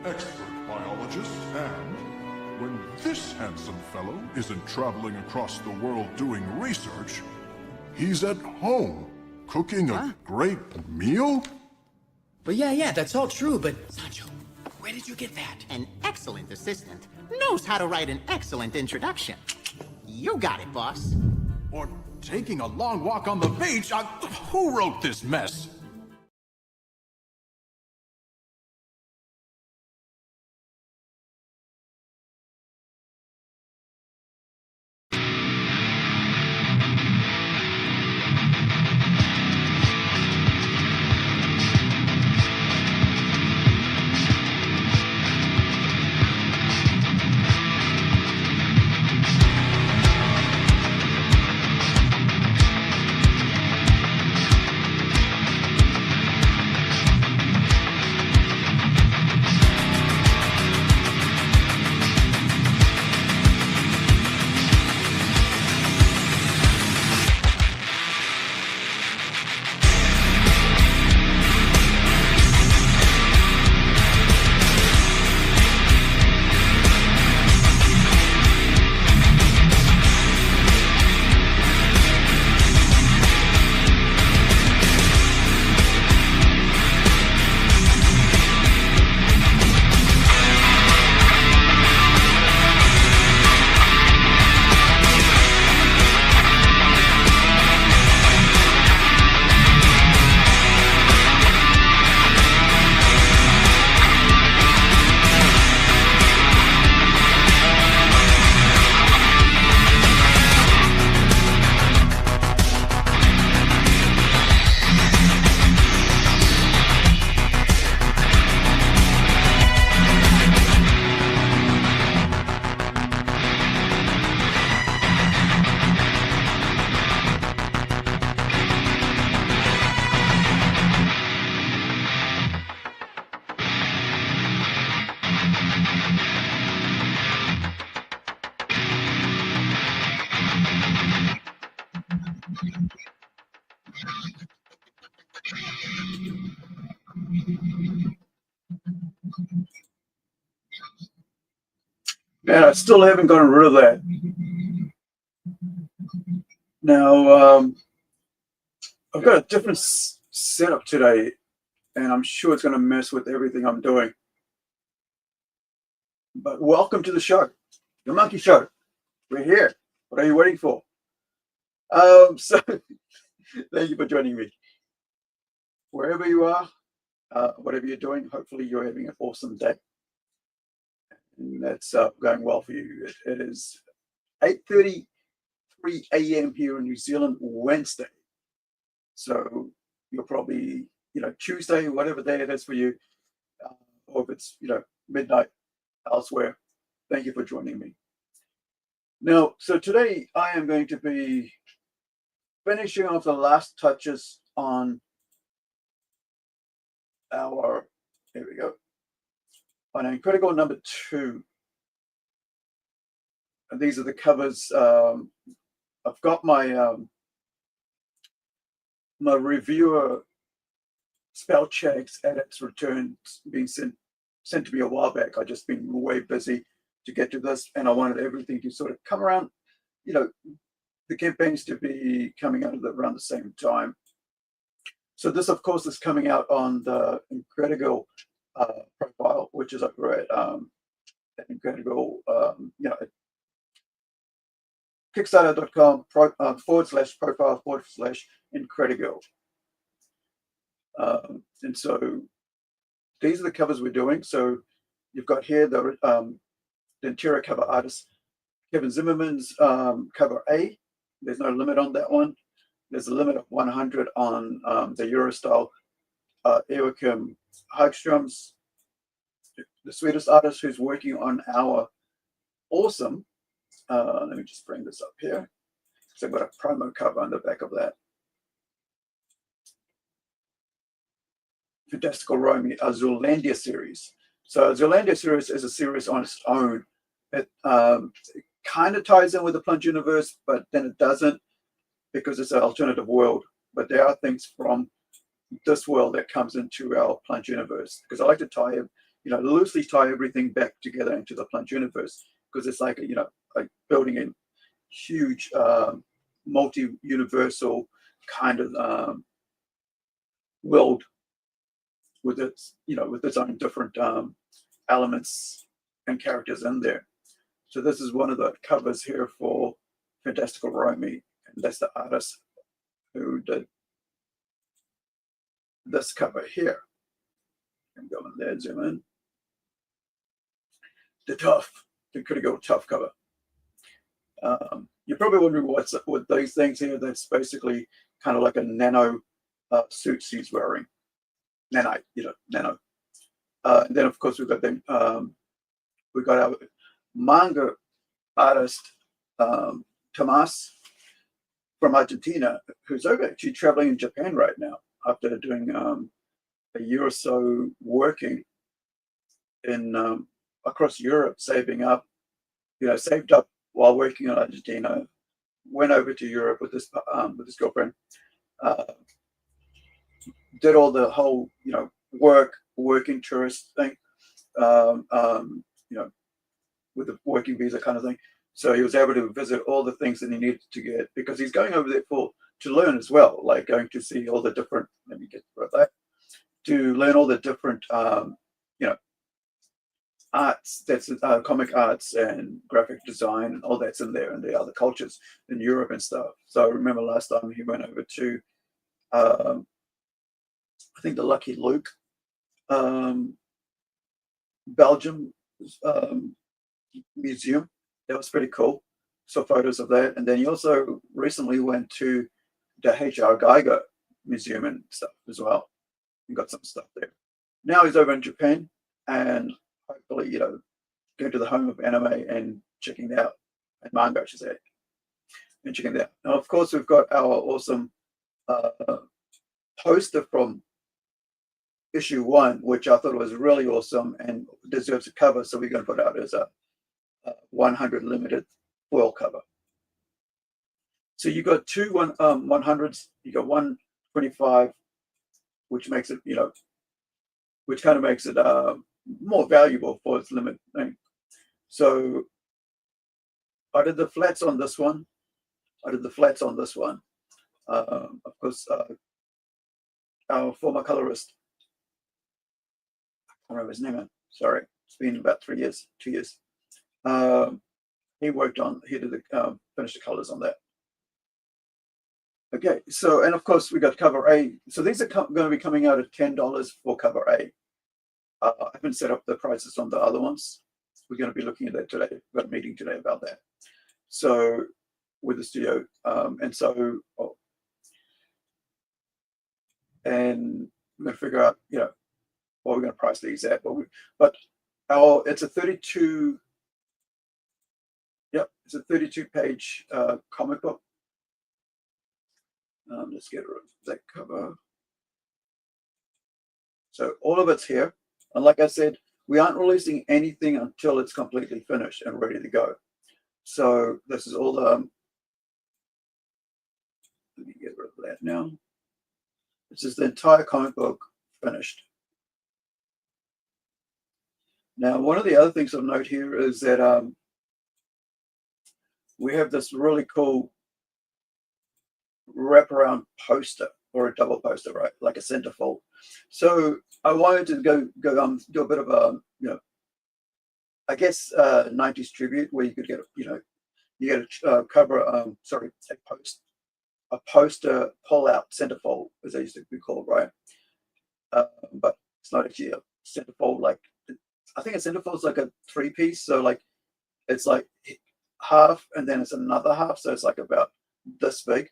expert biologist, and when this handsome fellow isn't traveling across the world doing research, he's at home cooking a great meal? But yeah, that's all true, but Sancho, where did you get that? An excellent assistant knows how to write an excellent introduction. You got it, boss. Or taking a long walk on the beach? Who wrote this mess? Man, I still haven't gotten rid of that. Now, I've got a different setup today, and I'm sure it's going to mess with everything I'm doing. But welcome to the show, the Monkey Show. We're here. What are you waiting for? So thank you for joining me. Wherever you are, whatever you're doing, hopefully you're having an awesome day. And that's going well for you. It is 8:33 a.m. here in New Zealand, Wednesday. So you're probably, Tuesday, whatever day it is for you, or if it's, midnight elsewhere. Thank you for joining me. Now, so today I am going to be finishing off the last touches on our, here we go, on Incredi-Girl number 2. And these are the covers. I've got my my reviewer spell checks edits returned being sent to me a while back. I've just been way busy to get to this, and I wanted everything to sort of come around, the campaigns to be coming out around the same time. So this, of course, is coming out on the Incredi-Girl profile, which is over at Incredi-Girl, Kickstarter.com /profile/Incredi-Girl. And so these are the covers we're doing. So you've got here the interior cover artist, Kevin Zimmerman's cover A. There's no limit on that one. There's a limit of 100 on the Eurostyle Joachim Hagström's, the Swedish artist who's working on our awesome, let me just bring this up here. So I've got a promo cover on the back of that. Fantastical Romy, a Zoolandia series. So Zoolandia series is a series on its own. It kind of ties in with the Plunge universe, but then it doesn't, because it's an alternative world. But there are things from this world that comes into our Plunge universe, because I like to tie in, loosely tie everything back together into the Plunge universe, because it's like like building a huge multi-universal kind of world with its with its own different elements and characters in there. So this is one of the covers here for Fantastical Romy, and that's the artist who did this cover here. I'm going there, zoom in. The Incredi-Girl tough cover. You're probably wondering what's with these things here. That's basically kind of like a nano suit she's wearing. Nanite, nano. And then of course we've got we got our manga artist Tomas from Argentina, who's actually traveling in Japan right now after doing a year or so working in across Europe, saving up, saved up while working in Argentina, went over to Europe with his girlfriend, did all the whole working tourist thing, with the working visa kind of thing. So he was able to visit all the things that he needed to get, because he's going over there to learn as well, like going to see all the different. Let me get rid of that. To learn all the different arts, that's comic arts and graphic design and all that's in there, and the other cultures in Europe and stuff. So I remember last time he went over to I think the Lucky Luke Belgium museum. That was pretty cool. Saw photos of that. And then he also recently went to the H.R. Geiger museum and stuff as well, and got some stuff there. Now he's over in Japan, and hopefully, going to the home of anime and checking it out, and manga, I should say, and checking it out. Now, of course, we've got our awesome poster from issue 1, which I thought was really awesome and deserves a cover. So we're going to put out as a 100 limited foil cover. So you got two 100s, you got 125, which makes it, which kind of makes it more valuable for its limit thing. So I did the flats on this one. Of course, our former colorist, I can't remember his name. Sorry, it's been about 2 years. He did the finished the colors on that. Okay, so, and of course we got cover A. So these are going to be coming out at $10 for cover A. I haven't set up the prices on the other ones. We're going to be looking at that today. We've got a meeting today about that. So with the studio, and we're going to figure out, what we're going to price these at. It's a 32. Yep, it's a 32-page comic book. Let's get rid of that cover. So all of it's here. And like I said, we aren't releasing anything until it's completely finished and ready to go. So this is all the, let me get rid of that now. This is the entire comic book finished. Now, one of the other things of note here is that we have this really cool wraparound poster, or a double poster, right? Like a centerfold. So I wanted to go do a bit of a, I guess 90s tribute, where you could get, you get a cover, a poster pull-out centerfold, as they used to be called, right? But it's not actually a centerfold. Like, I think a centerfold is like a 3-piece. So like, it's like half, and then it's another half. So it's like about this big.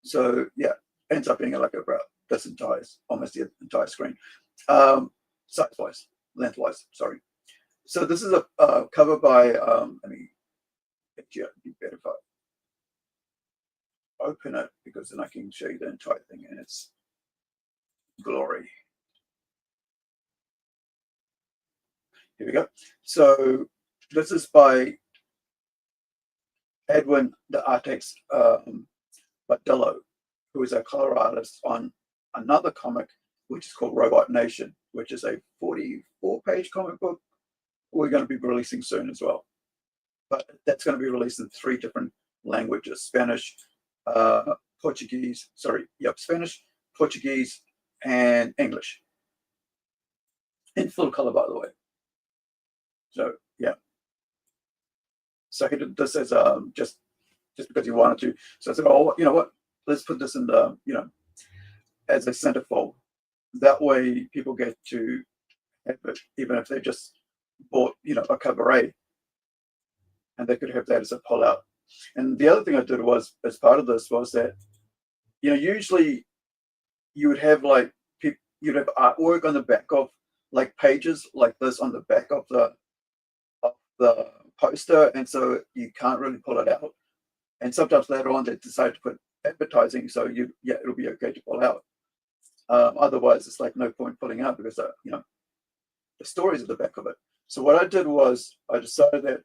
So yeah, ends up being like about this almost the entire screen, size-wise, lengthwise. Sorry. So this is a cover by. Let me get you. It'd be better if I open it, because then I can show you the entire thing in its glory. Here we go. So this is by Edwin the Artex Badillo, who is a color artist on another comic which is called Robot Nation. which is a 44-page comic book. We're going to be releasing soon as well. But that's going to be released in 3 different languages: Spanish, Portuguese, Spanish, Portuguese, and English. In full color, by the way. So, yeah. So he did this as just because he wanted to. So I said, oh, you know what? Let's put this in the, as a centerfold. That way people get to have it, even if they just bought, a cover A, and they could have that as a pull-out. And the other thing I did was, as part of this, was that, usually you would have you'd have artwork on the back of pages like this on the back of the poster, and so you can't really pull it out. And sometimes later on they decide to put advertising, so it'll be okay to pull out. Otherwise, it's no point pulling out because the story's at the back of it. So what I did was I decided that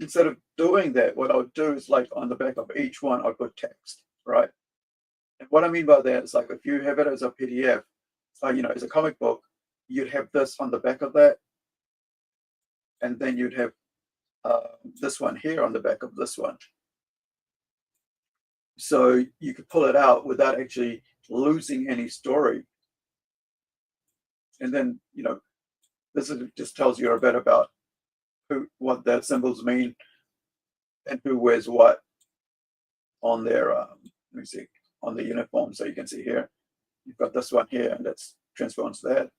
instead of doing that, what I would do is on the back of each one, I'd put text, right? And what I mean by that is if you have it as a PDF, as a comic book, you'd have this on the back of that, and then you'd have this one here on the back of this one. So you could pull it out without actually losing any story. And then, this just tells you a bit about what their symbols mean and who wears what on their, let me see, on the uniform. So you can see here, you've got this one here, and that's transforms that.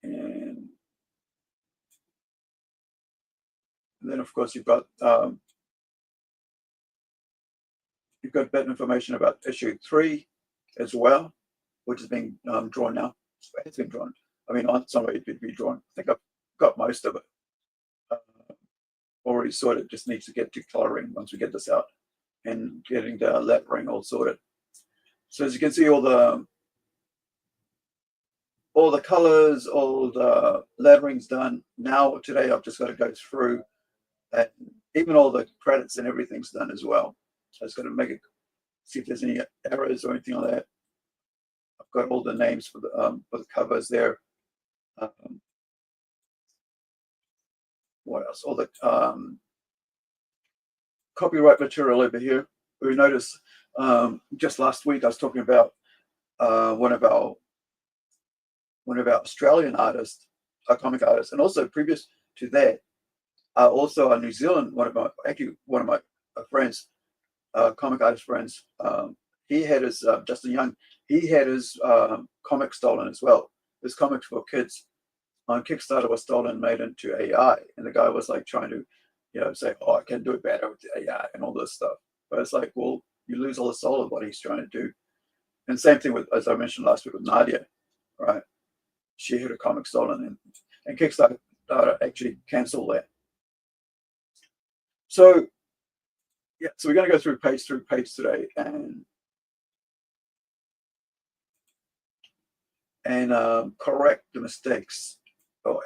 And then, of course, you've got bit information about issue 3 as well, which is being drawn now. It's been drawn. I mean, on some way it could be drawn. I think I've got most of it already sorted. Just needs to get to coloring once we get this out and getting the lettering all sorted. So as you can see, all the colors, all the lettering's done. Now today I've just got to go through, and even all the credits and everything's done as well. So I just got to make it, see if there's any errors or anything like that. I've got all the names for the covers there. What else? All the copyright material over here. We noticed just last week I was talking about one of our Australian artists, a comic artist, and also previous to that, also a New Zealand one of my friends, comic artist friends. He had his Justin Young. He had his comic stolen as well. His comics for kids on Kickstarter was stolen and made into AI, and the guy was trying to, say, "Oh, I can do it better with the AI and all this stuff." But it's well, you lose all the soul of what he's trying to do. And same thing with, as I mentioned last week, with Nadia, right? She had a comic stolen, and Kickstarter actually canceled that. So yeah, so we're going to go through page today and correct the mistakes, or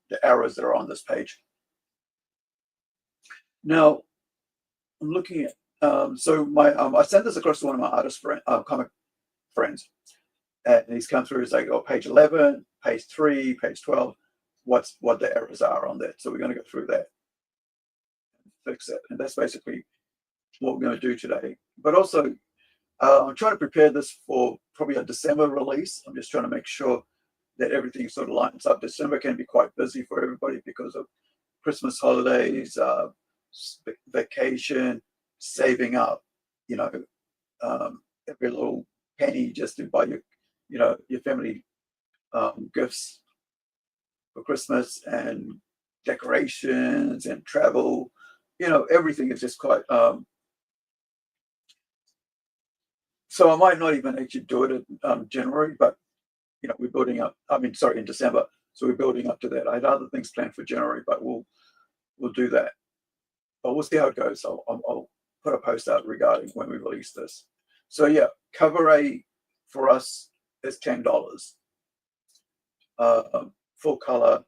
the errors that are on this page. Now I'm looking at so my I sent this across to one of my comic friends, and he's come through. He's page 11, page 3, page 12. What the errors are on that? So we're going to go through that, fix it, and that's basically what we're going to do today. But also, I'm trying to prepare this for probably a December release. I'm just trying to make sure that everything sort of lines up. December can be quite busy for everybody because of Christmas holidays, vacation, saving up, every little penny just to buy your family gifts for Christmas, and decorations and travel. Everything is just quite. So I might not even actually do it in January, but we're building up. In December. So we're building up to that. I had other things planned for January, but we'll do that. But we'll see how it goes. I'll put a post out regarding when we release this. So yeah, cover A for us is $10. Full color,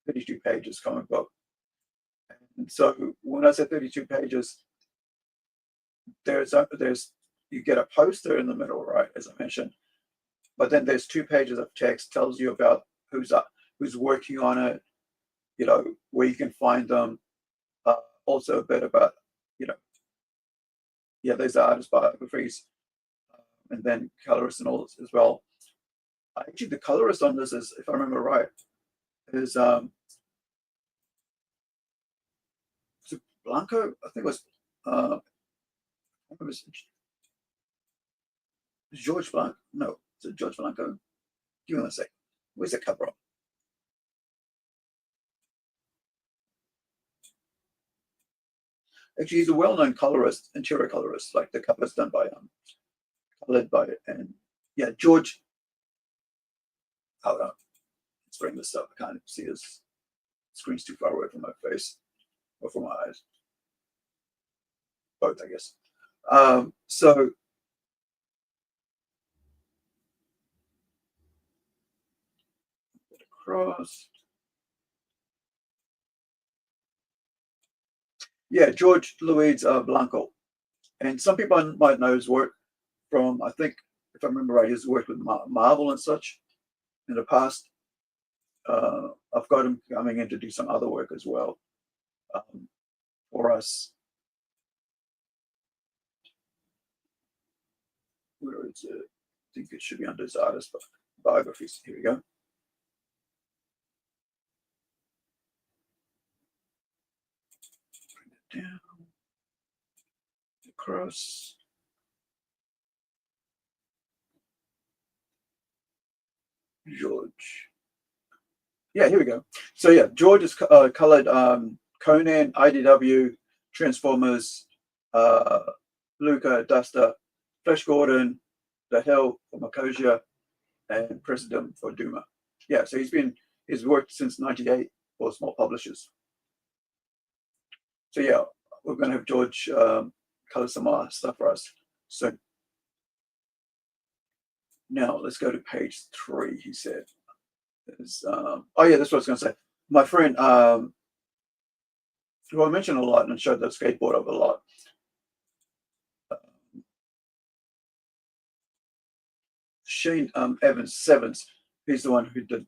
32 pages comic book. And so when I say 32 pages, there's you get a poster in the middle, right, as I mentioned, but then there's 2 pages of text tells you about who's working on it, where you can find them. Also a bit about, you know, there's artist biographies, and then colorists and all this as well. Actually, the colorist on this is, if I remember right, is Blanco. I think it was it was George Blanco. No, is it George Blanco? Give me a sec. Where's the cover on? Actually, he's a well-known colorist, interior colorist. Like the cover's done by colored by, and yeah, George. Hold on, let's bring this up. I can't see his screen's too far away from my face or from my eyes. Both, I guess. So across. Yeah, George Luis Blanco. And some people might know his work from, I think, if I remember right, his work with Marvel and such in the past. I've got him coming in to do some other work as well for us. Where is it? I think it should be under his artist biographies. Here we go. Bring it down. Across. George. Yeah, here we go. So yeah, George is colored Conan, IDW, Transformers, Luca, Duster, Flash Gordon, The Hill for Makosia, and President for Duma. Yeah, so he's worked since '98 for small publishers. So yeah, we're gonna have George color some more stuff for us soon. Now let's go to page 3. He said, "Oh yeah, that's what I was gonna say. My friend, who I mentioned a lot and showed the skateboard of a lot, Shane Evans Sevens. He's the one who did,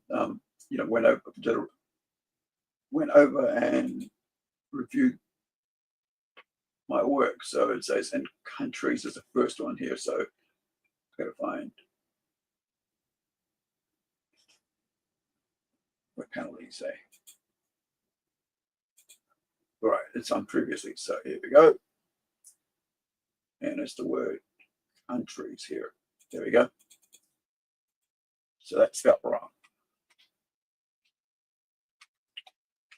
went over and reviewed my work. So it says, and countries is the first one here. So I've got to find what panel did he say? All right, it's on previously. So here we go. And it's the word countries here. There we go. So that's spelled wrong.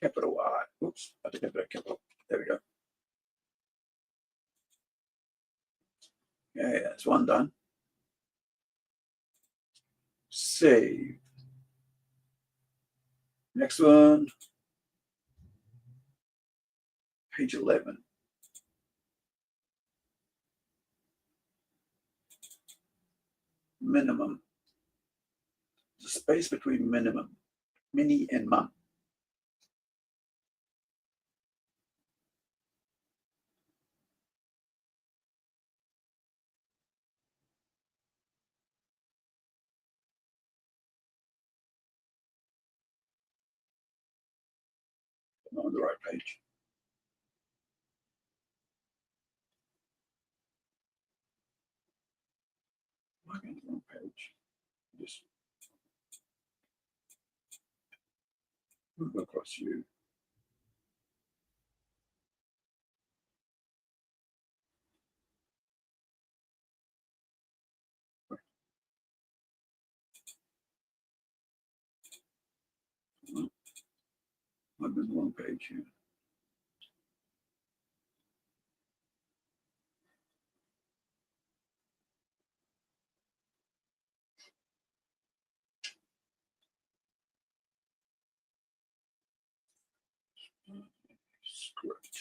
Capital I. Oops, I think I put a capital. There we go. Yeah, that's one done. Save. Next one. Page 11. Minimum. The space between minimum, mini and mum. I'm on the right page. I'm on the wrong page. Just move across you. I'm on the wrong page here. Script.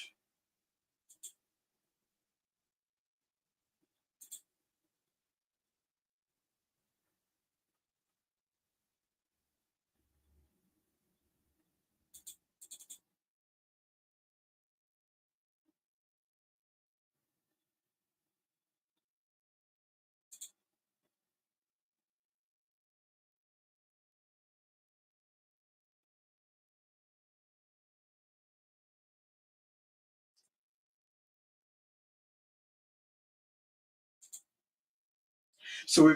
So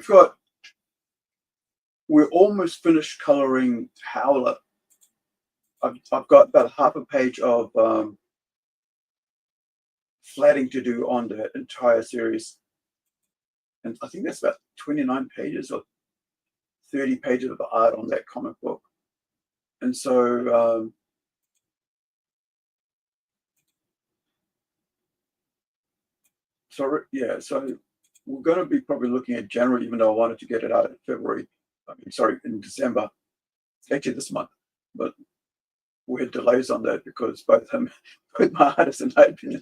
we're almost finished coloring Howler. I've got about half a page of flatting to do on the entire series, and I think that's about 29 pages or 30 pages of art on that comic book. And so so we're going to be probably looking at January, even though I wanted to get it out in February. In December, actually this month, but we had delays on that because both my artist and I had been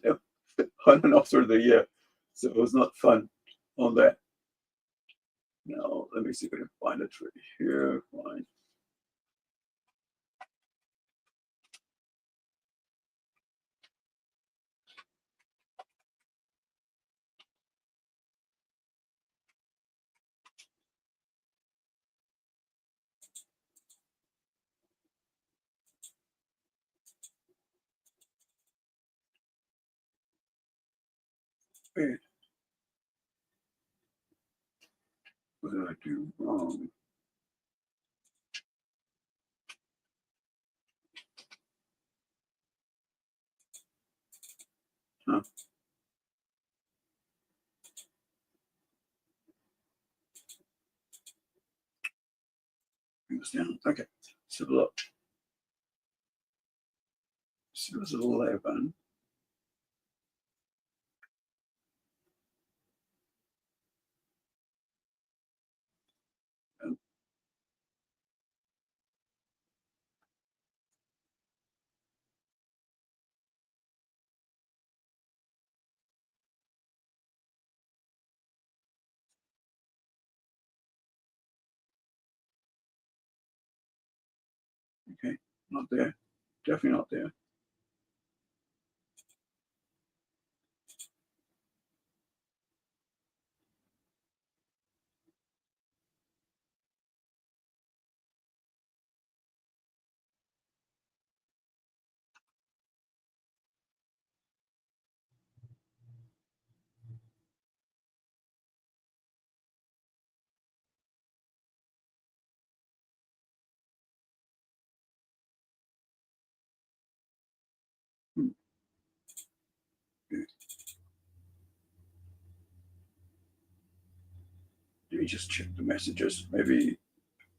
on and off through the year, so it was not fun on that. Now let me see if I can find it right here. Fine. Wait, what did I do wrong? Huh. Bring this down. Okay. So look. So it was 11. Okay, not there. Definitely not there. Hmm. Let me just check the messages. Maybe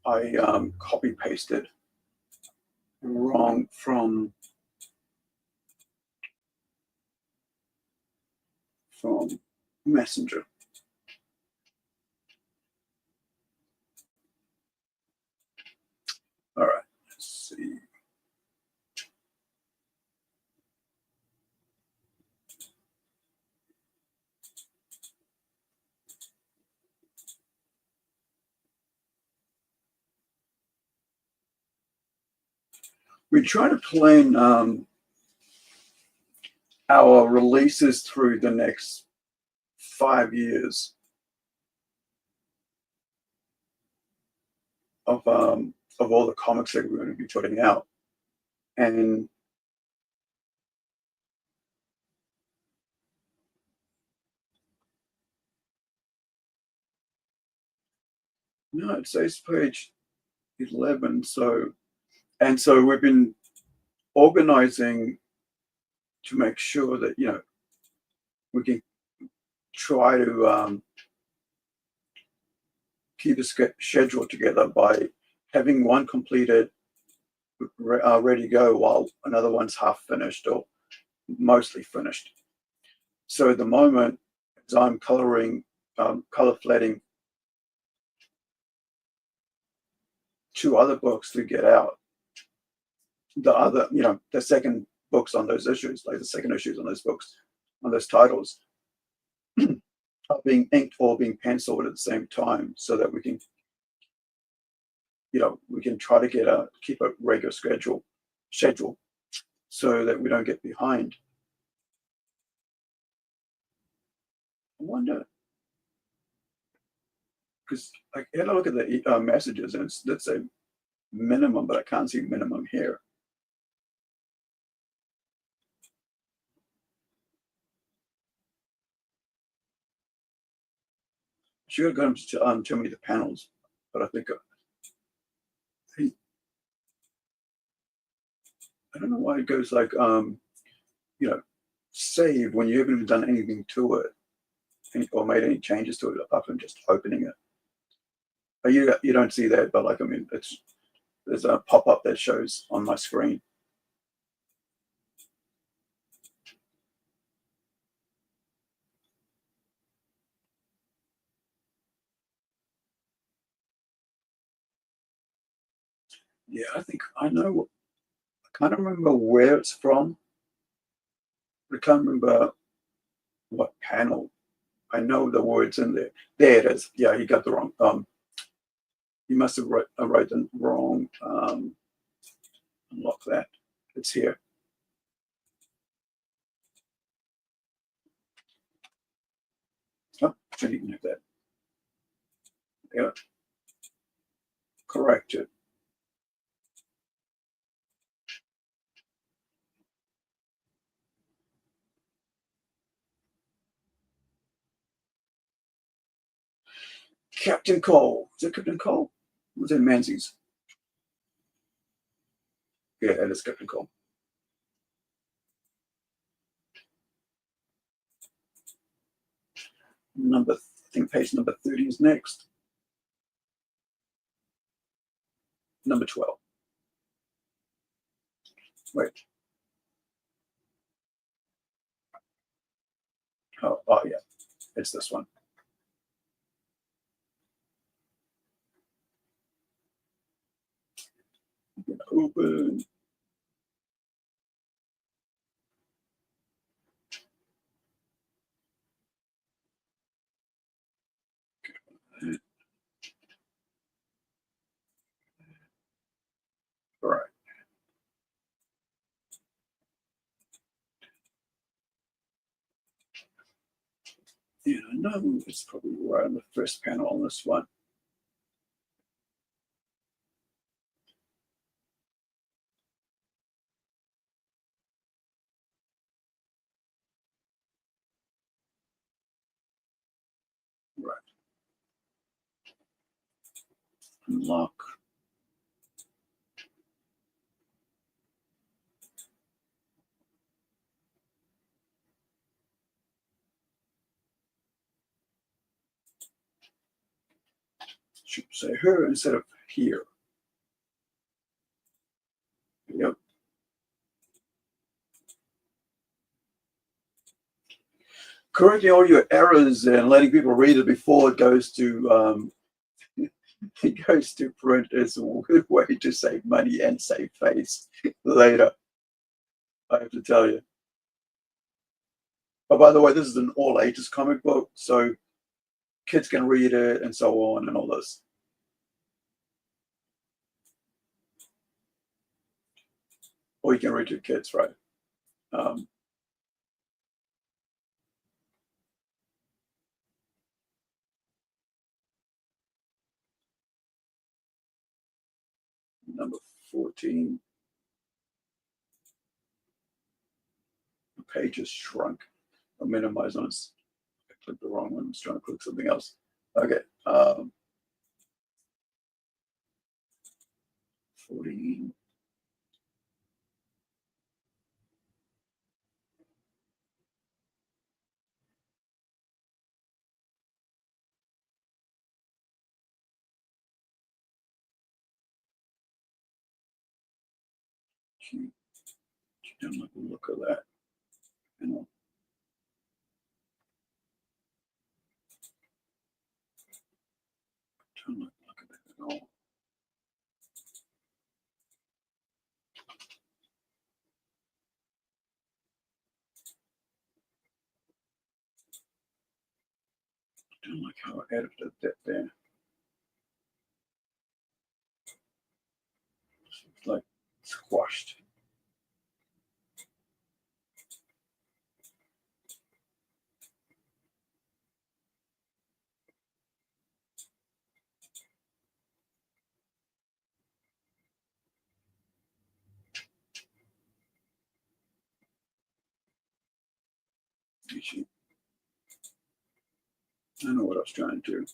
I copy pasted wrong from Messenger. All right, let's see. We try to plan our releases through the next 5 years of all the comics that we're going to be putting out, and no, it says page 11. So we've been organizing to make sure that we can try to keep a schedule together by having one completed, ready to go, while another one's half finished or mostly finished. So at the moment, as I'm coloring, color flatting 2 other books to get out, the other, the second books on those issues, like the second issues on those books, on those titles, are being inked or being penciled at the same time, so that we can try to keep a regular schedule, so that we don't get behind. I wonder, because I had a look at the messages, and let's say minimum, but I can't see minimum here. Should have got him to tell me the panels, but I think I don't know why it goes like save when you haven't even done anything to it or made any changes to it apart from just opening it. But you don't see that, but like I mean, there's a pop-up that shows on my screen. Yeah, I think I know. I can't remember where it's from. I can't remember what panel. I know the words in there. There it is. Yeah, he got the wrong. He must have wrote the wrong. Unlock that. It's here. Oh, shouldn't even have that. Yeah. Corrected. Captain Cole. Is it Captain Cole? Was it Menzies? Yeah, it is Captain Cole. I think page number 30 is next. Number 12. Wait. Oh yeah, it's this one. Open. All right. Yeah, I know it's probably right on the first panel on this one. Right. Unlock. Should say her instead of here. Yep. Correcting all your errors and letting people read it before it goes to it goes to print is a good way to save money and save face later. I have to tell you. But by the way, this is an all ages comic book, so kids can read it and so on and all this. Or you can read to kids, right? Number 14. The page is shrunk. I'll minimize on this. I clicked the wrong one. I was trying to click something else. Okay. 14. Don't like the look of that. You know. Don't like the look of that at all. Don't like how I edited that there. It's like squashed. I don't know what I was trying to do.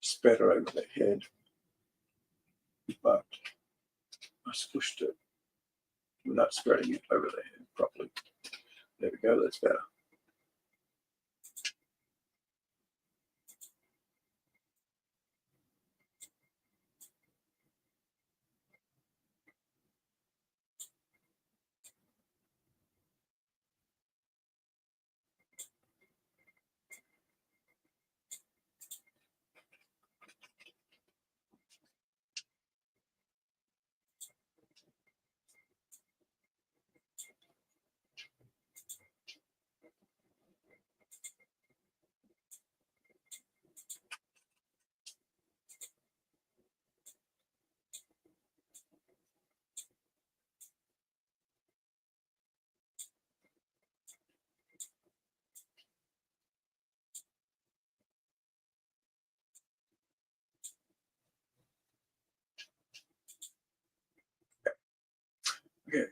Spread it over the head, but I squished it without spreading it over the head properly. There we go, that's better. Okay.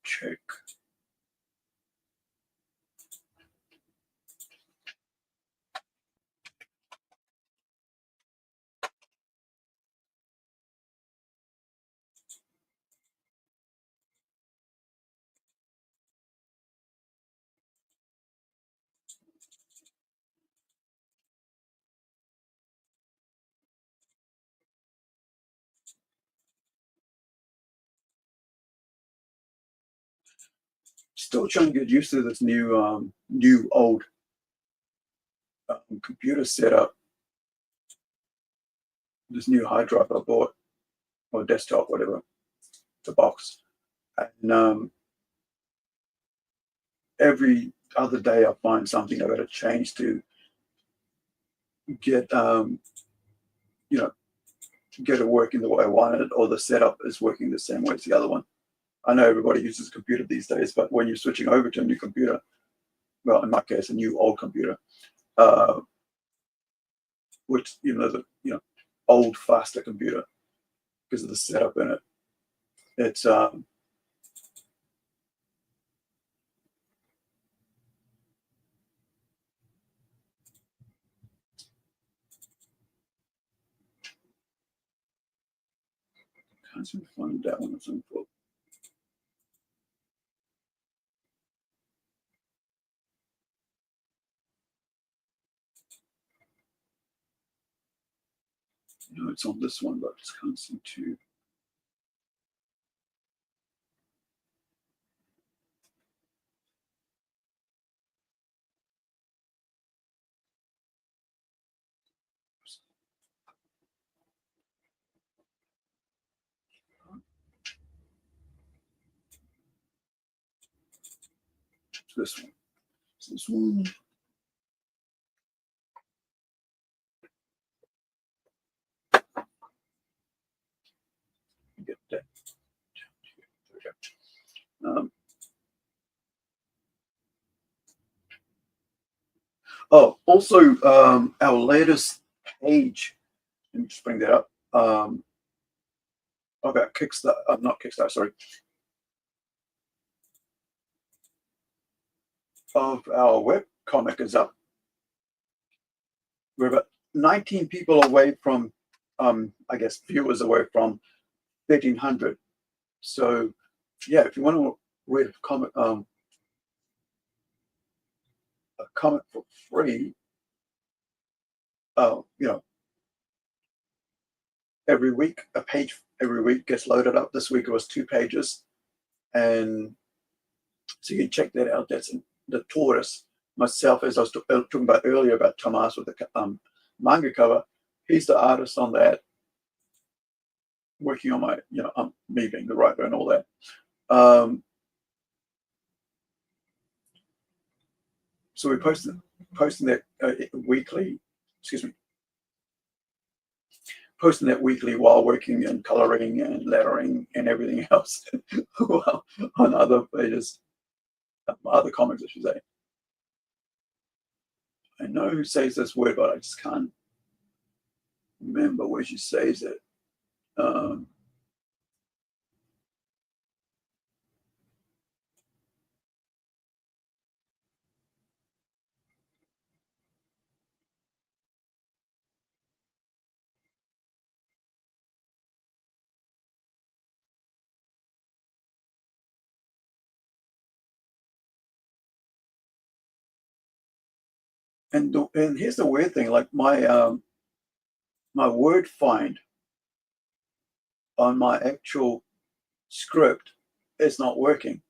Check. Still trying to get used to this new old computer setup. This new hard drive I bought, or desktop, whatever, the box. And every other day I find something I've got to change to get get it working the way I want it, or the setup is working the same way as the other one. I know everybody uses a computer these days, but when you're switching over to a new computer, well, in my case, a new old computer, which the old faster computer because of the setup in it, it's can't seem to find that one. It's info. No, it's on this one, but I just can't seem to. This one. This one. Get that. There we go. Also, our latest page. Let me just bring that up. About Kickstarter. Not Kickstarter. Sorry. Of our web comic is up. We're about 19 people away from, I guess, viewers away from 1,300. So, yeah, if you want to read a comic for free, every week, a page every week gets loaded up. This week it was 2 pages, and so you can check that out. That's the Tortoise. Myself, as I was talking about earlier about Tomas with the manga cover, he's the artist on that, working on my, me being the writer and all that. So we're posting that weekly. Excuse me. posting that weekly while working and coloring and lettering and everything else well, on other pages, other comics, I should say. I know who says this word, but I just can't remember where she says it. And here's the weird thing, like my my word find on my actual script is not working.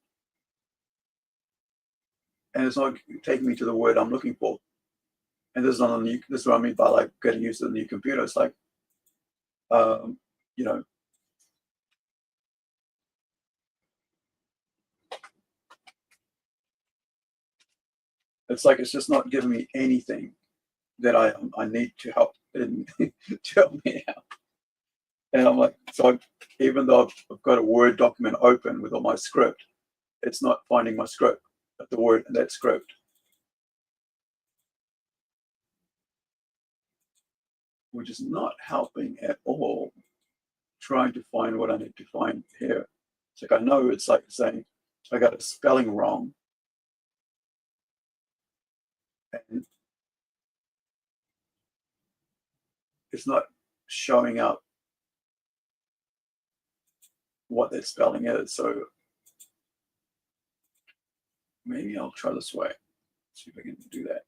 And it's not taking me to the word I'm looking for. And this is not a new, this is what I mean by like getting used to the new computer. It's like, you know, it's like it's just not giving me anything that I need to help in, to help me out. And I'm like, so even though I've got a Word document open with all my script, it's not finding my script, the word in that script. Which is not helping at all, trying to find what I need to find here. It's like I know it's like saying I got a spelling wrong. And it's not showing up what that spelling is. So maybe I'll try this way. See if I can do that.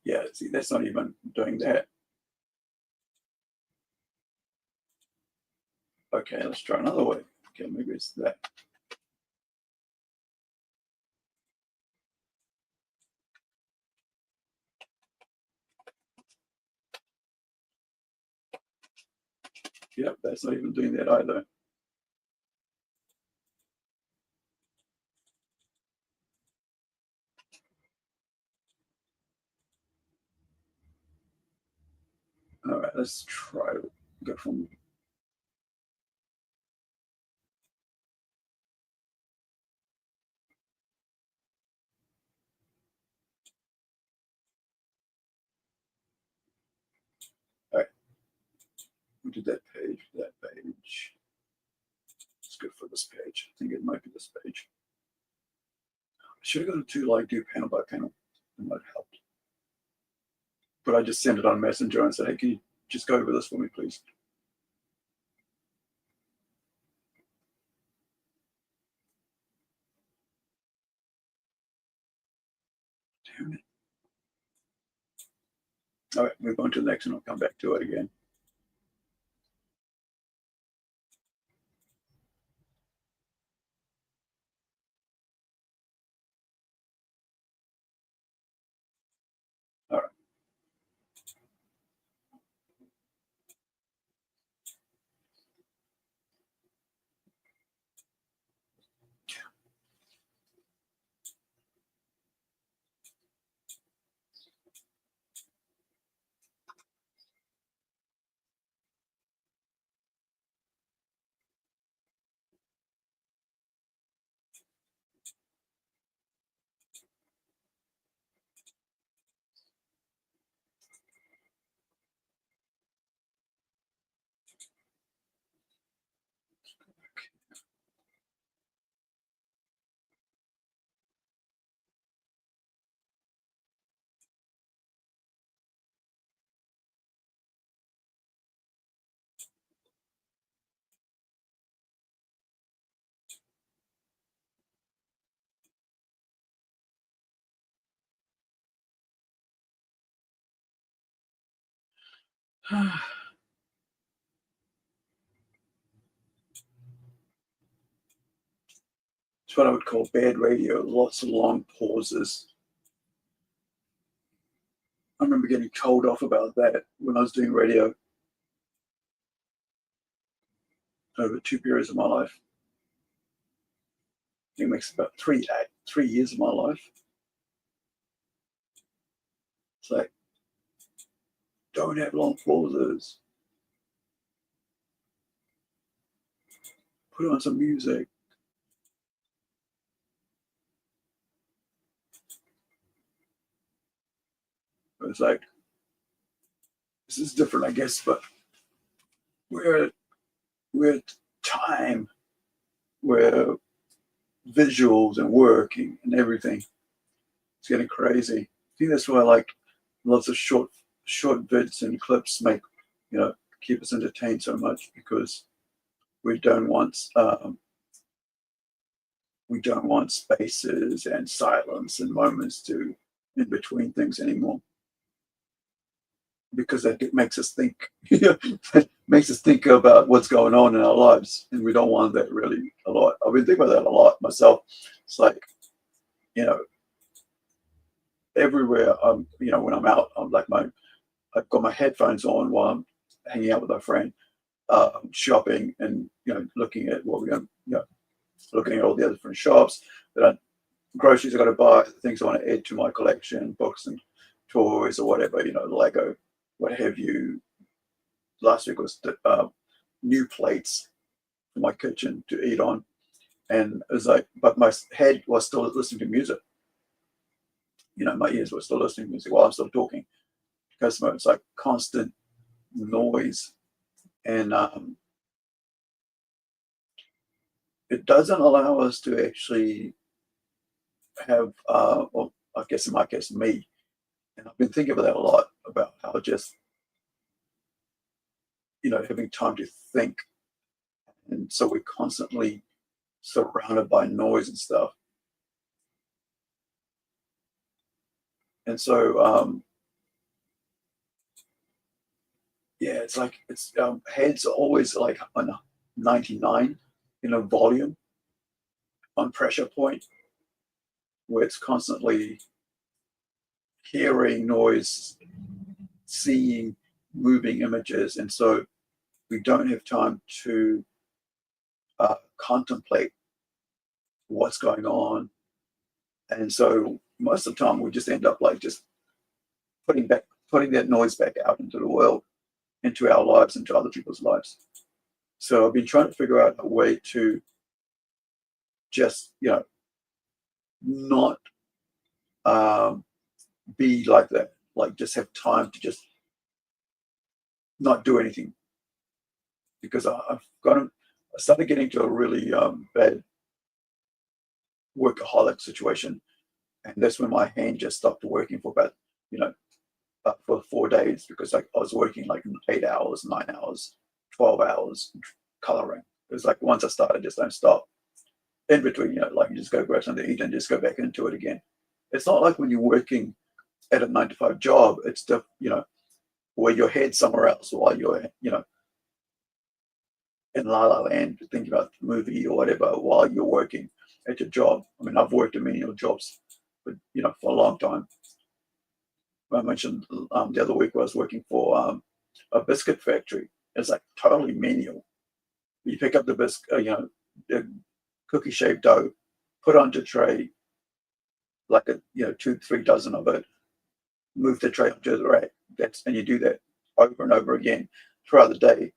Yeah, see, that's not even doing that. Okay, let's try another way. Okay, maybe it's that. Yep, that's not even doing that either. All right, let's try to go from. All right, we did that page, that page. It's good for this page. I think it might be this page. I should have gone to like do panel by panel. It might have helped. But I just sent it on Messenger and said, hey, can you just go over this for me, please? Damn it. All right, move on to the next one. I'll come back to it again. All right. It's what I would call bad radio, lots of long pauses. I remember getting told off about that when I was doing radio over 2 periods of my life. I think it makes about 3 years of my life. It's like, don't have long pauses. Put on some music. It's like, this is different, I guess, but we're at time where visuals and working and everything, it's getting crazy. I think that's why I like lots of short vids and clips make, keep us entertained so much, because we don't want spaces and silence and moments to in between things anymore, because that makes us think. Makes us think about what's going on in our lives, and we don't want that really a lot. I've been thinking about that a lot myself. It's like, everywhere when I'm out, I've got my headphones on while I'm hanging out with my friend, shopping, and looking at what we're going, looking at all the other different shops groceries I got to buy, things I want to add to my collection, books and toys or whatever, Lego, what have you. Last week was new plates for my kitchen to eat on, and it was like, but my head was still listening to music. My ears were still listening to music while I'm still talking, because it's like constant noise, and it doesn't allow us to actually have, well, I guess in my case, me, and I've been thinking about that a lot, about how just, having time to think, and so we're constantly surrounded by noise and stuff, and so yeah, it's like heads are always like on 99 volume, on pressure point, where it's constantly hearing noise, seeing moving images, and so we don't have time to contemplate what's going on, and so most of the time we just end up like just putting that noise back out into the world, into our lives, into other people's lives. So I've been trying to figure out a way to just not be like that, like just have time to just not do anything, because I started getting to a really bad workaholic situation, and that's when my hand just stopped working for about for 4 days, because I was working like 8 hours, 9 hours, 12 hours coloring. It was like, once I start, I just don't stop. In between, like, you just go grab something to eat and just go back into it again. It's not like when you're working at a 9-to-5 job. It's the where your head's somewhere else while you're in La La Land thinking about the movie or whatever while you're working at your job. I mean, I've worked in menial jobs, but for a long time. I mentioned the other week I was working for a biscuit factory. It's like totally menial. You pick up the biscuit, the cookie shaped dough, put onto a tray, like 2-3 dozen of it, move the tray onto the rack. And you do that over and over again throughout the day,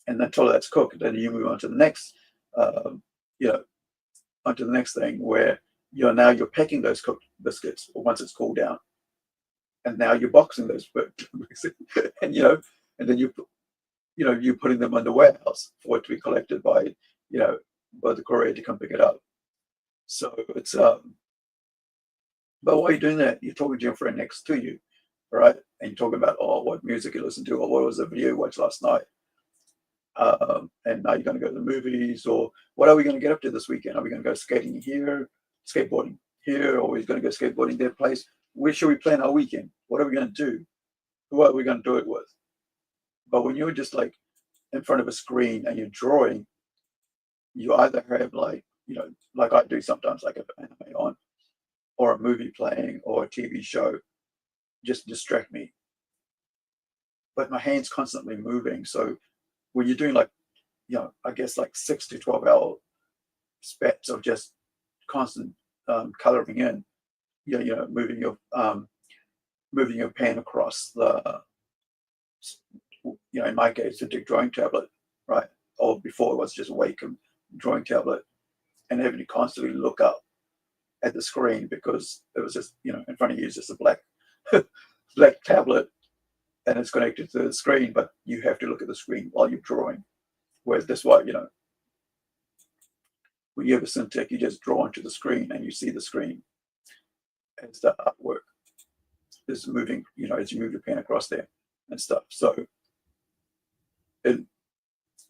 and until that's cooked. Then you move on to the next, onto the next thing, where you're packing those cooked biscuits once it's cooled down, and now you're boxing those biscuits, and and then you're putting them on the warehouse for it to be collected by by the courier to come pick it up. So it's but while you're doing that, you're talking to your friend next to you, right? And you're talking about, what music you listen to, or what was the video you watched last night. And now you're going to go to the movies, or what are we going to get up to this weekend? Are we going to go skating here, skateboarding here, or are we going to go skateboarding that place? Where should we plan our weekend? What are we going to do? Who are we going to do it with? But when you're just like in front of a screen and you're drawing, you either have like I do sometimes, like an anime on, or a movie playing, or a TV show, just distract me. But my hand's constantly moving. So when you're doing I guess like 6 to 12 hour spats of just constant coloring in, moving your pen across in my case, a dick drawing tablet, right? Or before it was just a Wacom drawing tablet, and having to constantly look up at the screen because it was just, in front of you is just a black black tablet, and it's connected to the screen, but you have to look at the screen while you're drawing. Whereas this one, when you have a Syntec, you just draw onto the screen and you see the screen as the artwork is moving, as you move your pen across there and stuff. So it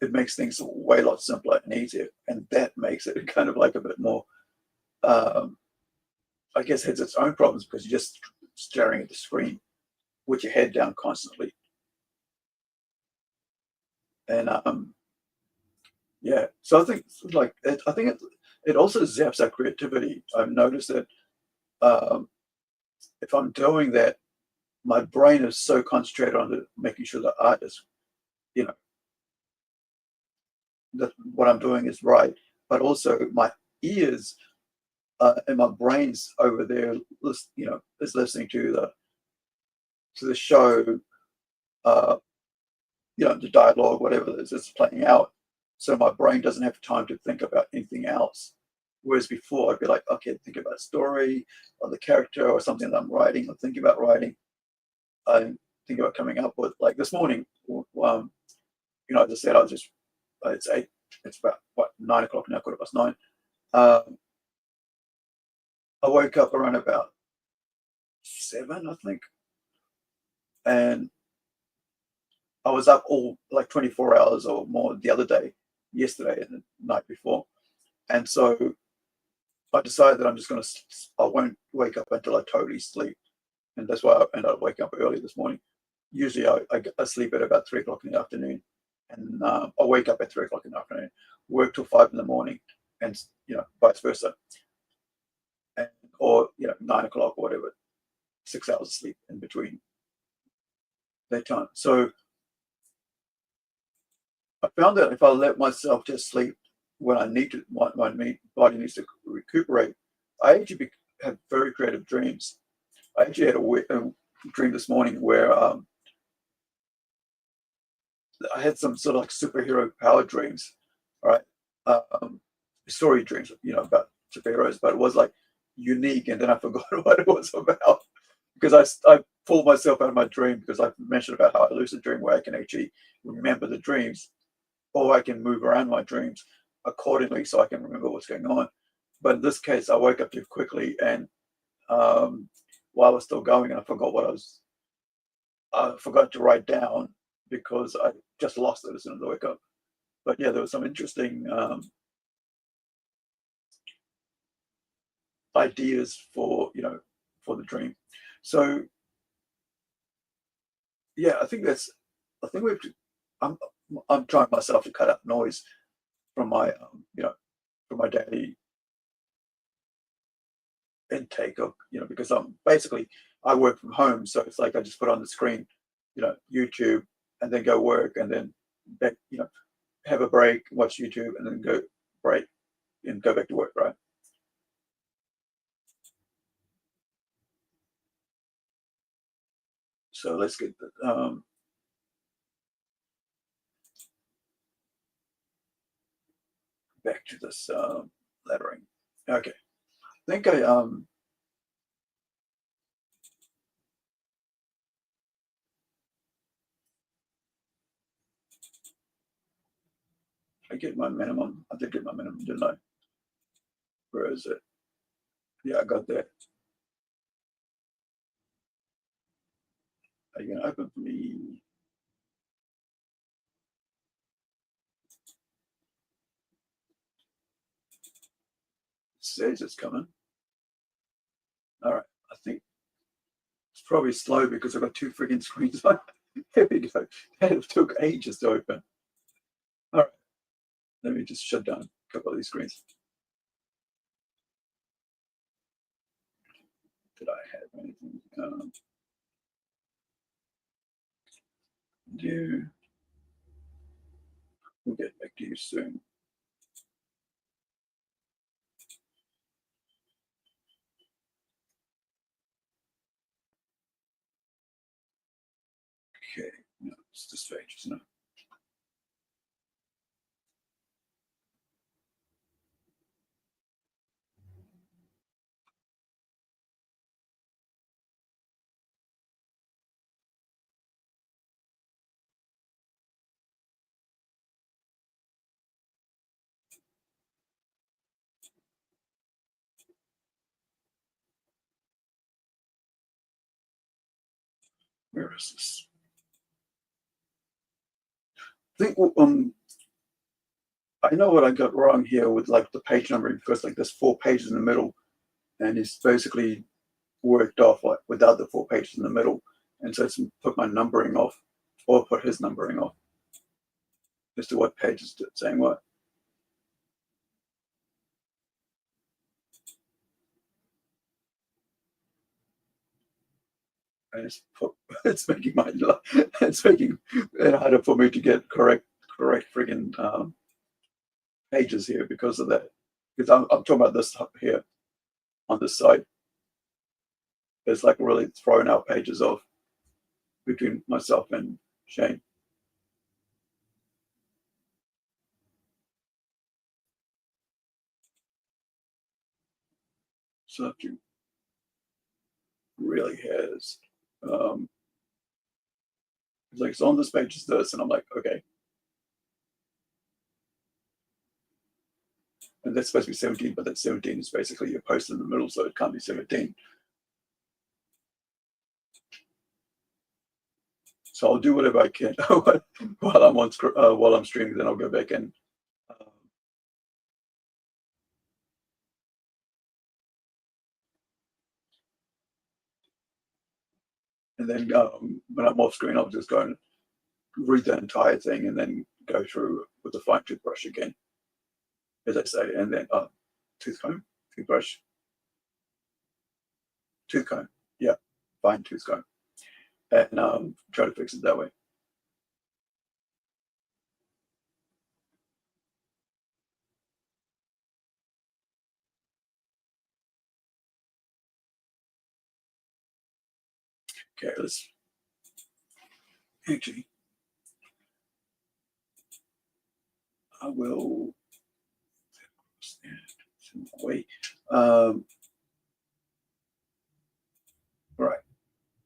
makes things a way lot simpler and easier, and that makes it kind of like a bit more, I guess, has its own problems because you're just staring at the screen with your head down constantly. And yeah, so I think it also zaps our creativity. I've noticed that if I'm doing that, my brain is so concentrated on making sure the art is, that what I'm doing is right, but also my ears and my brain's over there, is listening to the show, the dialogue, whatever is playing out. So my brain doesn't have time to think about anything else. Whereas before, I'd be like, okay, think about a story or the character or something that I'm writing or thinking about writing. I think about coming up with, like this morning, as I said, it's about, 9 o'clock now, 9:15. I woke up around about 7, I think. And I was up all like 24 hours or more the other day, yesterday and the night before. And so I decided that I won't wake up until I totally sleep. And that's why I ended up waking up early this morning. Usually I sleep at about 3 o'clock in the afternoon, and I wake up at 3 o'clock in the afternoon, work till 5 in the morning, and vice versa. Or 9 o'clock or whatever, 6 hours of sleep in between that time. So I found that if I let myself just sleep when I need to, my body needs to recuperate, I actually have very creative dreams. I actually had a dream this morning where I had some sort of like superhero power dreams, right? Story dreams, about superheroes, but it was like unique, and then I forgot what it was about because I pulled myself out of my dream because I mentioned about how I lucid dream where I can actually remember the dreams, or I can move around my dreams accordingly so I can remember what's going on. But in this case, I woke up too quickly, and while I was still going, and I forgot to write down because I just lost it as soon as I woke up. But yeah, there was some interesting ideas for the dream. So yeah, I think we have to. I'm trying myself to cut out noise from my from my daily intake of because I work from home, so it's like I just put on the screen YouTube and then go work and then back have a break, watch YouTube, and then go break and go back to work, right? So let's get back to this lettering. Okay, I think I get my minimum. I did get my minimum, didn't I? Where is it? Yeah, I got that. Are you gonna open for me? It says it's coming. All right, I think it's probably slow because I've got 2 freaking screens on. Here we go. It took ages to open. All right, let me just shut down a couple of these screens. Did I have anything? We'll get back to you soon. Okay, no, It's this page, isn't it? Where is this? I think I know what I got wrong here with like the page numbering, because like there's 4 pages in the middle, and it's basically worked off like without the 4 pages in the middle, and so it's put my numbering off, or put his numbering off as to what page is saying what. And it's making my it's making it harder for me to get correct friggin' pages here because of that. Because I'm talking about this up here on this side. It's like really throwing out pages off between myself and Shane. So if you really has it's like, so on this page is this, and I'm like, okay. And that's supposed to be 17, but that 17 is basically your post in the middle, so it can't be 17. So I'll do whatever I can while I'm on while I'm streaming. Then I'll go back and then when I'm off screen, I'll just go and read the entire thing and then go through with the fine toothbrush again, as I say, and then tooth comb, toothbrush, tooth comb, yeah, fine tooth comb, and try to fix it that way. Okay, let's actually, I will wait. Right,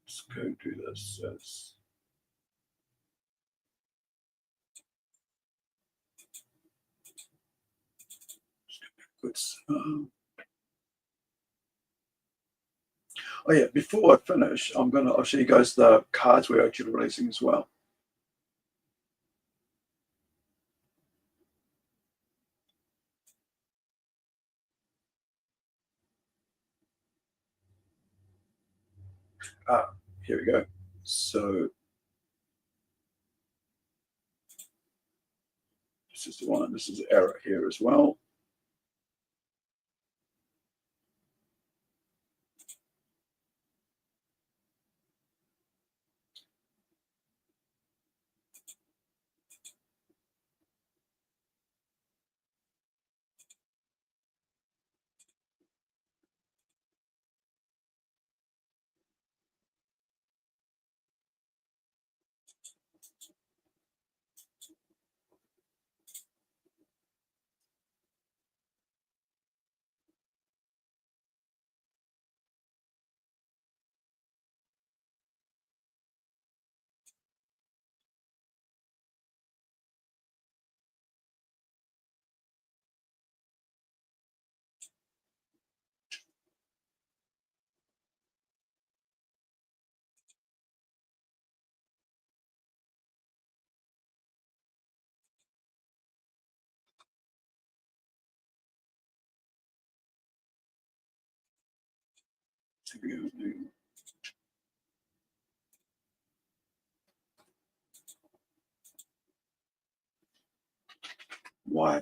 let's go do this. Oh yeah, before I finish, I'll show you guys the cards we're actually releasing as well. Here we go. So this is the one. This is the error here as well. Why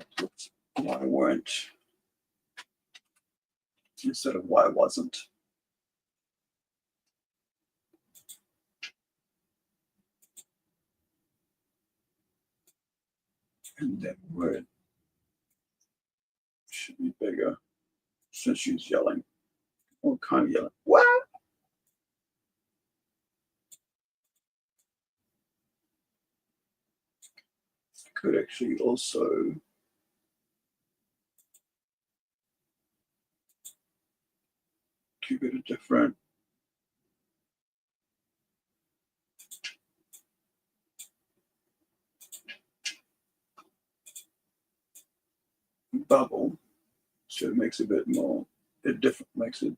weren't instead of why wasn't? And that word should be bigger since she's yelling. Or kind of yelling. What? Could actually also give it a different bubble, so it makes it a bit more, it different, makes it,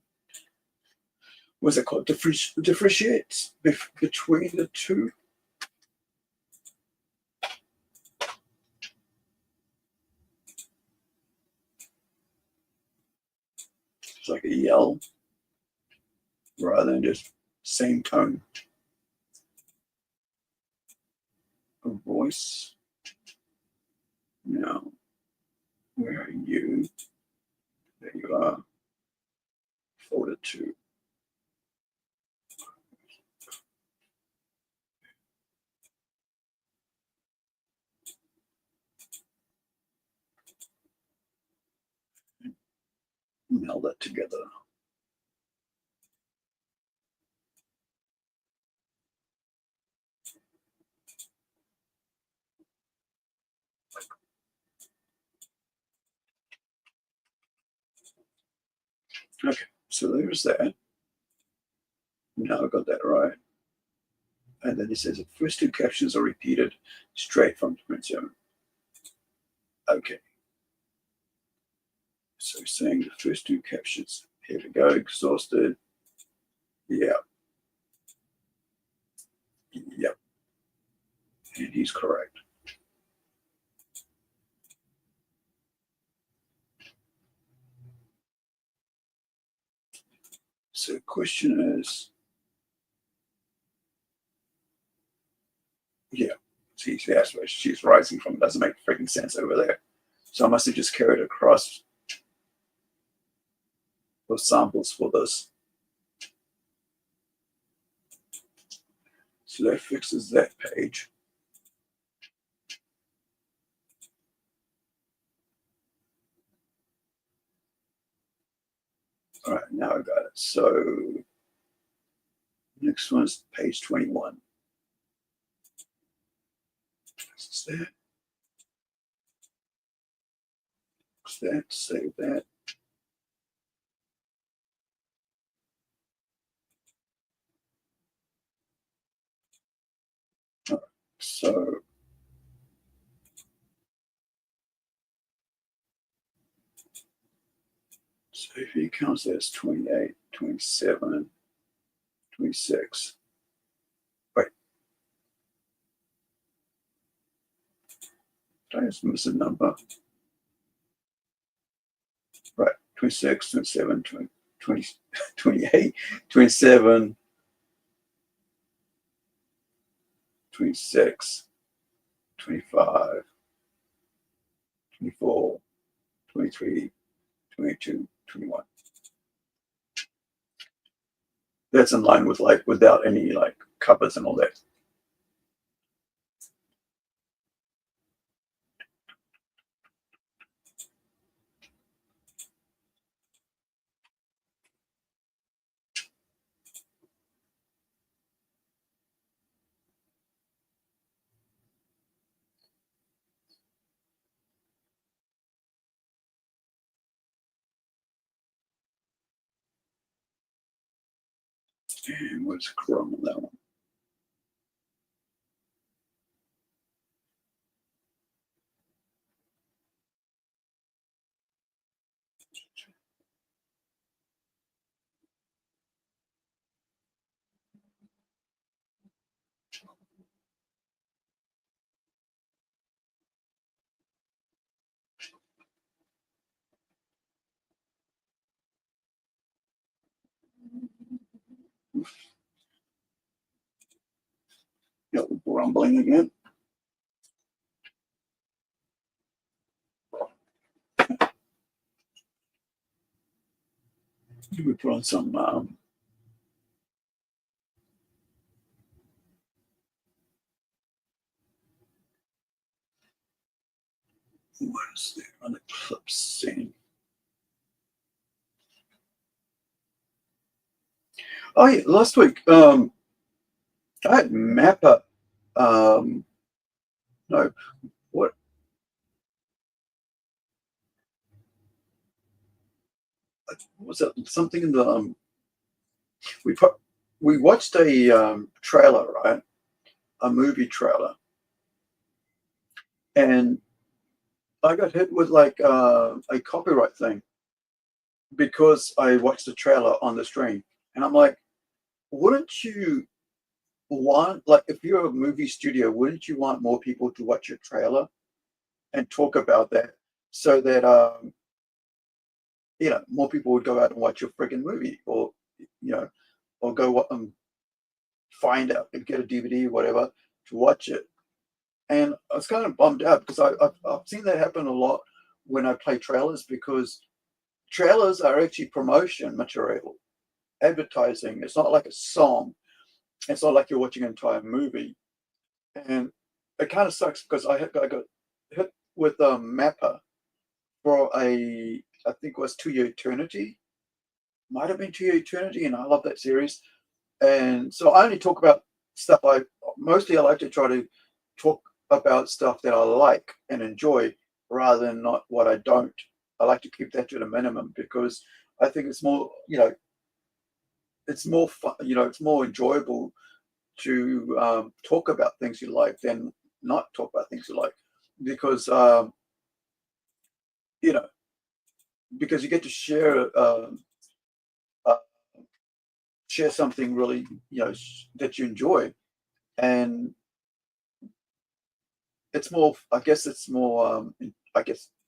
what's it called, differentiates between the two. It's like a yell rather than just same tone. A voice. Now, where are you? There you are. Folder 2. Meld that together. Okay, so there's that. Now I got that right. And then it says the first two captions are repeated straight from 27. Okay. So saying the first two captions. Here we go, exhausted. Yeah. Yep. And he's correct. So the question is, yeah, she's rising from, doesn't make freaking sense over there. So I must have just carried across those samples for this. So that fixes that page. All right, now I got it. So next one is page 21. Fix that. Fix that, save that. All right, so if he counts that as 28, 27, 26. Wait. Did I just miss a number? Right, 26, 27, 20, 28, 27, 26, 25, 24, 23, 22, 21. That's in line with like without any like covers and all that. And what's Chrome on that one? Got rumbling again. We put on some what is there on the clip scene? Oh yeah, last week I had Mappa. No, what was it something in the we watched a trailer, right? A movie trailer, and I got hit with like a copyright thing because I watched the trailer on the stream, and I'm like, wouldn't you want, like, if you're a movie studio, wouldn't you want more people to watch your trailer and talk about that so that more people would go out and watch your friggin' movie, or or go find out and get a DVD or whatever to watch it. And I was kind of bummed out because I've seen that happen a lot when I play trailers, because trailers are actually promotion material, advertising. It's not like a song. It's not like you're watching an entire movie. And it kind of sucks because I got hit with a mapper for I think it was To Your Eternity. Might have been To Your Eternity, and I love that series. And so I only talk about stuff I like to try to talk about stuff that I like and enjoy rather than not what I don't. I like to keep that to the minimum because I think it's more, it's more fun, it's more enjoyable to talk about things you like than not talk about things you like, because because you get to share share something really that you enjoy, and it's more, I guess it's more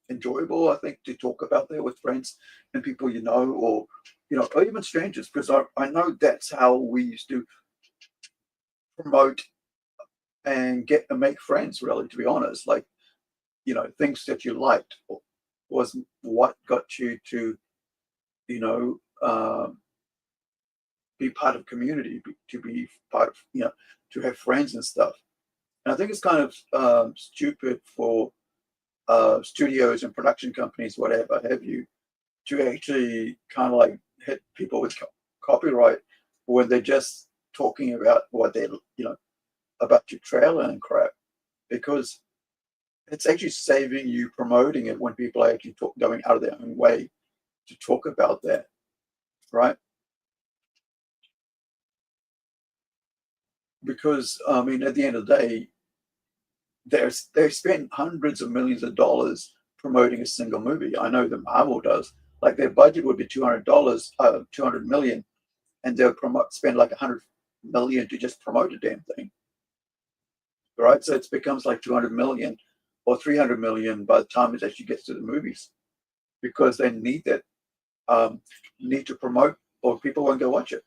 enjoyable, I think, to talk about that with friends and people or or even strangers, because I know that's how we used to promote and make friends, really, to be honest. Like, things that you liked was what got you to be part of community, to be part of to have friends and stuff. And I think it's kind of stupid for studios and production companies, whatever have you, to actually kind of like hit people with copyright when they're just talking about what they about your trailer and crap, because it's actually saving you promoting it when people are actually going out of their own way to talk about that, right? Because I mean, at the end of the day, they spend hundreds of millions of dollars promoting a single movie. I know that Marvel does. Like, their budget would be $200, 200 million, and they'll spend like 100 million to just promote a damn thing, right? So it becomes like 200 million or 300 million by the time it actually gets to the movies, because they need that, need to promote, or people won't go watch it,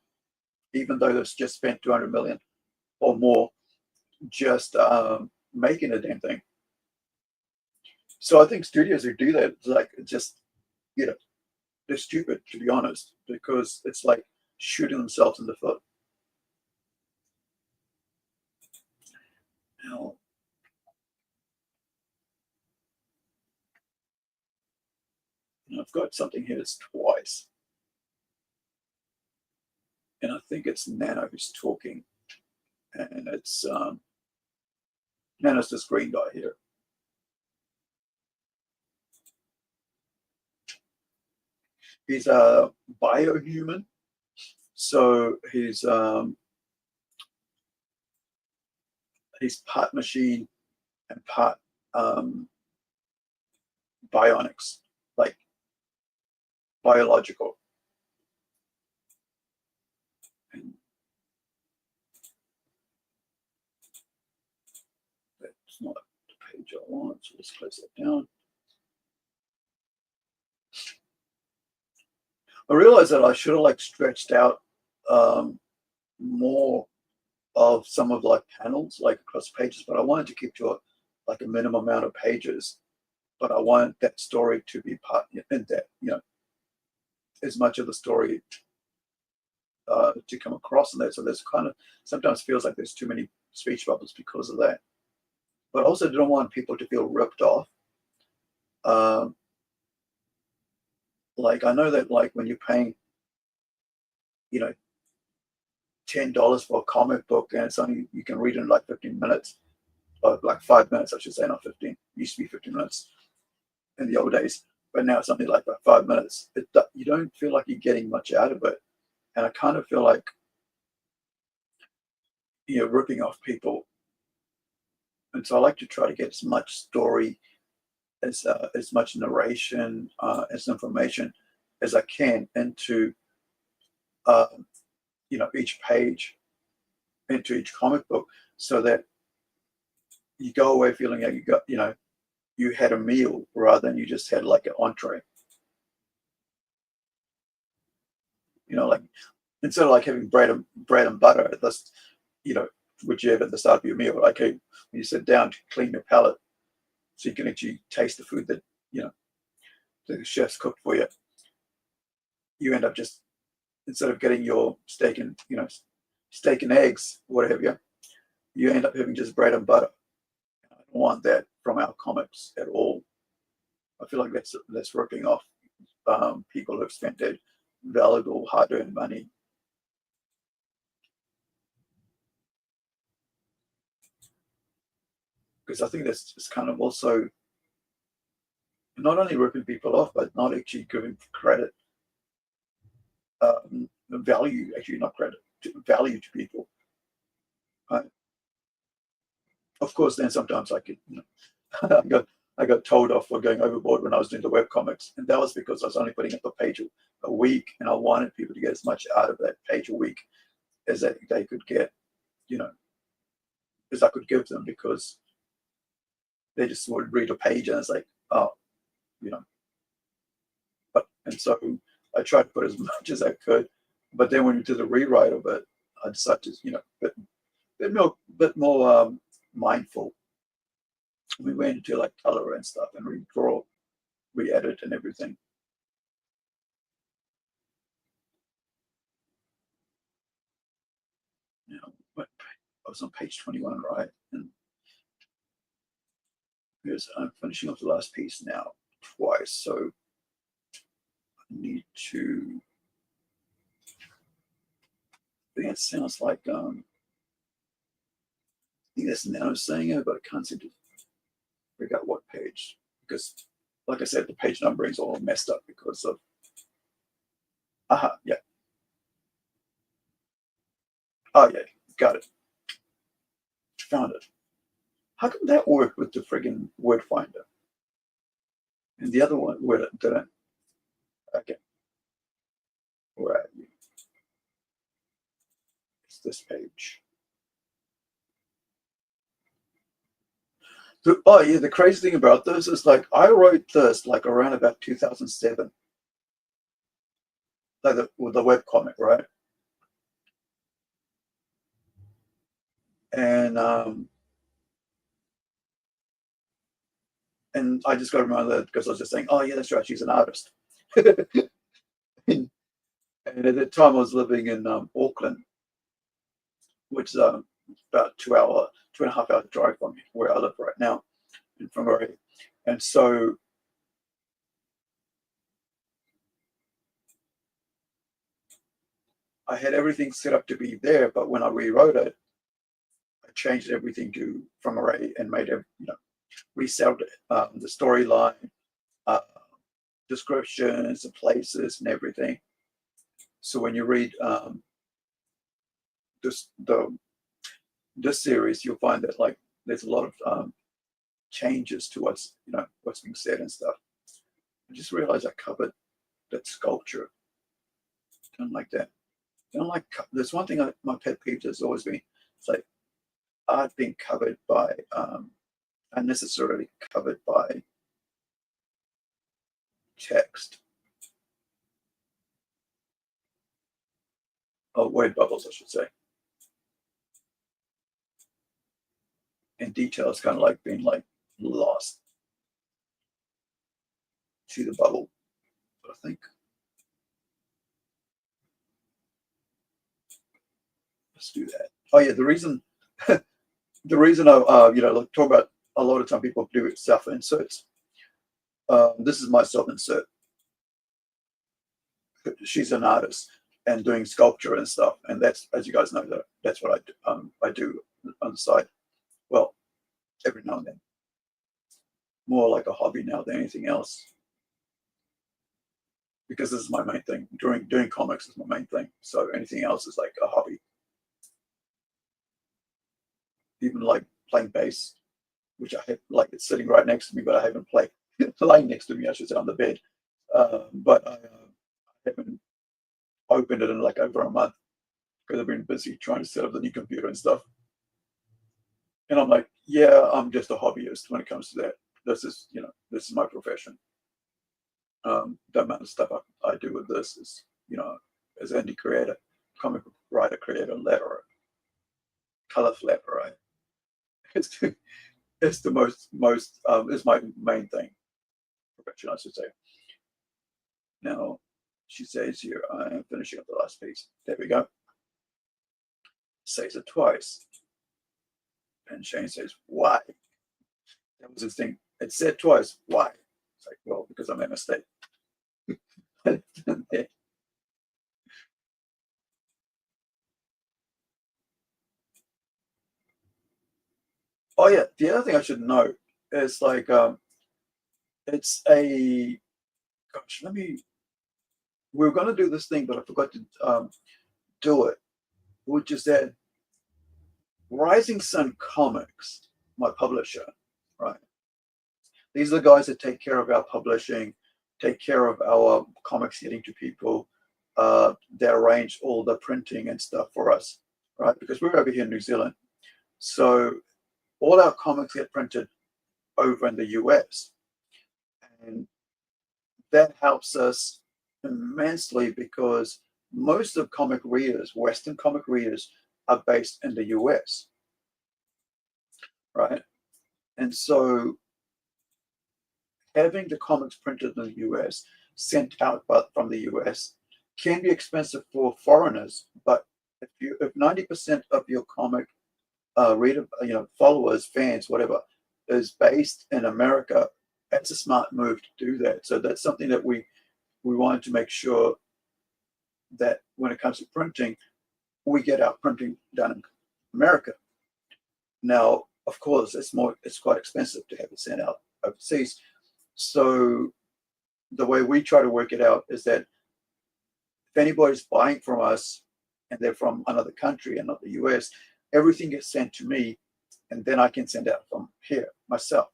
even though they've just spent 200 million or more just making a damn thing. So I think studios who do that, like, just, they're stupid, to be honest, because it's like shooting themselves in the foot. Now, I've got something here that's twice, and I think it's Nano who's talking, and it's Nano's this green guy here. He's a biohuman, so he's part machine and part bionics, like biological. And that's not the page I want, so let's close that down. I realized that I should have like stretched out more of some of like panels, like across pages, but I wanted to keep to a minimum amount of pages. But I want that story to be part in that, as much of the story to come across in that. So there's kind of sometimes feels like there's too many speech bubbles because of that. But also don't want people to feel ripped off. Like, I know that, like, when you're paying, $10 for a comic book, and it's only, you can read it in like 15 minutes, or like 5 minutes, I should say, not 15. It used to be 15 minutes in the old days. but now it's only like about 5 minutes. You don't feel like you're getting much out of it, and I kind of feel like you're ripping off people. And so I like to try to get as much story, as much narration, as information as I can into each page, into each comic book, so that you go away feeling like you had a meal rather than you just had like an entree. Like instead of like having bread and butter at this, which you have at the start of your meal, like when you sit down to clean your palate, so you can actually taste the food that the chef's cooked for you. You end up just, instead of getting your steak and eggs, whatever, you end up having just bread and butter. I don't want that from our comics at all. I feel like that's ripping off people who've spent their valuable, hard-earned money. Because I think that's just kind of also not only ripping people off, but not actually giving credit, value, actually not credit, value to people. Of course, then sometimes I could, I got told off for going overboard when I was doing the web comics, and that was because I was only putting up a page a week, and I wanted people to get as much out of that page a week as they could get, as I could give them, because they just would read a page and it's like, oh, and so I tried to put as much as I could, but then when we did the rewrite of it, I decided to, bit more mindful. We went into like color and stuff and redraw, re-edit and everything. I was on page 21, right? And I'm finishing off the last piece now twice, so I need to. I think it sounds like I think that's Nano saying it, but I can't seem to figure out what page, because, like I said, the page numbering is all messed up because of. Yeah. Oh yeah, got it. Found it. How come that work with the friggin' word finder? And the other one where it didn't. Okay. Where are you? It's this page. The crazy thing about this is, like, I wrote this like around about 2007. Like with the webcomic, right? And I just got to remember that because I was just saying, oh yeah, that's right, she's an artist. and at the time I was living in Auckland, which is about 2.5 hour drive from where I live right now, in Whangarei. And so I had everything set up to be there, but when I rewrote it, I changed everything to Whangarei and made it, resettled the storyline, descriptions, the places, and everything. So when you read this series, you'll find that like there's a lot of changes to what's being said and stuff. I just realized I covered that sculpture. Don't like that. Don't like. There's one thing my pet peeve has always been. It's like art being covered by unnecessarily covered by text. Oh, word bubbles, I should say. And details kind of like being like lost to the bubble. But I think let's do that. Oh yeah, the reason I talk about a lot of time people do self inserts. This is my self insert. She's an artist and doing sculpture and stuff, and that's, as you guys know, that's what I do on the side. Well, every now and then, more like a hobby now than anything else. because this is my main thing. Doing comics is my main thing. So anything else is like a hobby. Even like playing bass, which I have, like, it's sitting right next to me, but I haven't played. Lying next to me, I should say, on the bed. But I haven't opened it in like over a month because I've been busy trying to set up the new computer and stuff. And I'm like, yeah, I'm just a hobbyist when it comes to that. This is my profession. The amount of stuff I do with this is, as an indie creator, comic book writer, creator, letterer, color flapper, right? It's the most is my main thing, profession, I should say. Now, she says here, I am finishing up the last piece. There we go. Says it twice. And Shane says, why? That was his thing. It said twice, why? It's like, well, because I made a mistake. Oh yeah, the other thing I should note is like it's a gosh, we were gonna do this thing, but I forgot to do it, which is that Rising Sun Comics, my publisher, right? These are the guys that take care of our publishing, take care of our comics getting to people. They arrange all the printing and stuff for us, right? Because we're over here in New Zealand. So all our comics get printed over in the US. And that helps us immensely because most of comic readers, Western comic readers, are based in the US, right? And so having the comics printed in the US, sent out from the US, can be expensive for foreigners. But if 90% of your comic reader, followers, fans, whatever, is based in America, that's a smart move to do that. So that's something that we wanted to make sure that when it comes to printing, we get our printing done in America. Now, of course, it's quite expensive to have it sent out overseas. So the way we try to work it out is that if anybody's buying from us and they're from another country and not the US, everything gets sent to me, and then I can send out from here myself.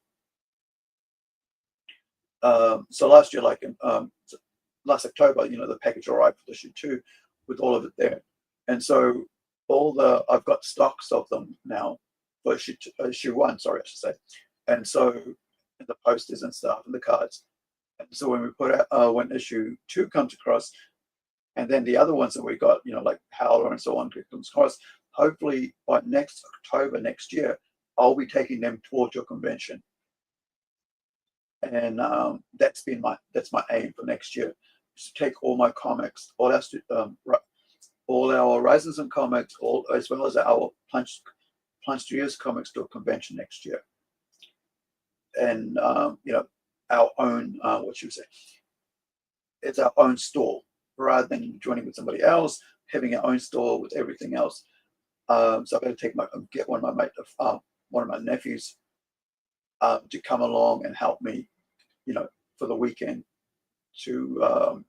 So last year, like in last October, the package arrived for issue 2 with all of it there. And so I've got stocks of them now for issue 1, sorry, I should say. And so the posters and stuff and the cards. And so when we put out, when issue 2 comes across, and then the other ones that we got, like Howler and so on, comes across, hopefully by next October next year, I'll be taking them towards your convention. And that's my aim for next year, is to take all my comics, all our Rising Sun comics, as well as our Punch Studios comics, to a convention next year. And our own, what should we say? It's our own store rather than joining with somebody else, having our own store with everything else. So I better get one of my nephews to come along and help me, for the weekend to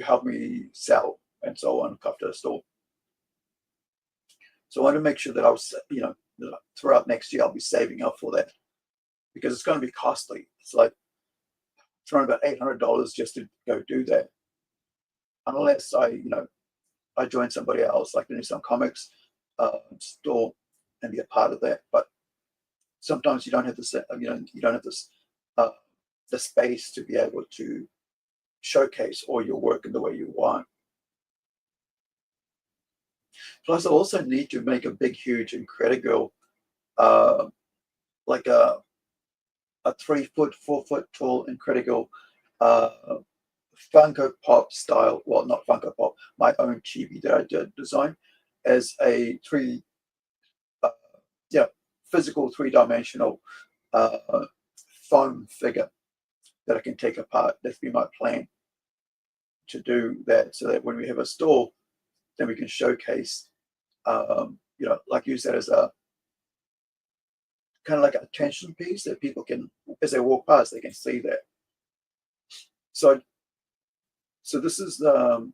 help me sell and so on after the store. So I want to make sure that throughout next year I'll be saving up for that, because it's going to be costly. It's like throwing about $800 just to go do that, unless I join somebody else, like the New Sun Comics store, and be a part of that. But sometimes you don't have the space to be able to showcase all your work in the way you want. Plus, I also need to make a big, huge Incredi-Girl, like a 3-foot, 4-foot tall Incredi-Girl, Funko Pop style. Well, not Funko Pop, my own chibi that I did design as a physical 3-dimensional foam figure that I can take apart. That's been my plan, to do that, so that when we have a store, then we can showcase, like use that as a kind of like an attention piece that people can, as they walk past, they can see that. So So this is the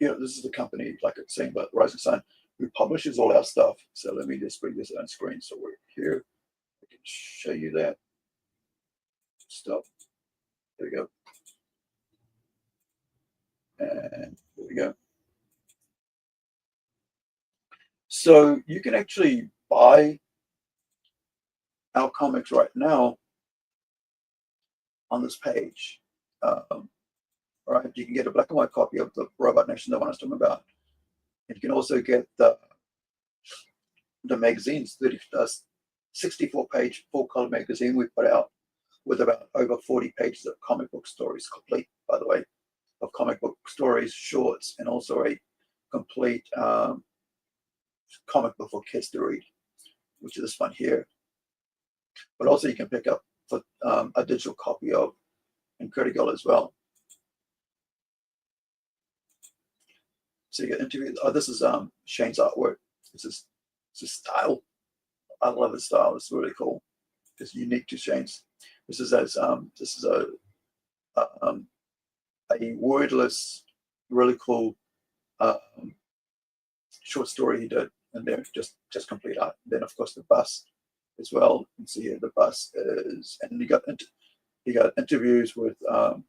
this is the company, like it's saying about Rising Sun, who publishes all our stuff. So let me just bring this on screen. So we're here. I can show you that stuff. There we go. And there we go. So you can actually buy our comics right now on this page. Right, you can get a black and white copy of the Robot Nation, the one I was talking about. And you can also get the magazines, 64-page full-color magazine we put out with about over 40 pages of comic book stories, complete, by the way, of comic book stories, shorts, and also a complete comic book for kids to read, which is this one here. But also you can pick up for a digital copy of Incredi-Girl as well. So you get interviews. Oh, this is Shane's artwork. This is style. I love his style. It's really cool. It's unique to Shane's. This is a wordless, really cool short story he did, and they're just complete art. Then of course the bus as well. You can see here the bus is, and he got interviews with a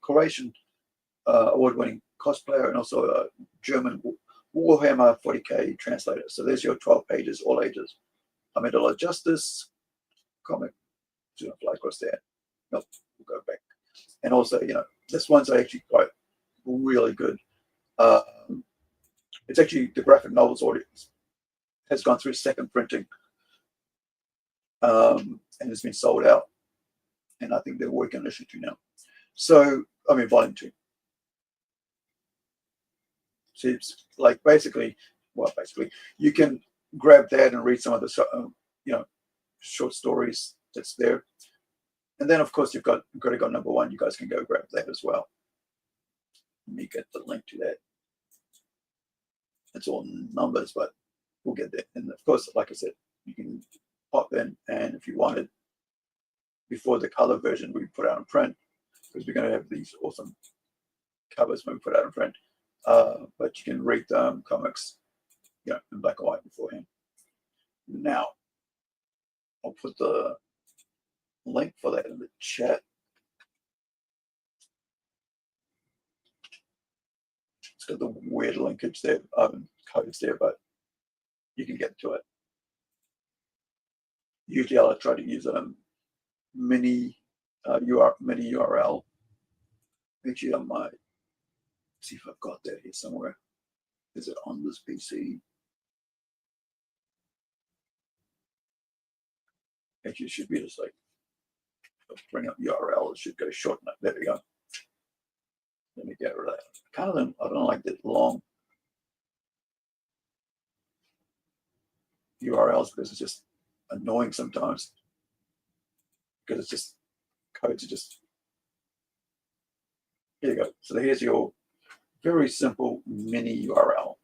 Croatian award-winning cosplayer and also a German Warhammer 40k translator. So there's your 12 pages, all ages. Amidala Justice comic. Do not fly across there. Nope, we'll go back. And also, this one's actually quite really good. It's actually the graphic novels audience has gone through second printing, and it's been sold out. And I think they're working on issue 2 now. So, I mean, volume 2. So it's like basically, you can grab that and read some of the, short stories that's there. And then, of course, you've got Incredi-Girl #1. You guys can go grab that as well. Let me get the link to that. It's all numbers, but we'll get there. And of course, like I said, you can pop in, and if you wanted, before the color version we put out in print, because we're going to have these awesome covers when we put out in print. But you can read comics, in black and white beforehand. Now, I'll put the link for that in the chat. It's got the weird linkage there, codes there, but you can get to it. Usually, I'll try to use a mini URL. Actually, I might see if I've got that here somewhere. Is it on this PC? Actually, it should be just like bring up URL. It should go short enough. There we go. Let me get rid of that. I don't like that long URLs because it's just annoying sometimes. Because it's just codes are just. Here you go. So here's your very simple mini URL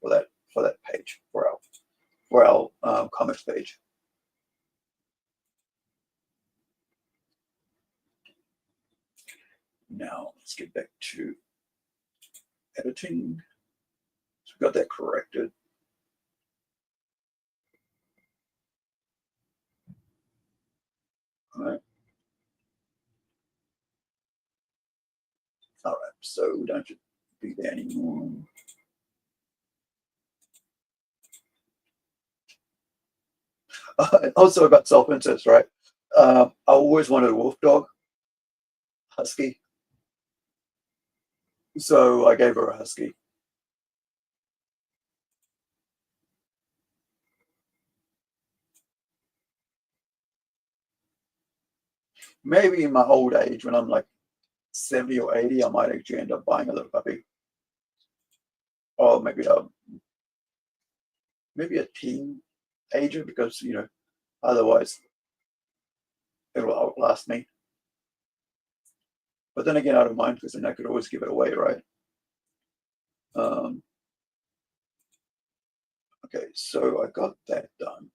for that page for our comics page. Now let's get back to editing. So we got that corrected. All right. All right. So we don't have to be there anymore. Also about self-interest, right? I always wanted a wolf dog, husky. So I gave her a husky. Maybe in my old age, when I'm like 70 or 80, I might actually end up buying a little puppy. Or maybe a teenager, because otherwise it will outlast me. But then again, I don't mind, because then I could always give it away, right? Okay, so I got that done.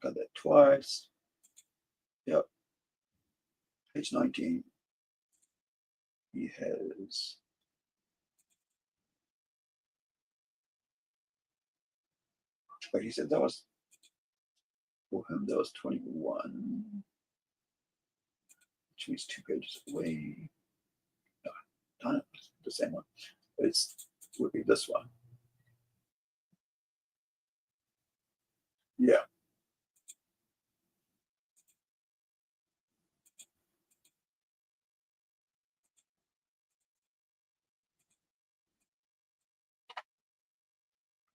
Got that twice. Yep. page 19. He has. But he said that was for him. That was 21, which means 2 pages away. No, the same one. It's would be this one. Yeah.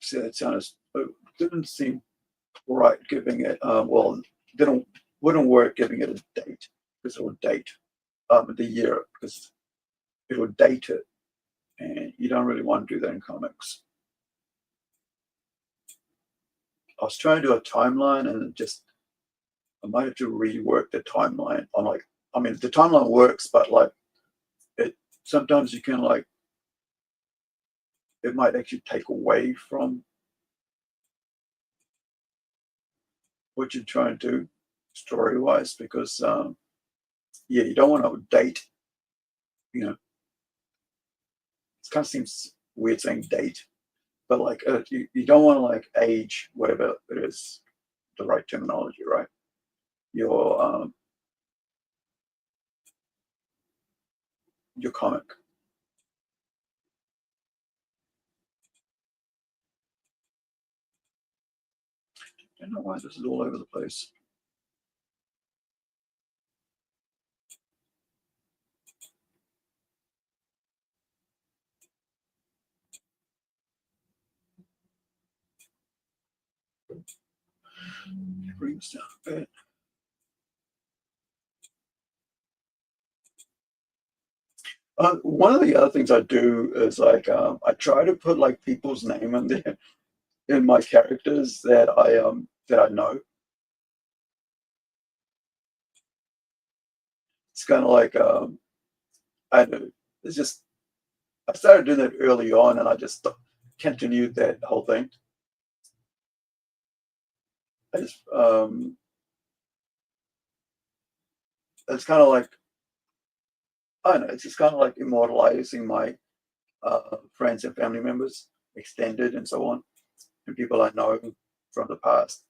See, that sounds didn't seem right giving it. Well, didn't wouldn't work giving it a date because it would date the year because it would date it, and you don't really want to do that in comics. I was trying to do a timeline, and it just I might have to rework the timeline. I'm like, I mean, the timeline works, but like it sometimes you can like it might actually take away from what you're trying to do story wise because yeah, you don't want to date, you know, it kind of seems weird saying date, but like you don't want to like age whatever it is the right terminology, right? Your comic. I don't know why this is all over the place. Bring this down a bit. One of the other things I do is like I try to put like people's name in there in my characters that I know. It's kind of like I don't know. It's just I started doing that early on, and I just continued that whole thing. I just it's kind of like I don't know. It's just kind of like immortalizing my friends and family members, extended and so on, and people I know from the past.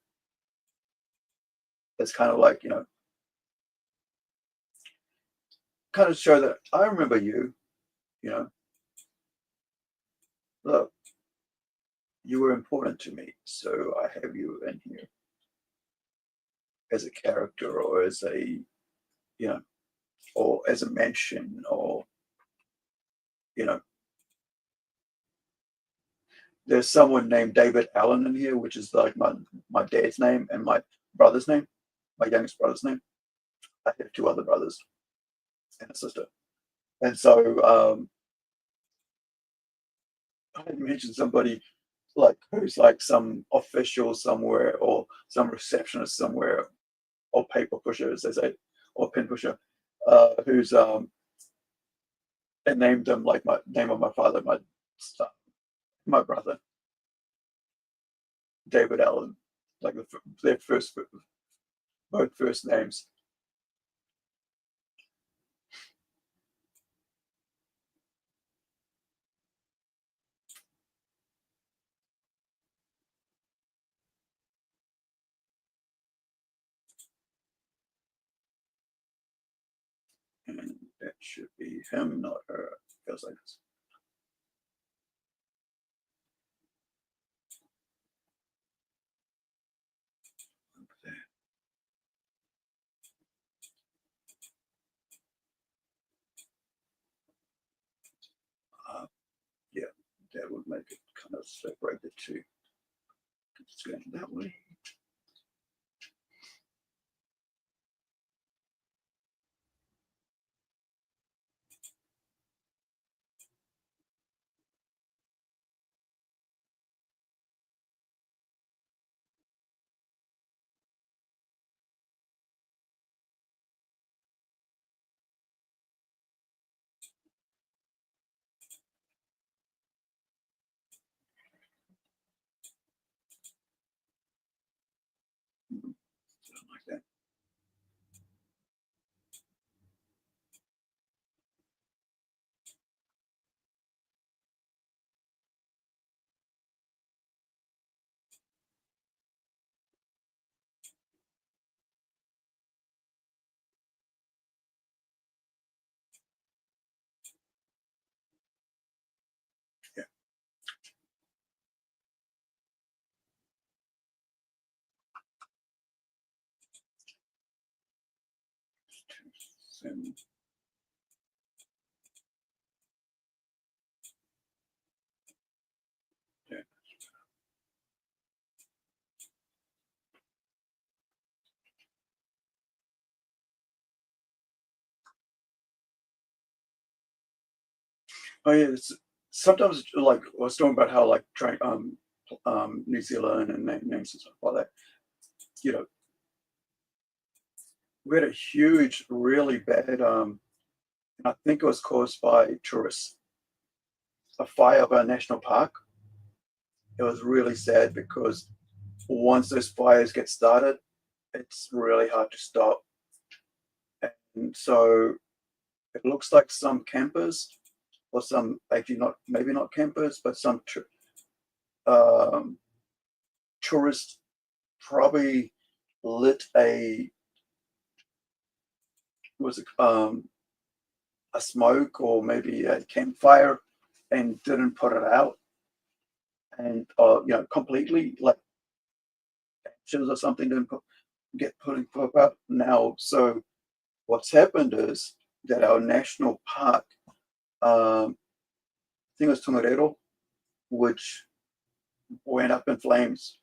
It's kind of like kind of show that I remember you. You know, look, you were important to me, so I have you in here as a character or as a or as a mention or you know there's someone named David Allen in here, which is like my dad's name and my brother's name, my youngest brother's name. I have 2 other brothers and a sister, and so I had mentioned somebody like who's like some official somewhere or some receptionist somewhere or paper pusher, as they say, or pen pusher, who's and named them like my name of my father, my brother, David Allen, like their first both first names. And that should be him, not her. Feels like this. Yeah, that would make it kind of separate the two. It's going that way. And yeah. Oh yeah, sometimes like I was talking about how like trying New Zealand and names and stuff like that. You know, we had a huge, really bad and I think it was caused by tourists, a fire of our national park. It was really sad because once those fires get started, it's really hard to stop. And so it looks like some campers, or some actually not, maybe not campers, but some tourists probably lit a smoke or maybe a campfire and didn't put it out, and completely like ashes or something didn't get put out now. So what's happened is that our national park, I think it was Tongariro, which went up in flames.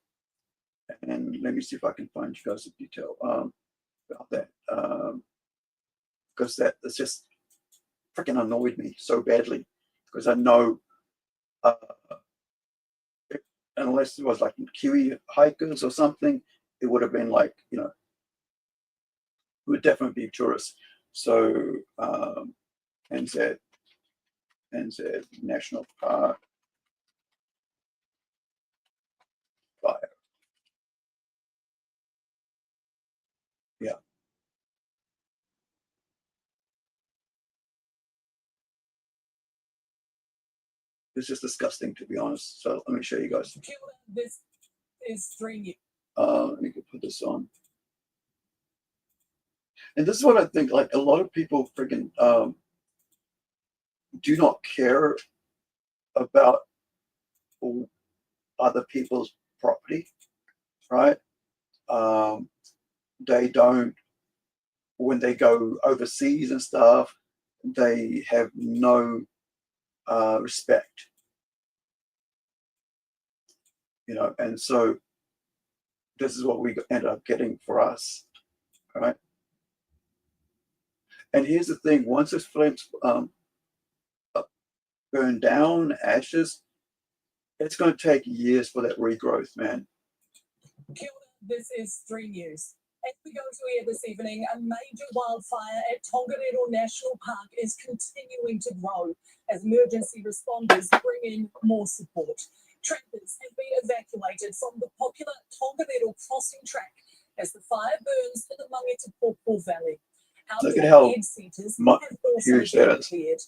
And let me see if I can find you guys a detail about that, because that's just freaking annoyed me so badly, because I know uh, unless it was like Kiwi hikers or something, it would have been like, it would definitely be tourists. So NZ National Park fire. Yeah. It's just disgusting, to be honest. So let me show you guys. This is 3 years. Let me put this on. And this is what I think, like a lot of people freaking do not care about other people's property, right? They don't, when they go overseas and stuff, they have no respect, and so this is what we end up getting for us, right? And here's the thing: once this flames burn down, ashes, it's going to take years for that regrowth, man. This is 3 years. As we go to air this evening, a major wildfire at Tongariro National Park is continuing to grow as emergency responders bring in more support. Trappers have been evacuated from the popular Tongariro crossing track as the fire burns in the Mangetapopo Valley. Look at how aid centres have also huge that is. cleared.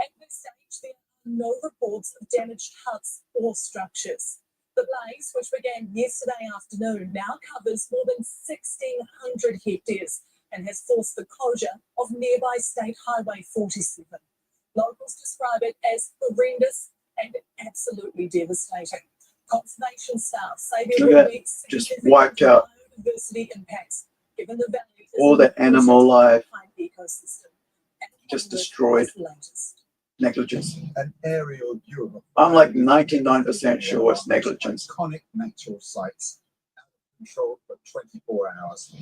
At this stage, there are no reports of damaged huts or structures. The blaze, which began yesterday afternoon, now covers more than 1,600 hectares and has forced the closure of nearby State Highway 47. Locals describe it as horrendous and absolutely devastating. Conservation staff say there will be just wiped out biodiversity impacts, given the valley is all the animal life, ecosystem. just destroyed. Negligence. An aerial view of I'm like 99% sure it's negligence. Iconic natural sites controlled for 24 hours.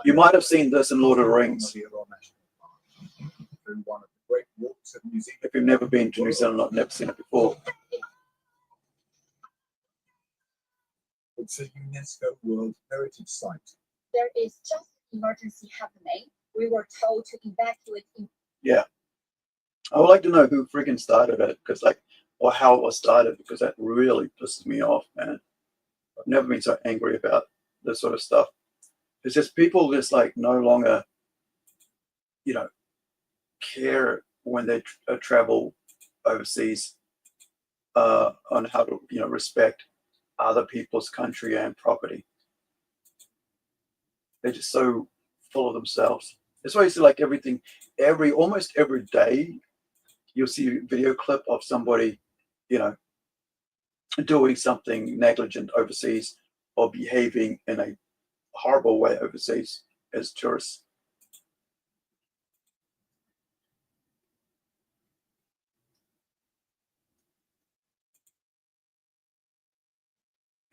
You might have seen this in Lord of the Rings. Through one of the great walks of New Zealand. If you've never been to New Zealand, I've never seen it before. It's a UNESCO World Heritage Site. There is just an emergency happening. We were told to evacuate. Yeah. I would like to know who freaking started it, or how it was started, because that really pisses me off, man. I've never been so angry about this sort of stuff. It's just people just like no longer, care when they travel overseas on how to, respect other people's country and property. They're just so full of themselves. That's why you see like everything, almost every day, you'll see a video clip of somebody, doing something negligent overseas or behaving in a horrible way overseas as tourists.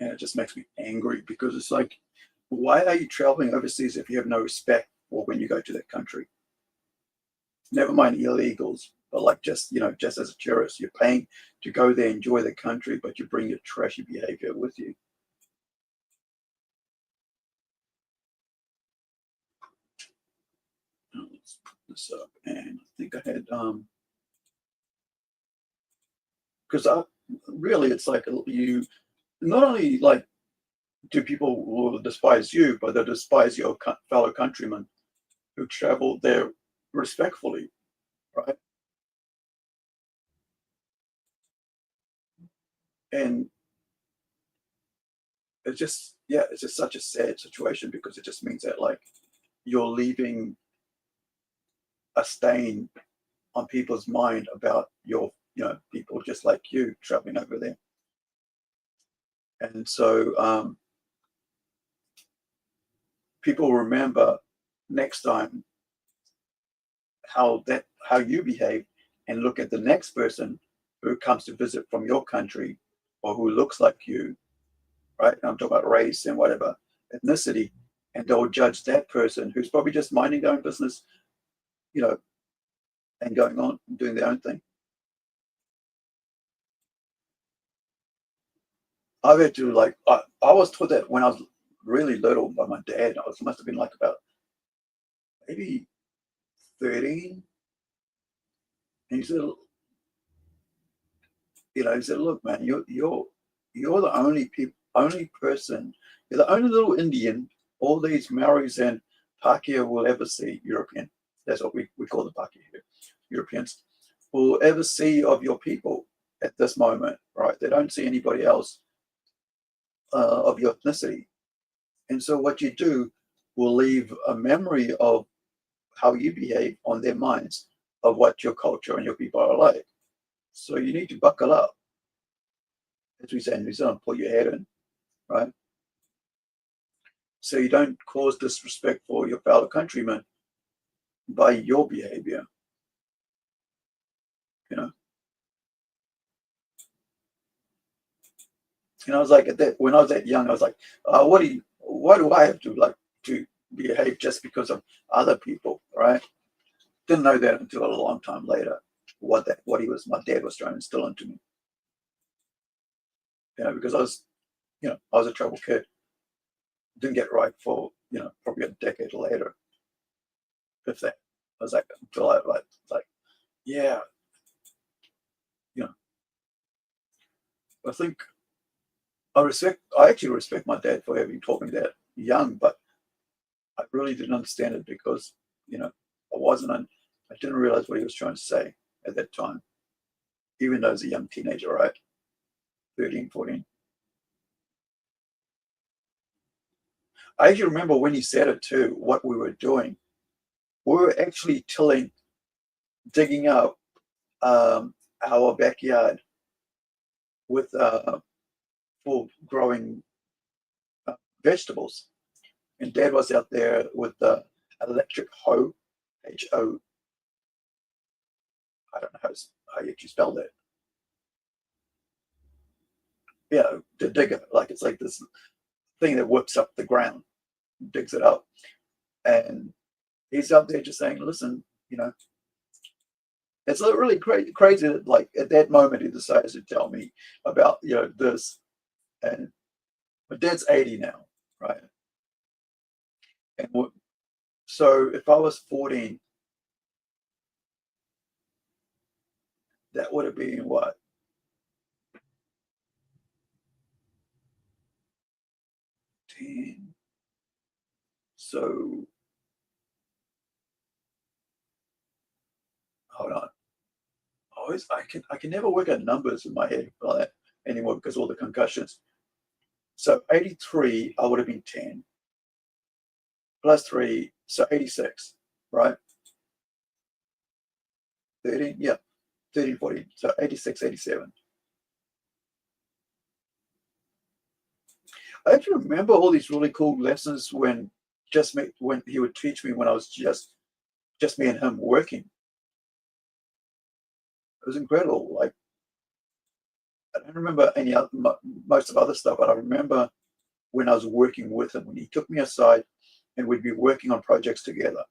And it just makes me angry because it's like, why are you traveling overseas if you have no respect for when you go to that country? Never mind illegals, but like just, just as a tourist, you're paying to go there, enjoy the country, but you bring your trashy behavior with you. Now, let's put this up, and I think I had because I really, it's like you not only like do people will despise you, but they despise your fellow countrymen who travel there respectfully, right? And it's just, yeah, it's just such a sad situation because it just means that like you're leaving a stain on people's mind about your, people just like you traveling over there. And so people remember next time how you behave, and look at the next person who comes to visit from your country or who looks like you, right? And I'm talking about race and whatever, ethnicity, and they'll judge that person who's probably just minding their own business, and going on doing their own thing. I've had to like I was taught that when I was really little by my dad. Must have been like about maybe 13. And he said, look, man, you're the only person, you're the only little Indian all these Maoris and Pakeha will ever see, European. That's what we call the Pakeha here, Europeans, will ever see of your people at this moment, right? They don't see anybody else of your ethnicity. And so what you do will leave a memory of how you behave on their minds of what your culture and your people are like. So you need to buckle up, as we say in New Zealand, pull your head in, right? So you don't cause disrespect for your fellow countrymen by your behavior, And I was like, when I was that young, I was like, why do I have to behave just because of other people, right? Didn't know that until a long time later, my dad was trying to instill into me. Because I was a trouble kid. Didn't get right for, probably a decade later. If that, I was like, until I like, yeah, I think I actually respect my dad for having taught me that young, but I really didn't understand it because, I didn't realize what he was trying to say at that time, even though I was a young teenager, right? 13, 14. I actually remember when he said it too, what we were doing. We were actually digging up our backyard with for growing vegetables. And Dad was out there with the electric hoe, H-O. I don't know how you actually spell that. Yeah, the digger, like it's like this thing that whips up the ground, digs it up. And he's up there just saying, listen, it's really crazy that like at that moment he decides to tell me about, this. And my dad's 80 now, right? And so if I was 14, that would have been what? 10. So hold on. I can never work out numbers in my head like that anymore because all the concussions. So 83, I would have been 10. Plus 3, so 86, right? 13, yeah. 13, 14, so 86, 87. I actually remember all these really cool lessons when he would teach me when I was just me and him working. It was incredible. Like I don't remember any other most of other stuff, but I remember when I was working with him, when he took me aside and we'd be working on projects together.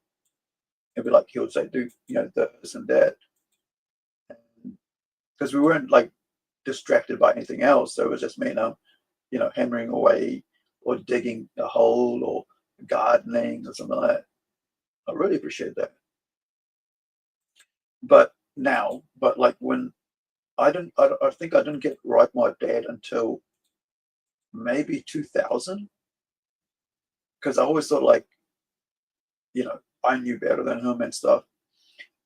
It'd be like, he would say, do, you know, this and that. Because we weren't like distracted by anything else. So it was just me and him, you know, hammering away or digging a hole or gardening or something like that. I really appreciate that. But now, but like when I think I didn't get right my dad until maybe 2000. Because I always thought like, you know, I knew better than him and stuff.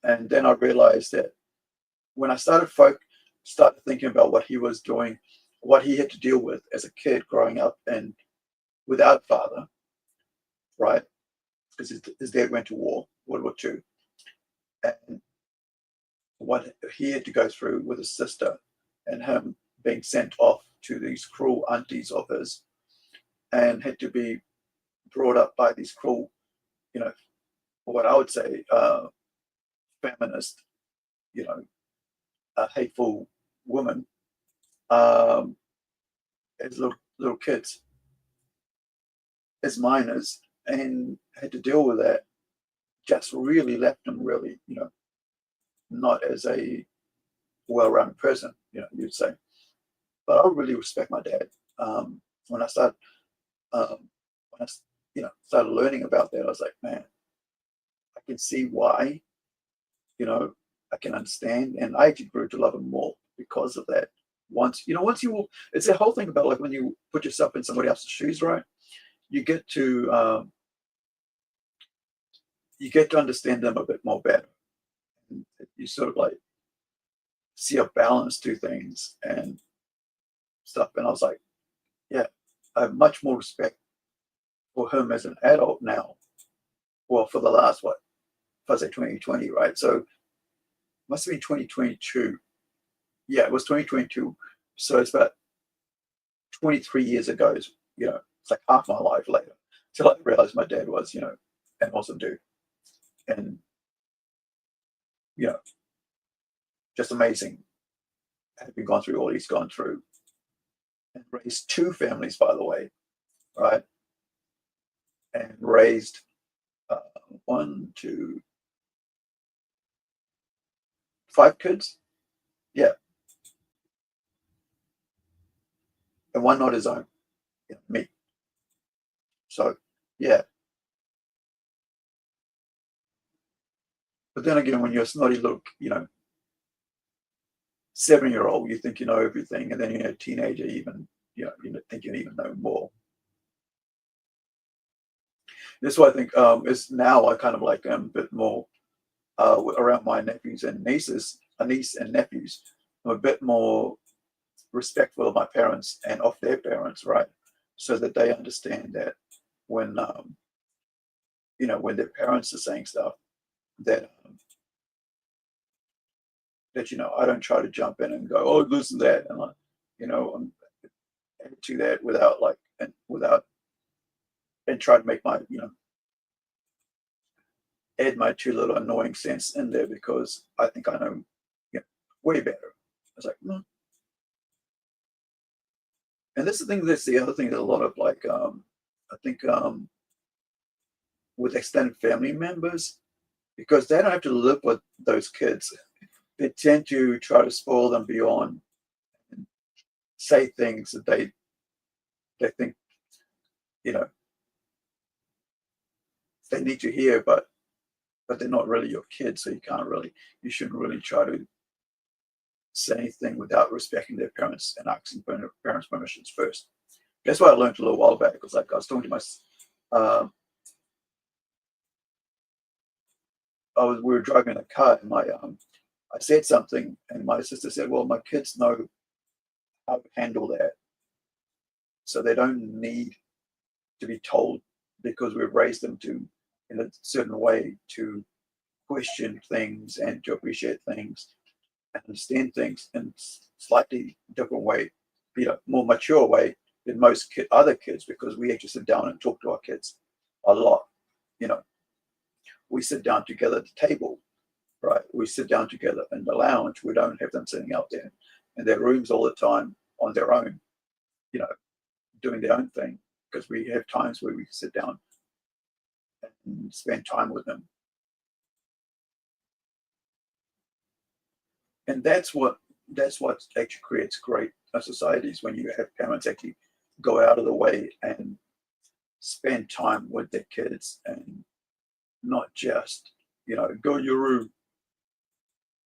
And then I realized that when I started thinking about what he was doing, what he had to deal with as a kid growing up and without father, right? Because his dad went to war, World War II, and what he had to go through with his sister and him being sent off to these cruel aunties of his and had to be brought up by these cruel, you know, what I would say, feminist, you know, hateful woman as little kids, as minors, and had to deal with that. Just really left him really, you know, not as a well-rounded person, you know, you'd say. But I really respect my dad. When I started, you know, started learning about that, I was like, man, I can see why, you know, I can understand, and I actually grew to love him more because of that. Once you, it's the whole thing about like when you put yourself in somebody else's shoes, right? You get to understand them a bit more better. And you sort of like see a balance to things and stuff. And I was like, yeah, I have much more respect for him as an adult now. Well, for the last what? If I say 2020, right? So must have been 2022. Yeah, it was 2022. So it's about 23 years ago. You know, it's like half my life later till I realized my dad was, you know, an awesome dude. And, you know, just amazing. Having gone through all he's gone through. And raised two families, by the way, right? And raised 1, 2, 5 kids. Yeah. And one not his own. You know, me. So, yeah. But then again, when you're a snotty little, you know, 7-year-old, you think you know everything, and then you're a teenager, even, you think you even know more. This is why I think is now I kind of like a bit more around my nephews and nieces, a niece and nephews. I'm a bit more respectful of my parents and of their parents, right? So that they understand that when you know, when their parents are saying stuff, that that you know, I don't try to jump in and go, oh, this and that, and like, you know, to that without like and try to make my, you know, add my 2 little annoying cents in there because I think I know, you know, way better. I was like, no. And this is the thing. That's the other thing that a lot of like, I think, with extended family members, because they don't have to live with those kids, they tend to try to spoil them beyond and say things that they think, you know, they need to hear, but they're not really your kids, so you shouldn't really try to say anything without respecting their parents and asking parents' permissions first. That's what I learned a little while back. It was like I was talking to we were driving in a car, and I said something, and my sister said, "Well, my kids know how to handle that, so they don't need to be told because we've raised them to in a certain way to question things and to appreciate things and understand things in slightly different way, you know, more mature way than most other kids, because we actually sit down and talk to our kids a lot. You know, we sit down together at the table, right? We sit down together in the lounge. We don't have them sitting out there in their rooms all the time on their own, doing their own thing, because we have times where we sit down and spend time with them. And that's what actually creates great societies, when you have parents actually go out of the way and spend time with their kids, and not just, go in your room,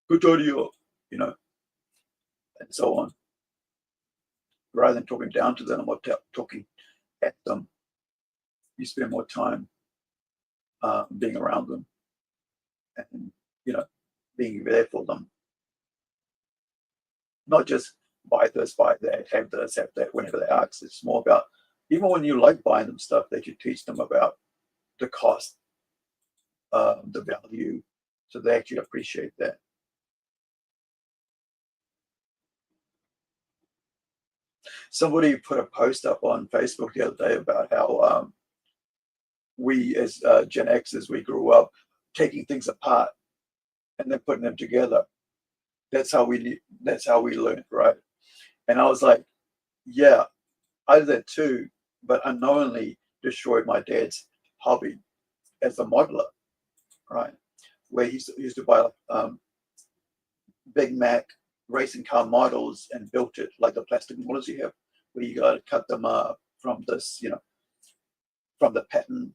good audio, and so on. Rather than talking down to them or talking at them, you spend more time being around them, and being there for them. Not just buy this, buy that, have this, have that, whenever they ask. It's more about, even when you like buying them stuff, that you teach them about the cost, the value, so they actually appreciate that. Somebody put a post up on Facebook the other day about how we as Gen Xers, we grew up taking things apart and then putting them together. That's how we learned, right? And I was like, yeah, I did that too, but unknowingly destroyed my dad's hobby as a modeler, right? Where he used to buy Big Mac racing car models and built it like the plastic models you have, where you got to cut them from this, from the pattern,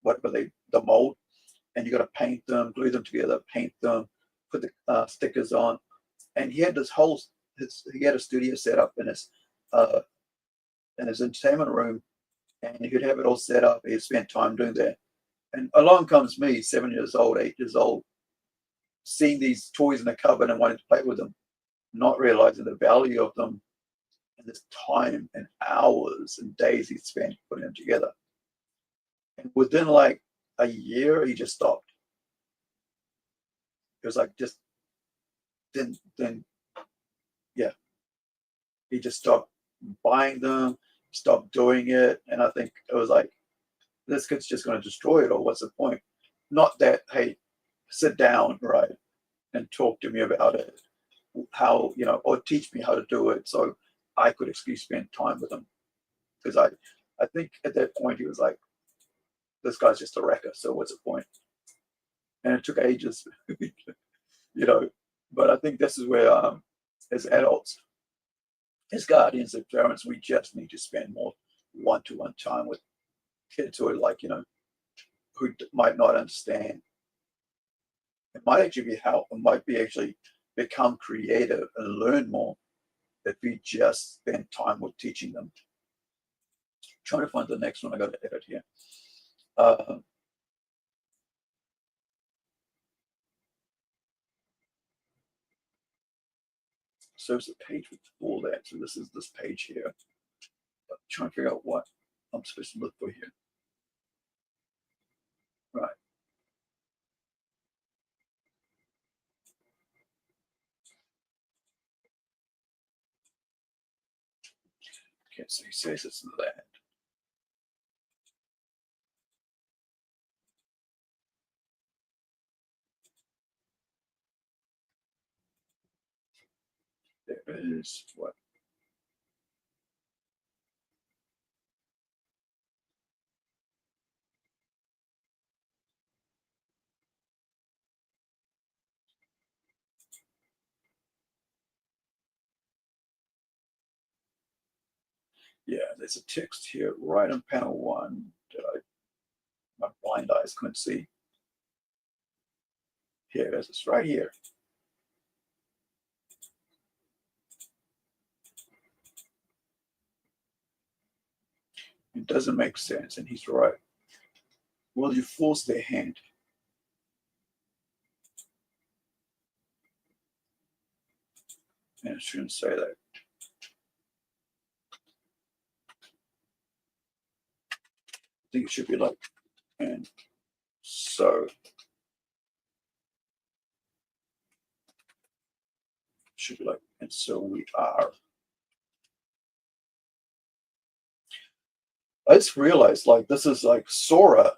whatever the mold, and you got to paint them, glue them together, paint them, put the stickers on. And he had he had a studio set up in his entertainment room, and he could have it all set up. He spent time doing that. And along comes me, 7 years old, 8 years old, seeing these toys in the cupboard and wanting to play with them, not realizing the value of them, and this time and hours and days he spent putting them together. And within like a year, he just stopped. It was like just then yeah, he just stopped buying them, stopped doing it. And I think it was like, this kid's just going to destroy it, or what's the point? Not that, hey, sit down, right, and talk to me about it, how, or teach me how to do it, so I could actually spend time with him. Because I think at that point he was like, this guy's just a wrecker, so what's the point? And it took ages, but I think this is where, as adults, as guardians, as parents, we just need to spend more one-to-one time with kids who are like, who might not understand. It might actually be help. It might be actually become creative and learn more if we just spend time with teaching them. Trying to find the next one. I got to edit here. So it's a page before that. So this is this page here. I'm trying to figure out what I'm supposed to look for here. Right. Okay, so he says it's that. There is what? Yeah, there's a text here right on panel 1 that my blind eyes couldn't see. Here it is. It's right here. It doesn't make sense, and he's right. Will you force their hand? And it shouldn't say that. I think it should be like, and so. Should be like, and so we are. I just realized, like, this is like Sora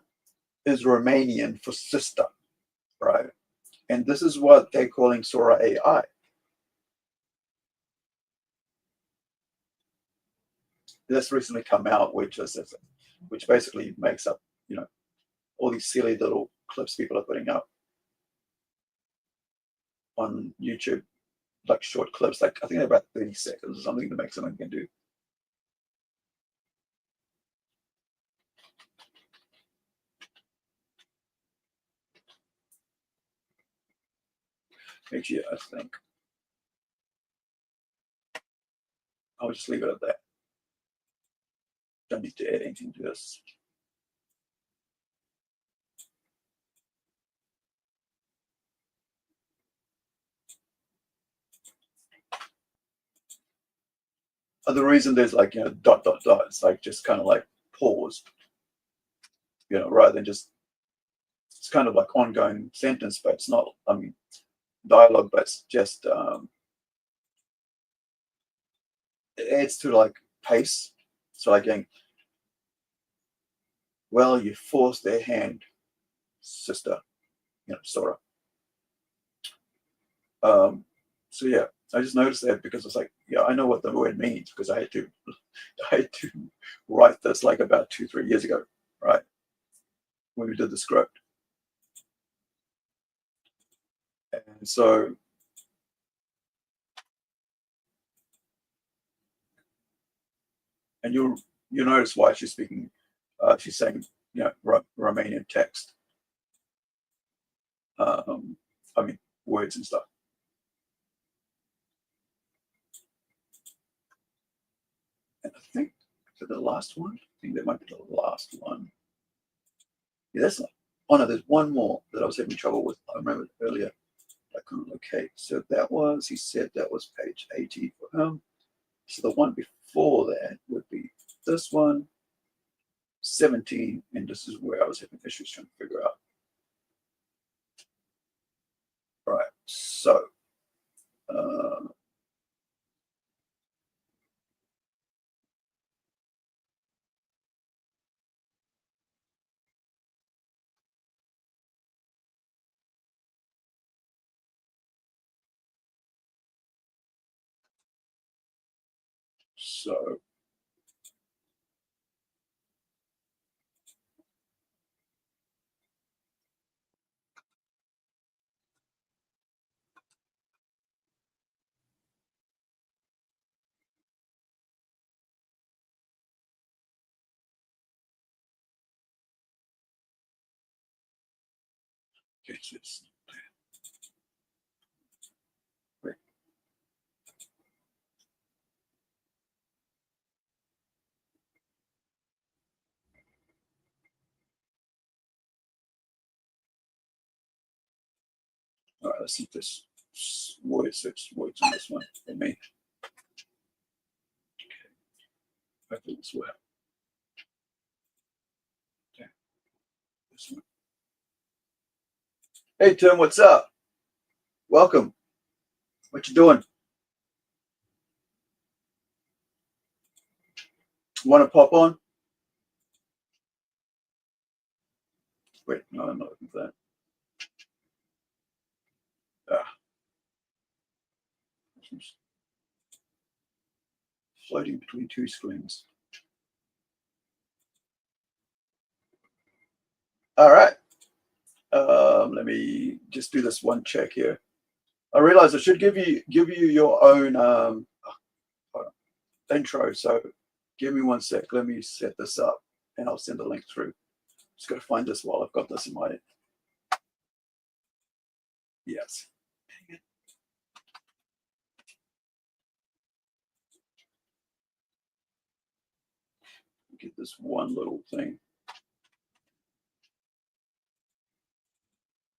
is Romanian for sister, right? And this is what they're calling Sora AI. that's recently come out, which basically makes up, all these silly little clips people are putting up on YouTube, like short clips, like I think they're about 30 seconds or something, to make something you can do. Actually, I think I'll just leave it at that. Don't need to add anything to this. The reason there's like, dot, dot, dot, it's like just kind of like pause, rather than just, it's kind of like ongoing sentence, but it's not, dialogue, but it's just, it adds to like pace. So like going, well, you forced their hand, sister, sort of. So yeah, I just noticed that because it's like, yeah, I know what the word means because I had to write this like about 2-3 years ago, right? When we did the script. And so you'll notice why she's speaking, she's saying, Romanian text. Words and stuff. And I think for the last one, I think that might be the last one. Yeah, that's not. Oh no, there's one more that I was having trouble with. I remember earlier. I couldn't locate. So that was, he said that was page 80 for him. So the one before that would be this one, 17, and this is where I was having issues trying to figure out. All right, so it's just wait. All right, let's see if this words on this one for me. Okay, I think this will. Okay, this one. Hey Tim, what's up? Welcome. What you doing? Want to pop on? Wait, no, I'm not looking for that. Floating between two screens. All right. Let me just do this one check here. I realize I should give you your own intro. So give me 1 sec. Let me set this up and I'll send the link through. Just got to find this while I've got this in my head. Yes. Dang it. Get this one little thing.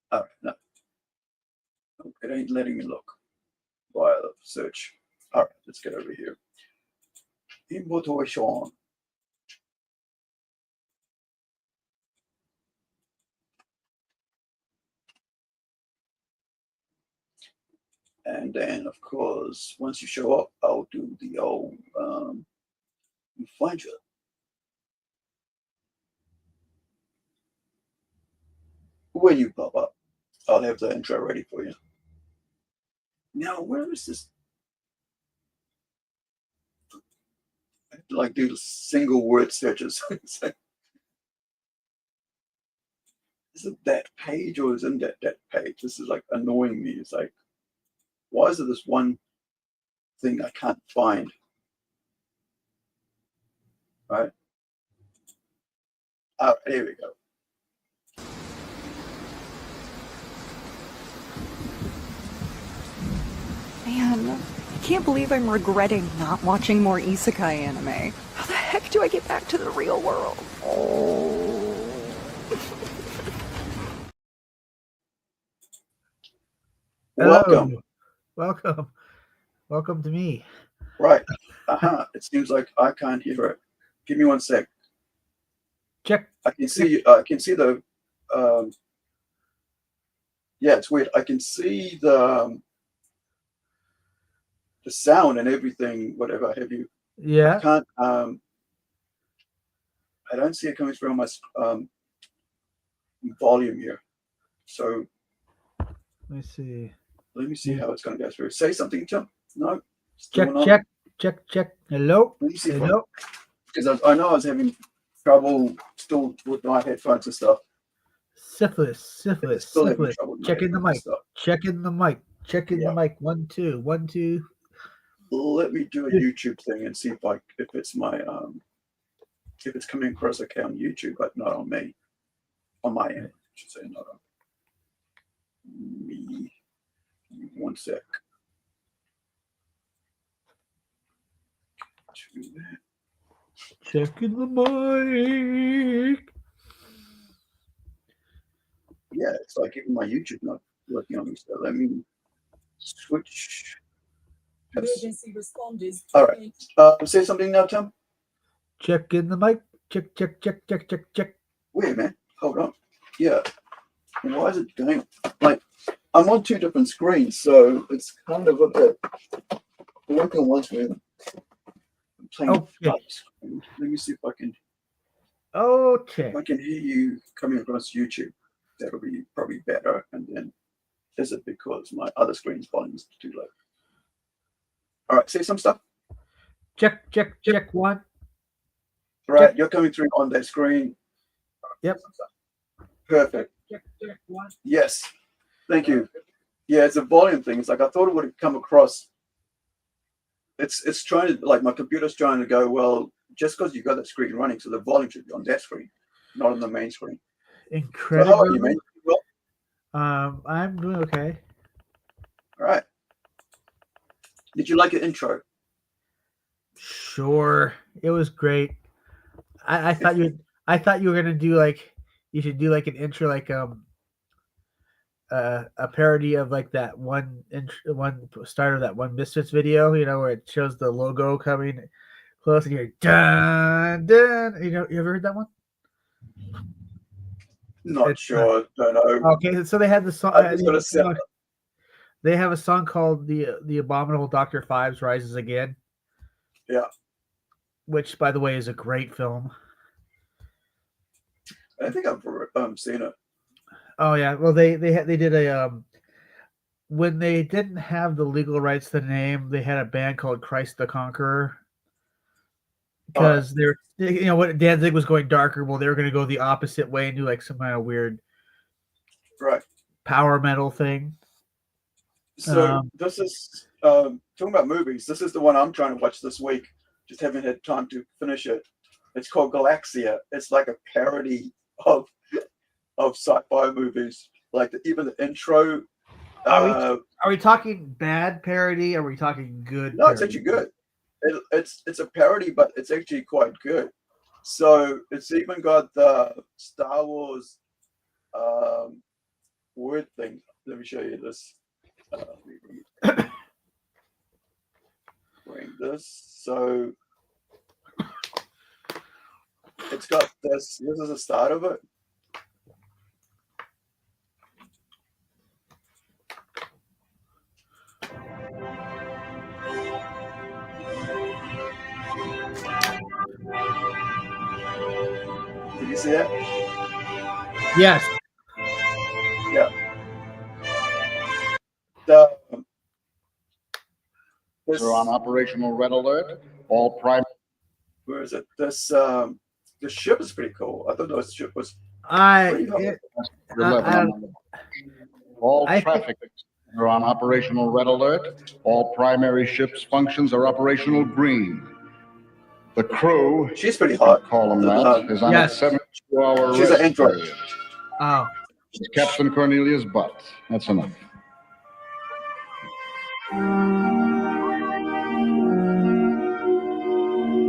All right, no. It ain't letting me look via the search. All right, let's get over here. Invitation. And then, of course, once you show up, I'll do the old find you. When you pop up, I'll have the intro ready for you. Now, where is this? I like do single word searches. So, is it that page or isn't that page? This is like annoying me. It's like, why is it this one thing I can't find? Right. Oh, here we go. Man, I can't believe I'm regretting not watching more isekai anime. How the heck do I get back to the real world? Welcome. Welcome. Welcome to me. Right. It seems like I can't hear it. Give me 1 sec. Check. I can see. I can see the. Yeah, it's weird. I can see the sound and everything. Whatever have you. Yeah. I can't. I don't see it coming through on my volume here. So Let me see. let me see how it's going to go through. Say something, Tim. No. Check. Hello. Let me see. Hello. Because I know I was having trouble still with my headphones and stuff. Syphilis. Still having trouble with my Checking the headphones and mic. stuff. Checking the mic. Checking the mic. 1 2 1 2. Let me do a YouTube thing and see if it's my if it's coming across okay on YouTube, but not on me. On my end, I should say, not on me. 1 sec. To that. Checking the mic. Yeah, it's like even my YouTube not working on me. So let me switch. Emergency responders. All right. Say something now, Tim. Checking the mic. Check. Weird, man. Hold on. Yeah. Why is it going? Like, I'm on 2 different screens, so it's kind of a bit. Working on one screen. I'm playing Okay. the other screen. Let me see if I can. Okay. If I can hear you coming across YouTube, that'll be probably better. And then, is it because my other screen's volume is too low? All right, say some stuff. Check. 1. Right, Check. you're coming through on that screen. Yep. Perfect. Check 1. Yes. Thank you. Yeah, it's a volume thing. It's like I thought it would have come across. It's trying to, like, my computer's trying to go, well, just because you got that screen running, so the volume should be on that screen, not on the main screen. Incredi-Girl. So how are you, man? Well, I'm doing okay. all right. Did you like the intro? Sure. It was great. I thought you were gonna do like you should do like an intro like a parody of like that one start of that one Misfits video, where it shows the logo coming close and you're dun dun. You ever heard that one? Not sure. Don't know. Okay, so they had the song. They have a song called the Abominable Dr. Fives Rises Again. Yeah. Which, by the way, is a great film. I think I've seen it. Oh yeah, well they did a when they didn't have the legal rights to the name, they had a band called Christ the Conqueror because they're what Danzig was going darker. Well, they were going to go the opposite way and do like some kind of weird power metal thing. So this is talking about movies. This is the one I'm trying to watch this week. Just haven't had time to finish it. It's called Galaxia. It's like a parody of sci-fi movies. Like even the intro. Are we talking bad parody? Or are we talking good? No, it's actually good. It's a parody, but it's actually quite good. So it's even got the Star Wars word thing. Let me show you this. Bring this. So it's got this. This is the start of it. Did you see that? Yes. Yeah. We're on operational red alert. All prime. where is it? This the ship is pretty cool. I thought the ship was pretty hot. All I traffic are on operational red alert. All primary ships functions are operational green. The crew, She's pretty hot. call them that, is on Yes. a 72-hour She's rest an android. period. Oh, It's Captain Cornelia's butt. That's enough.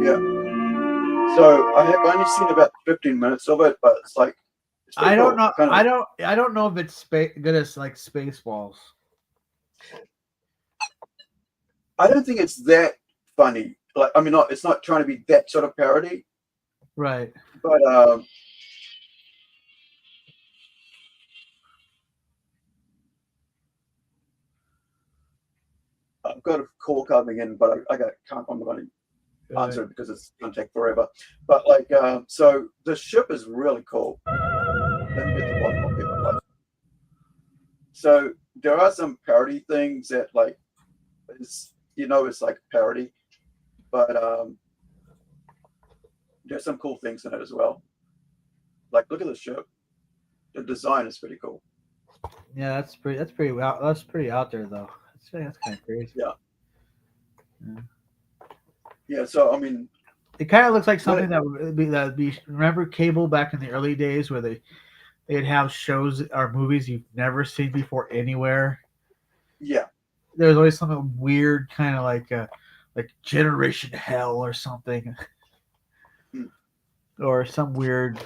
Yeah. So I have only seen about 15 minutes of it, but it's like it's pretty I don't cool. know. Kind of- I don't know if it's good as like Spaceballs. I don't think it's that funny. Like, I mean, it's not trying to be that sort of parody, Right. but I've got a call coming in, but I'm going to answer it because it's going to take forever. But like, so the ship is really cool. Let me get the bottom of it. Like, so there are some parody things that like is it's like parody, but there's some cool things in it as well. Like, look at the ship. The design is pretty cool. Yeah, that's pretty out there though. That's kind of crazy. Yeah. So I mean, It kind of looks like something that would be. Remember Cable back in the early days where they'd have shows or movies you've never seen before anywhere. yeah. There's always something weird, kind of like Generation Hell or something, or some weird.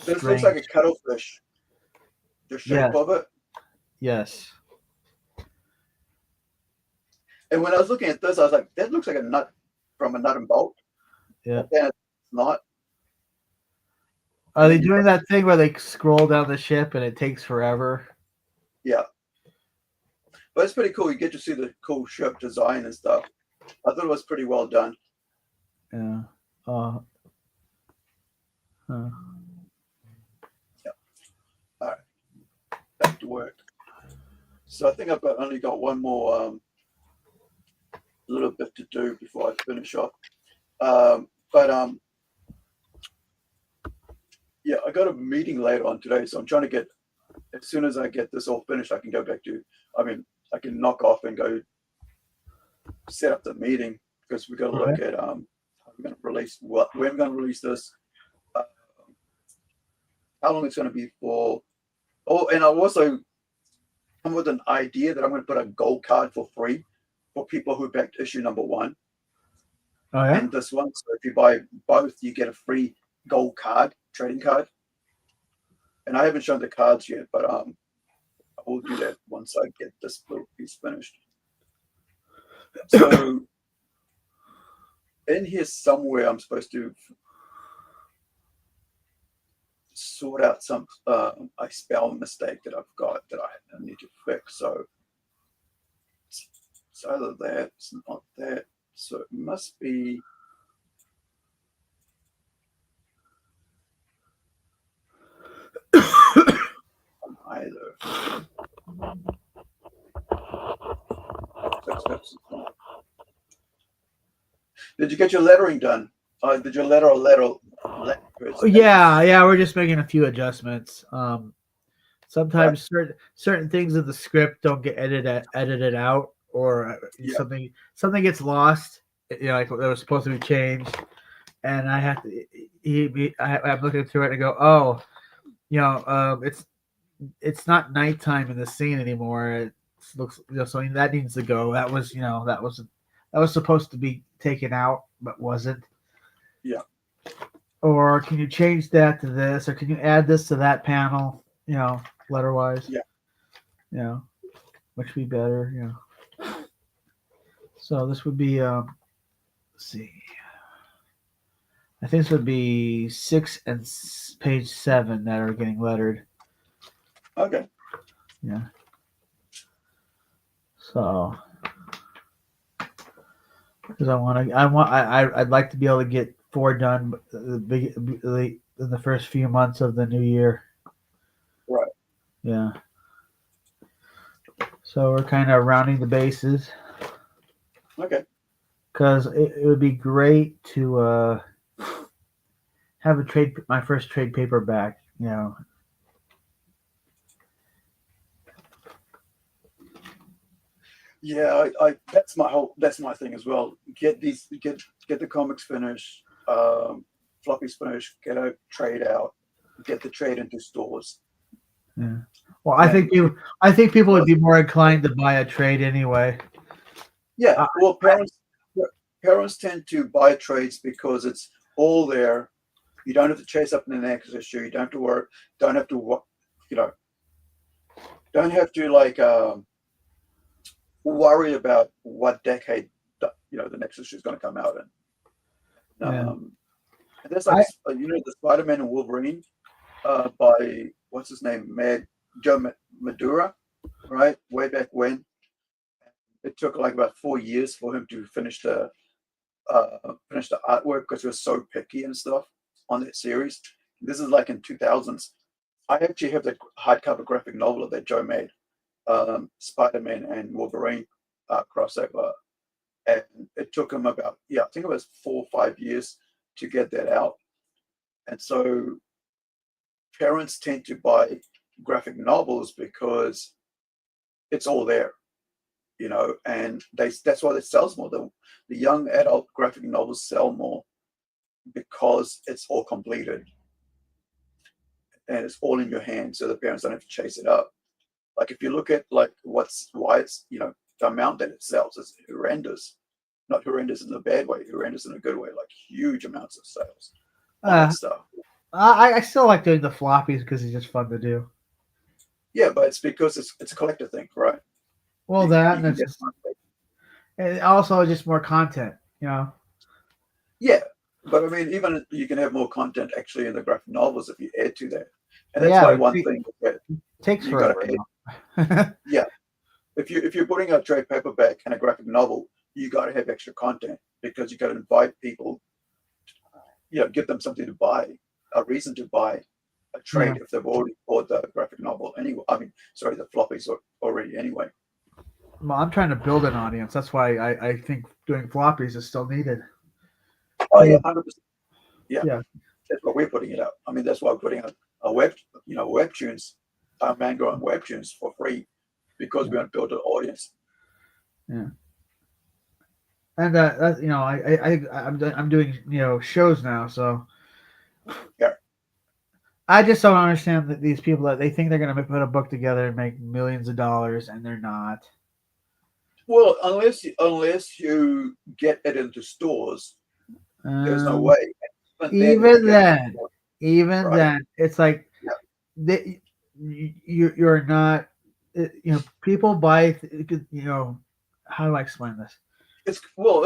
This looks like a cuttlefish. The shape of it. Yes. And when I was looking at this, I was like, that looks like a nut from a nut and bolt. Yeah. But then it's not. Are they doing that thing where they scroll down the ship and it takes forever? Yeah. But it's pretty cool. You get to see the cool ship design and stuff. I thought it was pretty well done. Yeah. Yeah. All right. Back to work. So I think I've only got one more little bit to do before I finish off. Yeah, I got a meeting later on today, so I'm trying to get, as soon as I get this all finished, I can go back to, I can knock off and go set up the meeting, because we got to look at how we're going to release when we're going to release this, how long it's going to be for. Oh, and I'll also come with an idea that I'm going to put a gold card for free for people who backed issue number 1. Oh yeah. And this one, so if you buy both, you get a free gold card, trading card. And I haven't shown the cards yet, but I will do that once I get this little piece finished. So in here somewhere, I'm supposed to sort out some a spell mistake that I've got that I need to fix. So it's either that, it's not that. So it must be. Either. Did you get your lettering done? Did you letter? Yeah, we're just making a few adjustments. Sometimes certain things in the script don't get edited out, or something gets lost. Like that was supposed to be changed, and I have to. I'm looking through it and go, oh, it's not nighttime in the scene anymore. It looks, so that needs to go. That was supposed to be taken out, but wasn't. Yeah. Or can you change that to this, or can you add this to that panel? Letter wise. Yeah. Which would be better. So this would be. Let's see. I think this would be 6 and page 7 that are getting lettered. Okay. Yeah. So, because I'd like to be able to get 4 done in the first few months of the new year. Right. Yeah. So we're kind of rounding the bases. Okay. because it would be great to have my first trade paperback. Yeah, that's my thing as well. Get the comics finished, floppies finished, get a trade out, get the trade into stores. Yeah. Well, I think people would be more inclined to buy a trade anyway. Yeah, well, parents tend to buy trades because it's all there. You don't have to chase up in the next issue. You don't have to work. Don't have to you know. Don't have to worry about what decade the next issue is going to come out in. Yeah. And that's like the Spider-Man and Wolverine by what's his name, Joe Madura, right? Way back when. It took like about 4 years for him to finish the artwork because he was so picky and stuff on that series. This is like in 2000s. I actually have the hardcover graphic novel that Joe made, Spider-Man and Wolverine crossover, and it took him about I think it was 4 or 5 years to get that out. And so parents tend to buy graphic novels because it's all there, and that's why it sells more. The young adult graphic novels sell more because it's all completed and it's all in your hand, so the parents don't have to chase it up. Like if you look at like why it's the amount that it sells is horrendous. Not horrendous in a bad way, horrendous in a good way, like huge amounts of sales on that stuff. I still like doing the floppies because it's just fun to do. Yeah, but it's because it's a collector thing, right? Well, and also just more content, Yeah, but I mean, even you can have more content actually in the graphic novels if you add to that, and that's Yeah, why one thing that takes you got forever. to add. Yeah, if you're putting out a trade paperback and a graphic novel, you got to have extra content because you got to invite people, give them something to buy, a reason to buy a trade if they've already bought the graphic novel anyway. I mean, sorry, the floppies already anyway. Well, I'm trying to build an audience. That's why I think doing floppies is still needed. Oh yeah, 100%. Yeah, Yeah. That's what we're putting it out. I mean, that's why we're putting out a webtoons, manga and webtoons for free because we want to build an audience. Yeah. And that's I'm doing shows now, so yeah. I just don't understand that these people that they think they're going to put a book together and make millions of dollars, and they're not. Well, unless you get it into stores, there's no way. Even then, it's like you're not. People buy. How do I explain this? I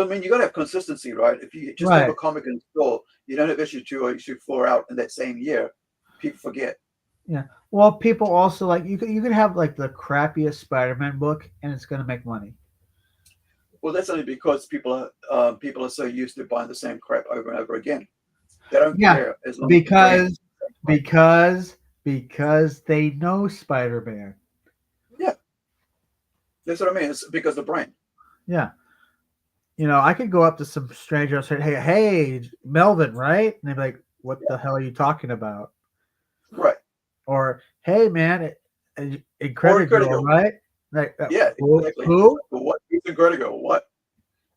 mean, you got to have consistency, right? If you just have a comic in the store, you don't have issue 2 or issue 4 out in that same year, people forget. Yeah. Well, people also like you could have like the crappiest Spider-Man book, and it's going to make money. Well, that's only because people are so used to buying the same crap over and over again. They don't care as long because they know Spider-Man. Yeah, that's what I mean. It's because of the brand. Yeah. I could go up to some stranger and say, hey, Melvin, right? And they'd be like, what the hell are you talking about? Right. Or, hey, man, Incredi-Girl, right? Like, yeah, exactly. Who? What? Who's Incredi-Girl? What?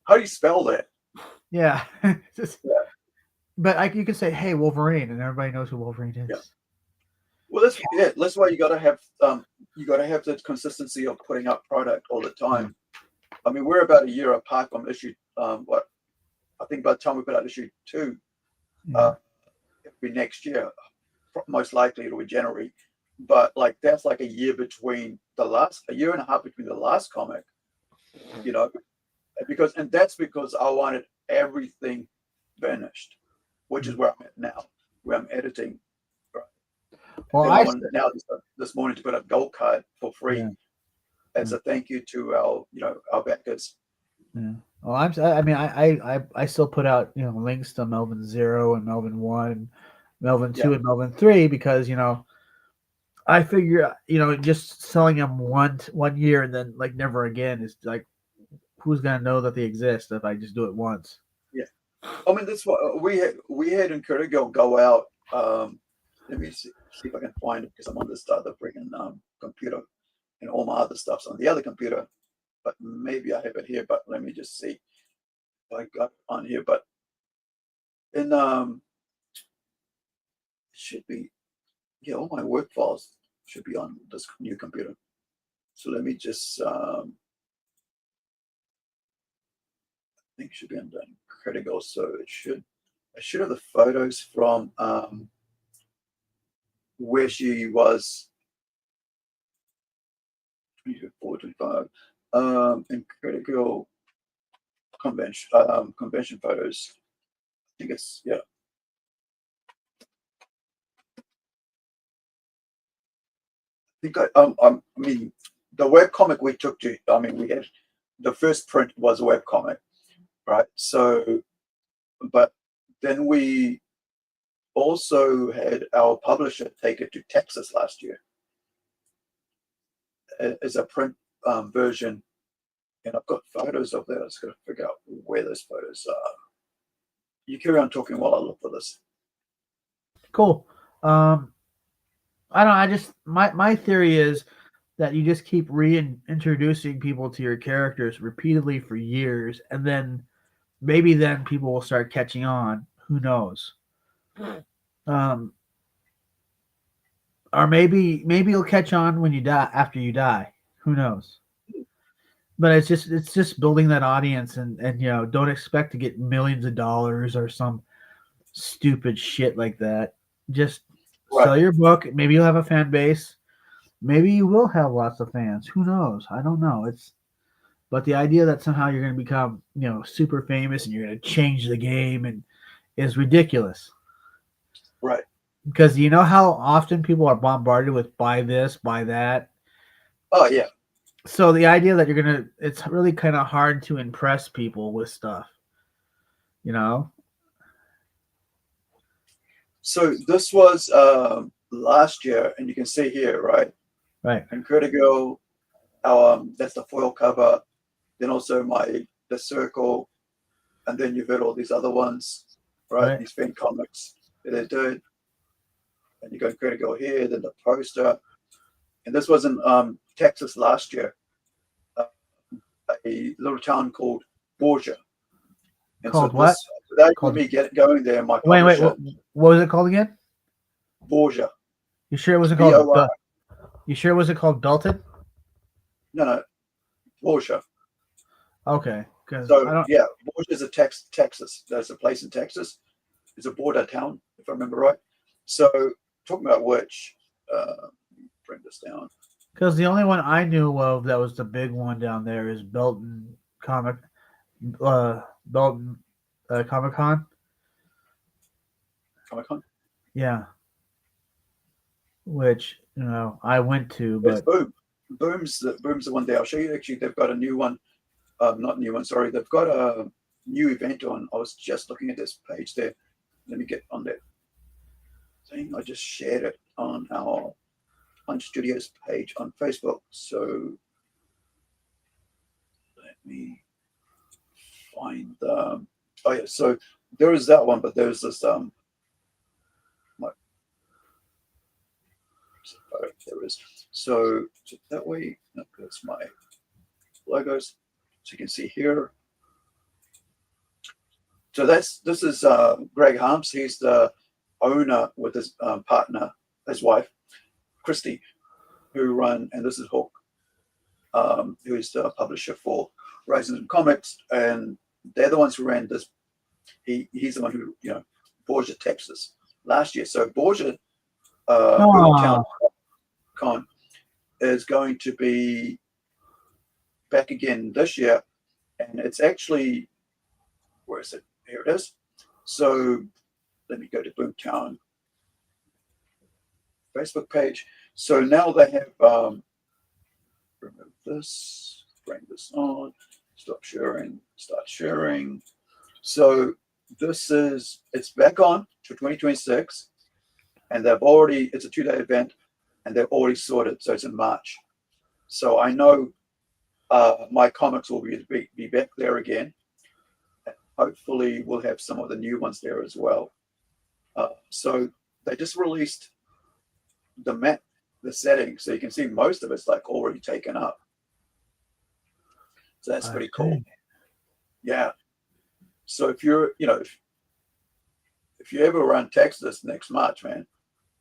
How do you spell that? Yeah. But you can say, hey, Wolverine, and everybody knows who Wolverine is. Yeah. Well, that's why you got to have the consistency of putting out product all the time. I mean, we're about a year apart from issue. I think by the time we put out issue 2, it'll be next year. Most likely it'll be January. But like that's like a year and a half between the last comic. Because I wanted everything finished, which is where I'm at now, where I'm editing. Well, I wanted now this morning to put up Gold Card for free as a thank you to our backers. Yeah. Well, I still put out links to Melvin 0 and Melvin 1, Melvin 2 and Melvin 3 because I figure just selling them one year and then like never again is like who's gonna know that they exist if I just do it once? Yeah, I mean that's what we had Incredi-Girl go out. Let me see if I can find it because I'm on this other freaking computer, and all my other stuff's on the other computer. But maybe I have it here. But let me just see if I got it on here. But in it should be, yeah, all my work files should be on this new computer. So let me just I think it should be under Incredi-Girl. So I should have the photos from where she was 24, 25. Incredi-Girl convention photos. I think it's, yeah. I think I mean the web comic we took to, I mean we had the first print was a web comic, right? So but then we also had our publisher take it to Texas last year as a print version, and I've got photos of that. I was going to figure out where those photos are. You carry on talking while I look for this. Cool. I don't know. I just my theory is that you just keep reintroducing people to your characters repeatedly for years, and then maybe then people will start catching on. Who knows? Or maybe you'll catch on when you die, after you die. Who knows? But it's just building that audience, and don't expect to get millions of dollars or some stupid shit like that. Just sell your book. Maybe you'll have a fan base. Maybe you will have lots of fans. Who knows? I don't know. But the idea that somehow you're going to become, super famous and you're going to change the game and is ridiculous. Right. Because you know how often people are bombarded with buy this, buy that. Oh yeah. So the idea that it's really kind of hard to impress people with stuff. So this was last year, and you can see here, right? Right. Incredi-Girl, that's the foil cover. Then also the circle, and then you've got all these other ones, right? These fan comics that they did, and you got Incredi-Girl here, then the poster, and this was in Texas last year, a little town called Borgia. And called so what? Without me going there, my publisher. Wait. What was it called again? Borgia. You sure it wasn't called? You sure it wasn't called Belton? No, Borgia. Okay, because yeah, Borgia is Texas. There's a place in Texas. It's a border town, if I remember right. So talking about which, bring this down. Because the only one I knew of that was the big one down there is Belton Comic Con. Comic Con? Yeah. Which I went to, but Boom's the one there. I'll show you. Actually, they've got a new one. Not new one. Sorry, they've got a new event on. I was just looking at this page there. Let me get on that thing. I just shared it on our Punch Studios page on Facebook. So let me find the. Oh yeah, so there is that one, but there's this there is. So that way, that's my logos. So you can see here. So this is Greg Harms. He's the owner with his partner, his wife, Christy, who run, and this is Hook, who is the publisher for Rising Comics, and they're the ones who ran this. He's the one who, Borgia, Texas, last year. So Borgia, Boomtown Con is going to be back again this year, and it's actually, where is it? Here it is. So let me go to Boomtown Facebook page. So now they have remove this, bring this on, stop sharing, start sharing. So it's back on to 2026, and it's a 2-day event, and they've already sorted. So it's in March. So I know my comics will be back there again. Hopefully, we'll have some of the new ones there as well. So they just released the map, the settings, so you can see most of it's like already taken up. So that's pretty cool. Yeah. So if you're, if you ever around Texas next March, man,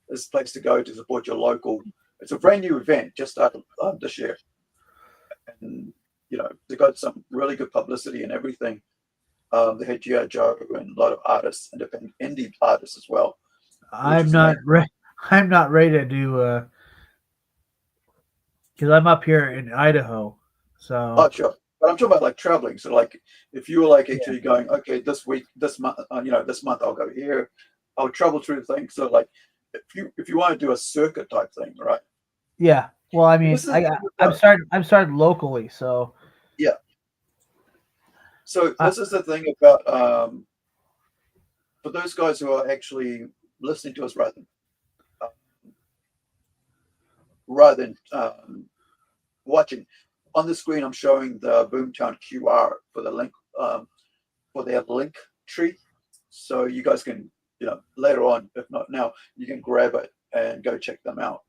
this is a place to go to support your local. It's a brand new event just started this year, and they got some really good publicity and everything. They had G.I. Joe and a lot of artists, independent indie artists as well. I'm not ready. I'm not ready to do because I'm up here in Idaho. So Oh, sure. But I'm talking about like traveling. So like if you were like actually going, okay, this week, this month, this month I'll go here, I'll travel through things. So like if you want to do a circuit type thing, right? yeah. Well, I mean, I'm starting locally, so yeah. So this is the thing about for those guys who are actually listening to us rather than watching. On the screen, I'm showing the Boomtown QR for the link for their link tree, so you guys can later on, if not now, you can grab it and go check them out.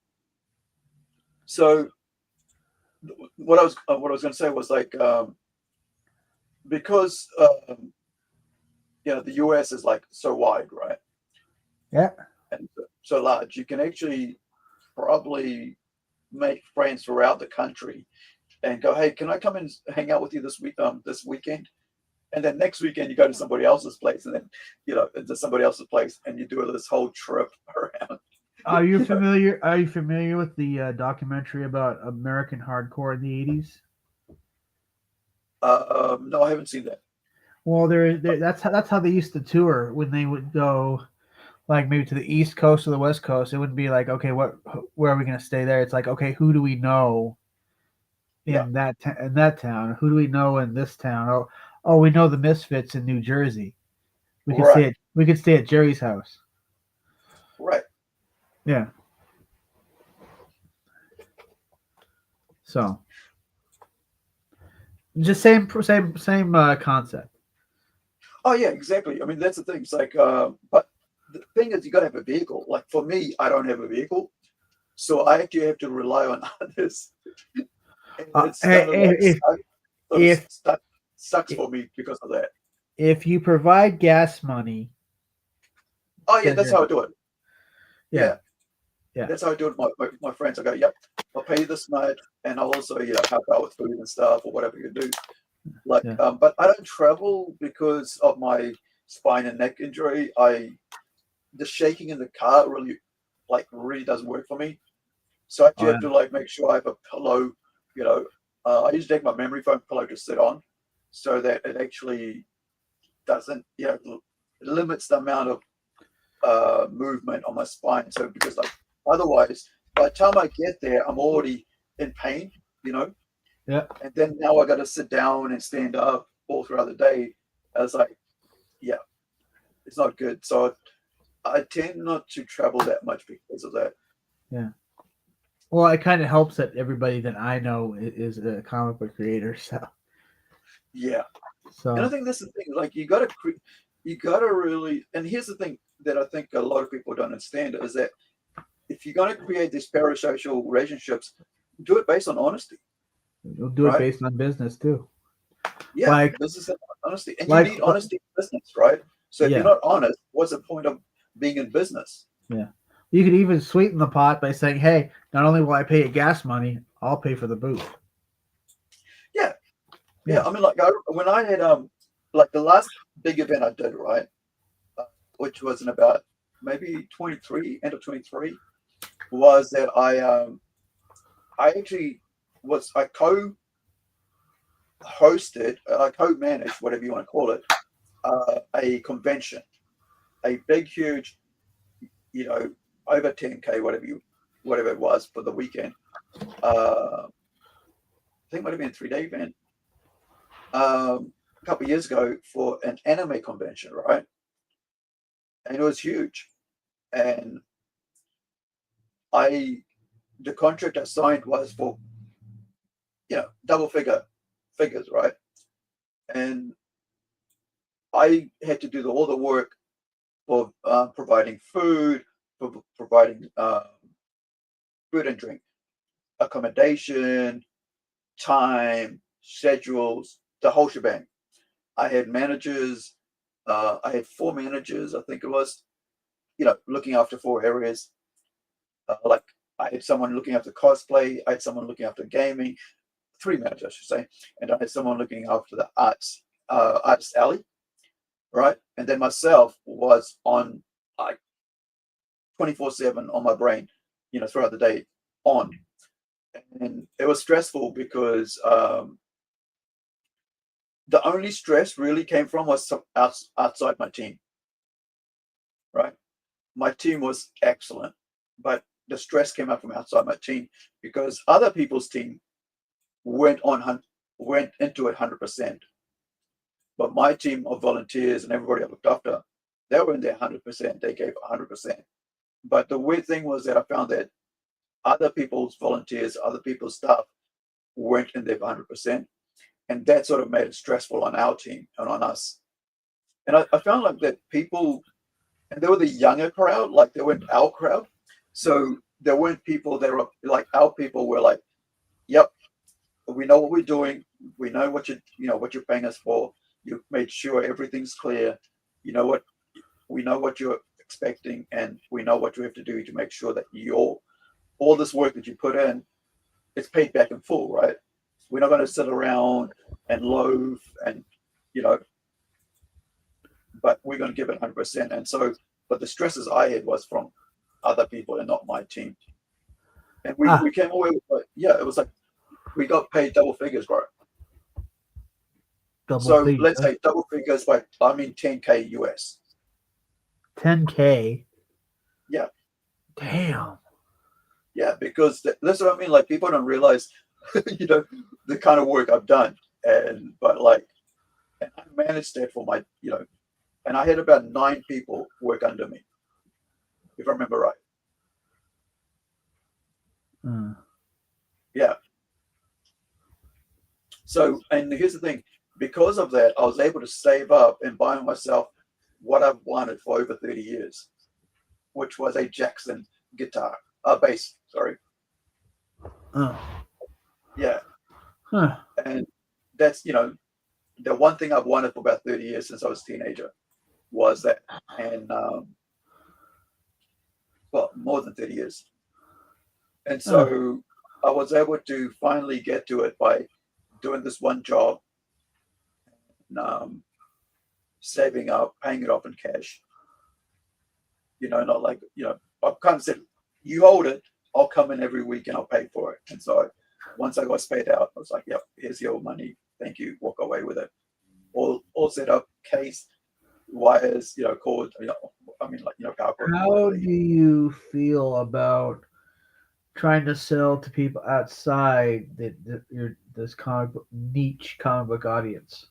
So what I was going to say was like because the US is like so wide, right? Yeah. And so large, you can actually probably make friends throughout the country and go, hey, can I come and hang out with you this weekend? And then next weekend you go to somebody else's place, and then into somebody else's place, and you do this whole trip around. Are you familiar? Are you familiar with the documentary about American hardcore in the 80s? No, I haven't seen that. Well, that's how they used to tour when they would go, like maybe to the East Coast or the West Coast. It wouldn't be like, okay, where are we going to stay there? It's like, okay, who do we know in that town? Who do we know in this town? Oh, we know the Misfits in New Jersey. We could stay at Jerry's house. Right. Yeah. So just same concept. Oh yeah, exactly. I mean, that's the thing. It's like, but the thing is, you got to have a vehicle. Like for me, I don't have a vehicle, so I actually have to rely on others. Sucks for me because of that. If you provide gas money. Oh yeah, that's how I do it. Yeah. That's how I do it with my friends. I go, yep, I'll pay you this much, and I'll also help out with food and stuff or whatever you do. Like, but I don't travel because of my spine and neck injury. The shaking in the car really doesn't work for me. So I actually have to make sure I have a pillow. I usually take my memory foam pillow to sit on, so that it actually doesn't, it limits the amount of movement on my spine. So because otherwise, by the time I get there, I'm already in pain. Yeah. And then now I got to sit down and stand up all throughout the day. I was like, it's not good. So I tend not to travel that much because of that. Yeah. Well, it kind of helps that everybody that I know is a comic book creator. So. Yeah. So. And I think that's the thing. Like you got to really. And here's the thing that I think a lot of people don't understand is that if you're going to create these parasocial relationships, do it based on honesty. You'll do it based on business too. Yeah, business and honesty, and you need honesty in business, right? So if you're not honest, what's the point of being in business? Yeah, you could even sweeten the pot by saying, "Hey, not only will I pay you gas money, I'll pay for the booth." Yeah. I mean, when I had the last big event I did, right, which was in about maybe 23, end of 23, was that I actually I co-hosted, I co-managed, whatever you want to call it, a convention, a big, huge, over 10K, whatever it was for the weekend. I think it might have been a 3-day event. A couple of years ago for an anime convention, right? And it was huge. And the contract I signed was for double figures, right? And I had to do all the work for providing food, for providing food and drink, accommodation, time, schedules, the whole shebang. I had managers. I had 4 managers, I think it was, looking after 4 areas. Like I had someone looking after cosplay. I had someone looking after gaming. 3 managers, I should say. And I had someone looking after the arts alley, right? And then myself was on like 24/7 on my brain, throughout the day on. And it was stressful because the only stress really came from was outside my team, right? My team was excellent, but the stress came out from outside my team because other people's team went into it 100%. But my team of volunteers and everybody I looked after, they were in there 100%. They gave 100%. But the weird thing was that I found that other people's volunteers, other people's staff weren't in there 100%. And that sort of made it stressful on our team and on us. And I found like that people, and they were the younger crowd, like they weren't our crowd. So there weren't people that were like, our people were like, yep, we know what we're doing. We know what you're paying us for. You've made sure everything's clear. We know what you're expecting, and we know what you have to do to make sure that all this work that you put in, it's paid back in full, right? We're not going to sit around and loaf and, but we're going to give it 100%. And so, but the stresses I had was from other people and not my team. And we came away with, it was like, we got paid double figures, bro. Let's say double figures, but I mean 10K US. 10K? Yeah. Damn. Yeah, because that's what I mean. Like people don't realize, the kind of work I've done, and I managed that for my, and I had about 9 people work under me, if I remember right. Yeah. So, and here's the thing, because of that, I was able to save up and buy myself what I've wanted for over 30 years, which was a Jackson bass, sorry. Yeah. Huh. And that's, the one thing I've wanted for about 30 years since I was a teenager was that. And, more than 30 years. And so I was able to finally get to it by doing this one job, and, saving up, paying it off in cash. Not like, I've kind of said, you hold it, I'll come in every week and I'll pay for it. And so once I got paid out, I was like, yep, here's your money. Thank you. Walk away with it. All set up, case, wires, cord, power cord. How do you feel about trying to sell to people outside this niche comic book audience?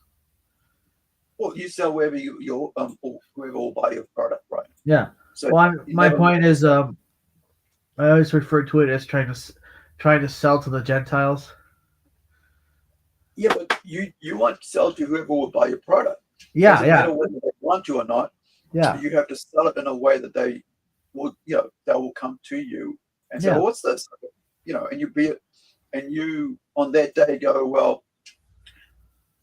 Well, you sell wherever whoever will buy your product, right? Yeah. So my point is, I always refer to it as trying to sell to the Gentiles. Yeah, but you want to sell to whoever will buy your product. Yeah, doesn't matter whether they want you or not. Yeah. You have to sell it in a way that they will, they will come to you and say, well, what's this? And you on that day go, well,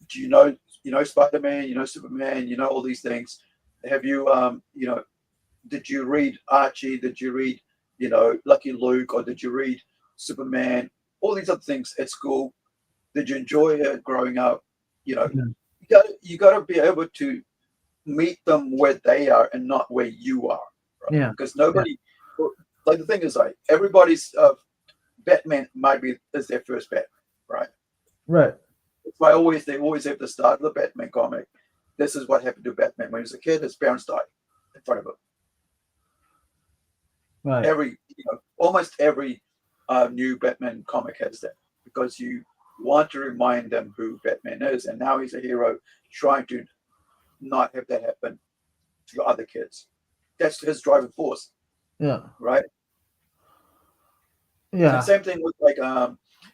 do you know Spider-Man, Superman, all these things. Have you, did you read Archie? Did you read, Lucky Luke? Or did you read Superman? All these other things at school. Did you enjoy it growing up? You got to be able to meet them where they are and not where you are. Right? Yeah. Because nobody, like the thing is, like everybody's Batman is their first bet, right? Right. That's why they always have the start of the Batman comic. This is what happened to Batman when he was a kid. His parents died in front of him. Right. Almost every new Batman comic has that, because you want to remind them who Batman is, and now he's a hero trying to not have that happen to other kids. That's his driving force. Yeah. Right. Yeah. And same thing with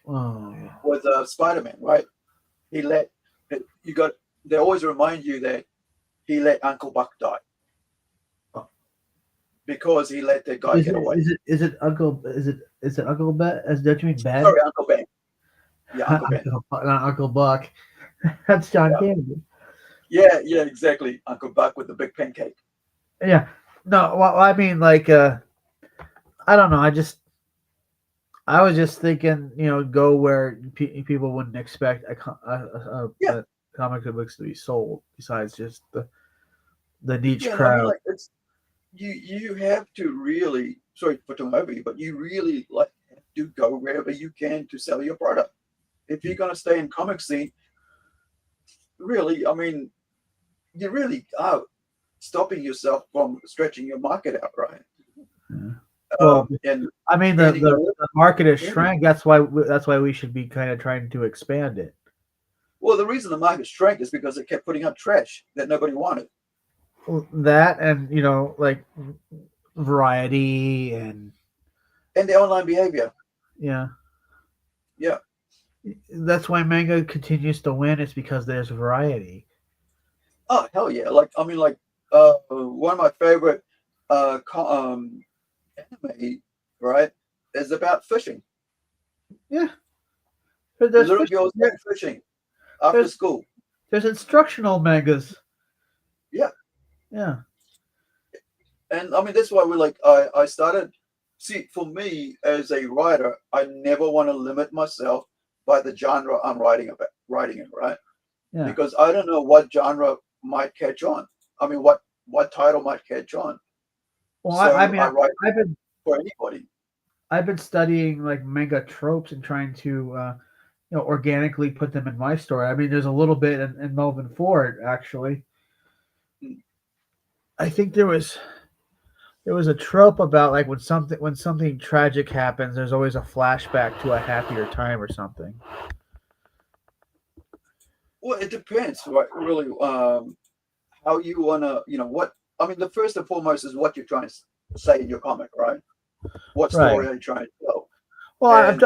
Oh, with Spider-Man, right? He let you got. They always remind you that he let Uncle Buck die because he let that guy get away. Is it Uncle? Is it Uncle Ben? Don't you mean Ben? Sorry, Uncle Ben. Yeah, Uncle Ben. Not Uncle Buck. That's John Candy. Yeah, exactly. Uncle Buck with the big pancake. Yeah. No, well, I mean, like, I don't know. I was just thinking, go where people wouldn't expect a comic books to be sold, besides just the niche Yeah, crowd. I mean, like it's you have to really. Sorry for talking over you, but you really like have to go wherever you can to sell your product. If you're going to stay in comic scene, really, I mean, you really are stopping yourself from stretching your market out, right? Yeah. Well, And I mean, the market is shrank. That's why we should be kind of trying to expand it. Well, the reason the market shrank is because it kept putting out trash that nobody wanted. That and like variety and the online behavior. Yeah. Yeah. That's why manga continues to win. It's because there's variety. Oh hell yeah! Like I mean, like one of my favorite anime, right, is about fishing. Yeah. The little girls going fishing after school. There's instructional mangas. Yeah. Yeah. And I mean, that's why we're like, I started. See, for me as a writer, I never want to limit myself by the genre I'm writing in, right? Yeah. Because I don't know what genre might catch on. I mean, what title might catch on. Well, so I mean, I write I've been for anybody. I've been studying like manga tropes and trying to organically put them in my story. I mean, there's a little bit in Melvin Ford actually. I think there was a trope about like when something tragic happens, there's always a flashback to a happier time or something. Well, it depends, right? Really, how you wanna, what I mean. The first and foremost is what you're trying to say in your comic, right? What story are you trying to tell? Well,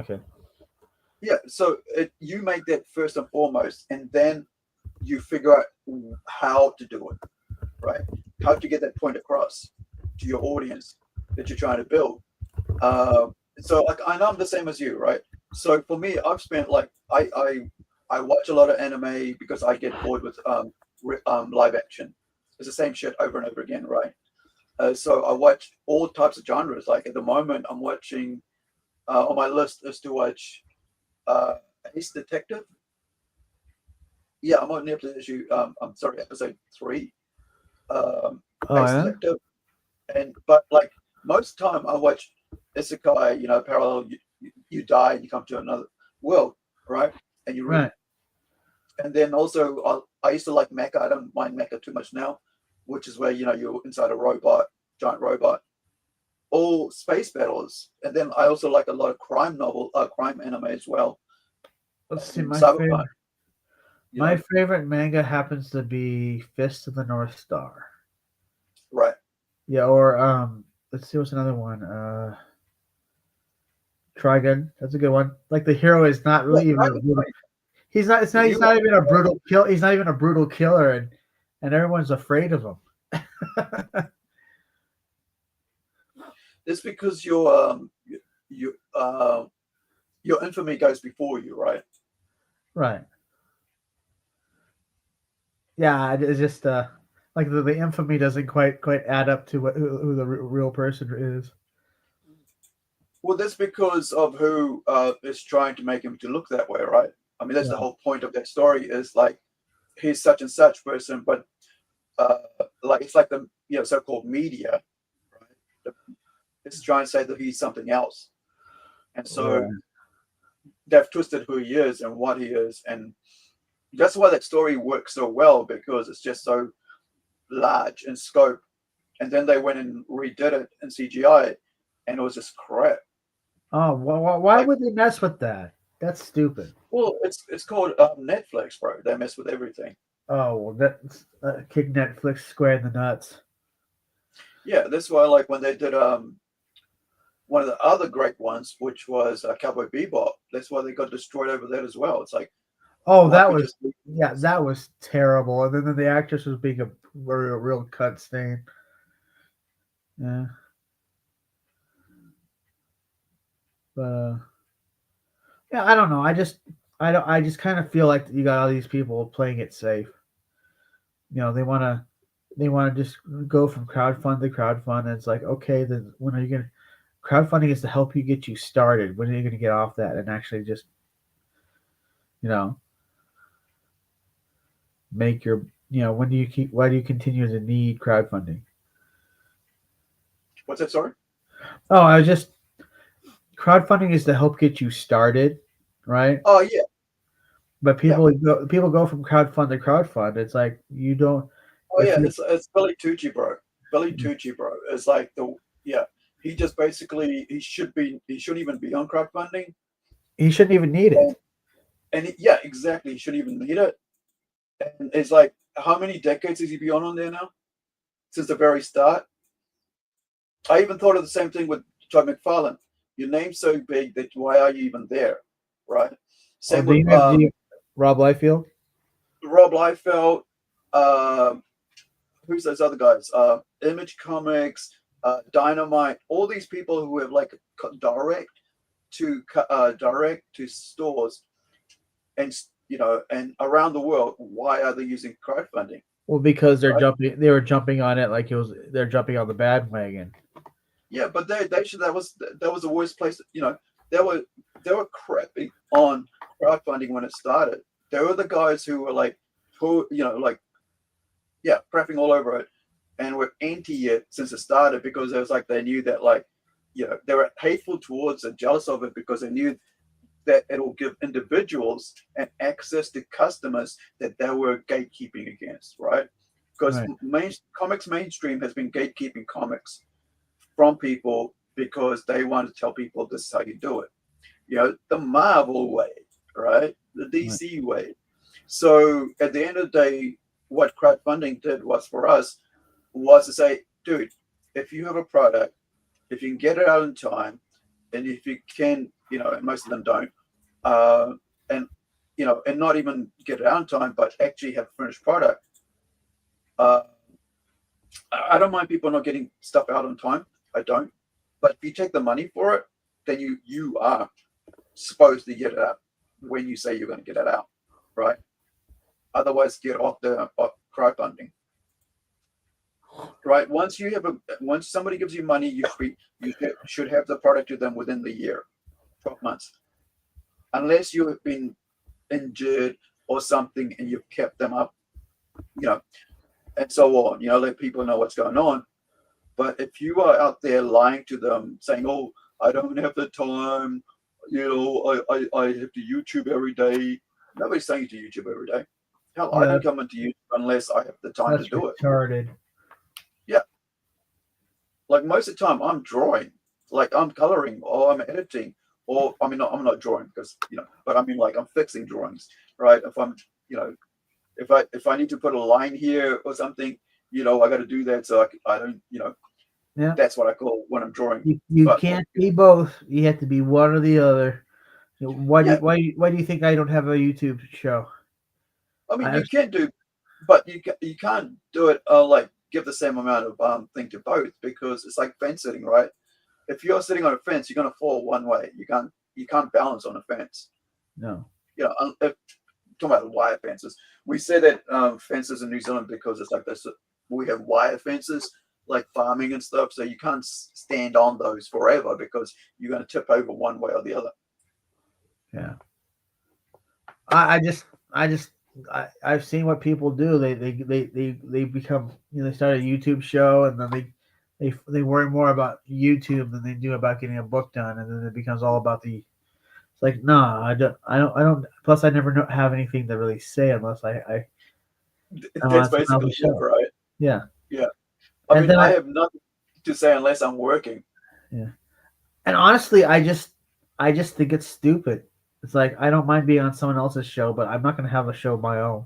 okay. Yeah, so you make that first and foremost, and then you figure out how to do it, right? How to get that point across to your audience that you're trying to build. So, like, I know I'm the same as you, right? So for me, I've spent like I watch a lot of anime because I get bored with live action. It's the same shit over and over again, right? So I watch all types of genres. Like at the moment, I'm watching on my list is to watch Ace Detective. Yeah, I'm on episode 3. Ace Detective, but like most time I watch isekai. Parallel. You die and you come to another world, right? And you read. Right. And then also I used to like mecha. I don't mind mecha too much now, which is where you're inside a giant robot. All space battles, and then I also like a lot of crime anime as well. Let's see, my favorite manga happens to be Fist of the North Star. Right. Yeah, or let's see, what's another one? Trigun. That's a good one. Like the hero is not really he's not even a brutal kill. He's not even a brutal killer, and everyone's afraid of him. It's because your infamy goes before you, right? Right. Yeah, it's just like the infamy doesn't quite add up to who the real person is. Well, that's because of who is trying to make him to look that way, right? I mean, that's the whole point of that story. Is like he's such and such person, but like it's like the so-called media, right? It's trying to say that he's something else, and so they've twisted who he is and what he is, and that's why that story works so well, because it's just so large in scope. And then they went and redid it in CGI, and it was just crap. Oh, well, why would they mess with that? That's stupid. Well, it's called Netflix, bro. They mess with everything. Oh, well, that's kick Netflix square in the nuts. Yeah, that's why, like, when they did one of the other great ones, which was Cowboy Bebop. That's why they got destroyed over that as well. It's like, Oh, why that don't we was just leave yeah, this? that was terrible. And then the actress was being a real cut stain. Yeah, but yeah, I don't know. I don't. I just kind of feel like you got all these people playing it safe. You know, they want to just go from crowdfund to crowdfund. And it's like, okay, then when are you gonna? Crowdfunding is to help you get you started. When are you gonna get off that and actually just, you know, make your, you know, when do you keep? Why do you continue to need crowdfunding? What's that? Sorry. Oh, I was just crowdfunding is to help get you started, right? Oh yeah, But yeah. people go from crowdfund to crowdfund. It's like you don't Oh if yeah. you It's Billy Tucci, bro. Billy Tucci, bro. It's like the yeah. He just basically he shouldn't even be on crowdfunding. you shouldn't even need it. Yeah, exactly. He shouldn't even need it. And it's like, how many decades has he been on there now? Since the very start. I even thought of the same thing with Todd McFarlane. Your name's so big that why are you even there, right? Oh, Same with Rob Liefeld? Rob Liefeld. Um, who's those other guys? Image Comics, Dynamite. All these people who have like direct to stores, and and around the world. Why are they using crowdfunding? Well, because Right? they were jumping on it like they're jumping on the bandwagon. Yeah, but they should. That was the worst place. They were they were crapping on crowdfunding when it started. They were the guys who were like, crapping all over it, and were anti it since it started because it was like they knew that they were hateful towards it, jealous of it because they knew that it'll give individuals an access to customers that they were gatekeeping against, right? Because Right. comics mainstream has been gatekeeping comics from people because they want to tell people this is how you do it. The Marvel way, right? The Right. DC way. So at the end of the day, what crowdfunding did was for us was to say, dude, if you have a product, if you can get it out in time, and if you can, and most of them don't, uh, and and not even get it out in time, but actually have a finished product. Uh, I don't mind people not getting stuff out on time. I don't. But if you take the money for it, then you are supposed to get it out when you say you're going to get it out, right? Otherwise, get off the crowdfunding, right? Once somebody gives you money, you should have the product to them within the year, 12 months, unless you have been injured or something and you've kept them up, and so on. Let people know what's going on. But if you are out there lying to them, saying, "Oh, I don't have the time," I have to YouTube every day. Nobody's saying to YouTube every day. Hell, I Yeah, don't come into YouTube unless I have the time to that's do it. retarded. Yeah, like most of the time, I'm drawing, like I'm coloring, or I'm editing, or I mean, I'm not drawing because but I mean, like I'm fixing drawings, right? If I'm, if I need to put a line here or something, I got to do that so I don't, Yeah. that's what I call when I'm drawing. You But can't be both. You have to be one or the other. yeah, Why do you think I don't have a YouTube show? I mean, I have you can do, but you can't do it like give the same amount of thing to both because it's like fence sitting, right? If you're sitting on a fence, you're gonna fall one way. You can't balance on a fence. no. If talking about wire fences, we say that fences in New Zealand because it's like this. We have wire fences like farming and stuff, so you can't stand on those forever because you're gonna tip over one way or the other. Yeah. I've seen what people do. They become they start a YouTube show and then they worry more about YouTube than they do about getting a book done, and then it becomes all about the. It's like nah, I don't. Plus, I never have anything to really say unless I'm That's on someone basically else's it, show. right? Yeah, Yeah. I and mean, then I have nothing to say unless I'm working. yeah, and honestly, I just think it's stupid. It's like I don't mind being on someone else's show, but I'm not going to have a show of my own.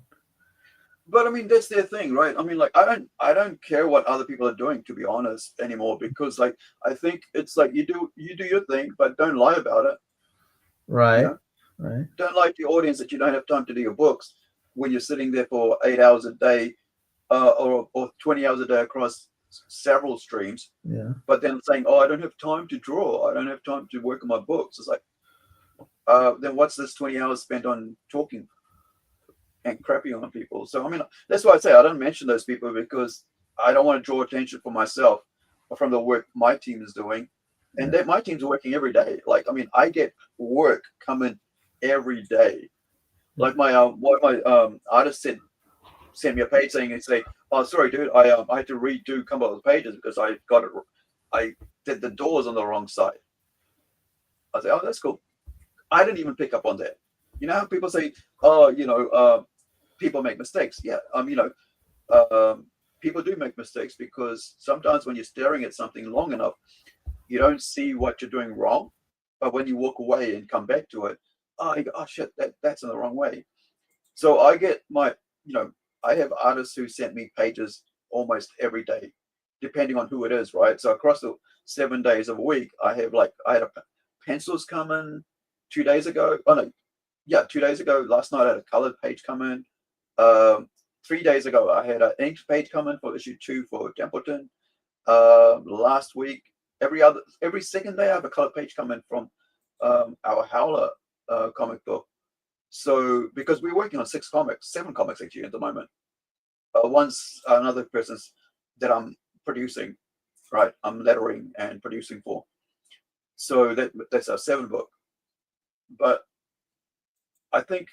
But I mean, that's their thing, right? I mean, like, I don't care what other people are doing, to be honest, anymore, because like, I think it's like you do your thing, but don't lie about it. You Right. know, Right. don't lie to your audience that you don't have time to do your books when you're sitting there for 8 hours a day, or 20 hours a day across several streams. Yeah. But then saying, "Oh, I don't have time to draw. I don't have time to work on my books." It's like, then what's this 20 hours spent on talking and crapping on people? So I mean, that's why I say I don't mention those people, because I don't want to draw attention for myself or from the work my team is doing, and that my team's working every day. Like, I mean, I get work coming every day. Like my one of my artists sent me a page saying, "Oh, sorry, dude, I had to redo a couple of the pages because I did the doors on the wrong side." I said, "Oh, that's cool." I didn't even pick up on that. You know how people say, "Oh, people make mistakes." Yeah, people do make mistakes, because sometimes when you're staring at something long enough, you don't see what you're doing wrong. But when you walk away and come back to it, you go, "Oh shit, that's in the wrong way." So I get I have artists who sent me pages almost every day, depending on who it is, right? So across the 7 days of a week, I had pencils come in 2 days ago. Oh no, yeah, 2 days ago. Last night I had a colored page come in. 3 days ago I had an inked page come in for issue 2 for Templeton. Last week, every second day I have a colored page come in from our Howler comic book. So because we're working on 7 comics actually at the moment. One's another person's that I'm producing, right? I'm lettering and producing for. So that's our 7 book. But I think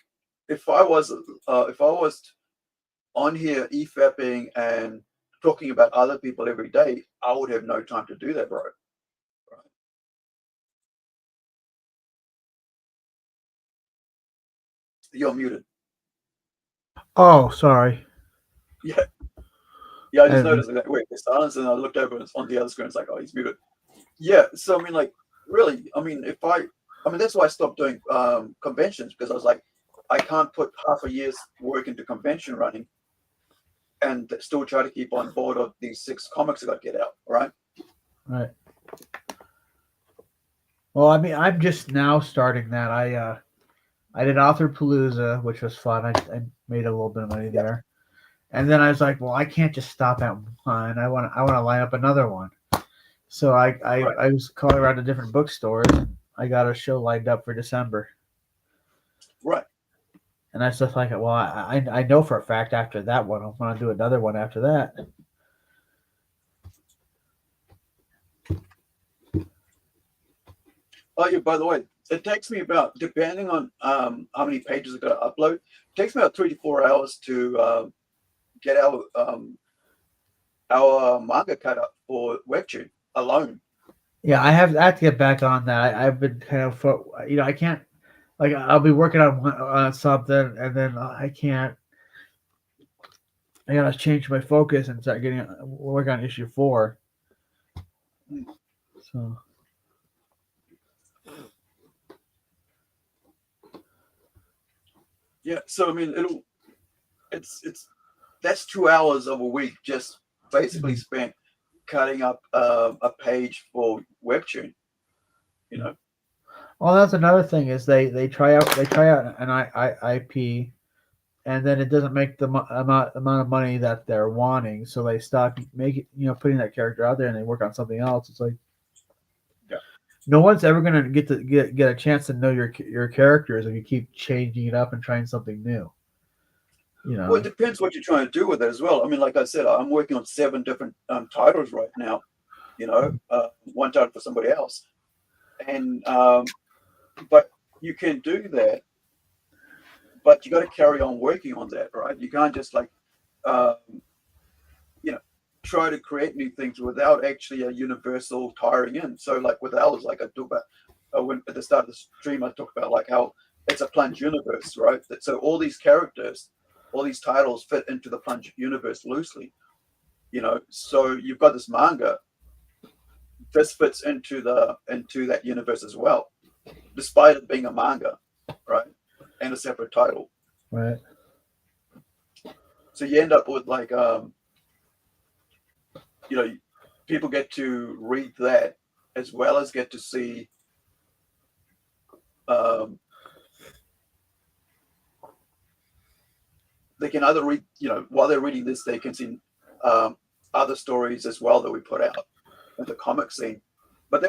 if I was on here EFAPing and talking about other people every day, I would have no time to do that, bro. Right? You're muted. Oh, sorry. Yeah. Yeah, I just And noticed that. Wait, there's silence, and I looked over and it's on the other screen. It's like, oh, he's muted. Yeah. So I mean, like, really, I mean, that's why I stopped doing conventions, because I was like, I can't put half a year's work into convention running and still try to keep on board of these 6 comics I got to get out. Right. right. Well, I mean, I'm just now starting that. I did Author Palooza, which was fun. I made a little bit of money there. And then I was like, well, I can't just stop at one. I want to line up another one. So I was calling around to different bookstores, and I got a show lined up for December. Right. And I was just like, well, I know for a fact after that one, I'm going to do another one after that. Oh, yeah, by the way, it takes me about, depending on how many pages I got to upload, it takes me about 3 to 4 hours to get our manga cut up for Webtoon alone. Yeah, I have to get back on that. I've been kind of, I can't, like, I'll be working on something, and then I can't. I gotta change my focus and start work on issue 4. So. Yeah, so I mean, it's that's 2 hours of a week just basically spent cutting up a page for Webtoon. Well, that's another thing is they try out an IP, and then it doesn't make the amount of money that they're wanting, so they stop putting that character out there, and they work on something else. It's like, no one's ever gonna get a chance to know your characters if you keep changing it up and trying something new. Well, it depends what you're trying to do with it as well. I mean, like I said, I'm working on 7 different titles right now. One title for somebody else, and but you can do that, but you got to carry on working on that, right? You can't just like try to create new things without actually a universal tiring in. So like with ours, like I talk about when at the start of the stream, I talked about like how it's a plunge universe, right? So all these characters, all these titles fit into the plunge universe loosely. So you've got this manga. This fits into that universe as well, despite it being a manga, right, and a separate title. Right. So you end up with like people get to read that as well as get to see they can either read, while they're reading this, they can see other stories as well that we put out in the comic scene. But they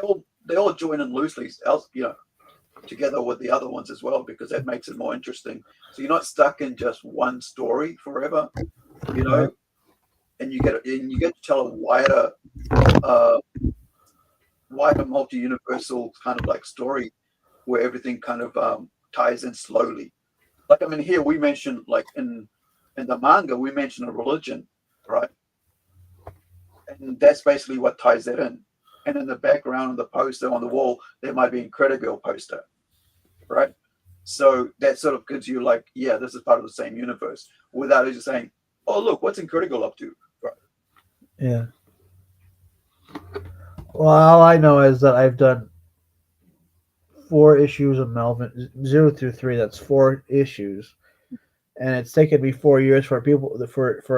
all join in loosely, together with the other ones as well, because that makes it more interesting. So you're not stuck in just one story forever, Right. and you get to tell a wider multi-universal kind of like story where everything kind of ties in slowly. Like, I mean, here we mentioned, like in the manga, we mention a religion, right? And that's basically what ties that in. And in the background of the poster on the wall, there might be an Incredi-Girl poster, right? So that sort of gives you like, yeah, this is part of the same universe, without it just saying, oh, look, what's Incredi-Girl up to? Right. Yeah. Well, all I know is that I've done 4 issues of Melvin, 0 through 3. That's 4 issues, and it's taken me 4 years for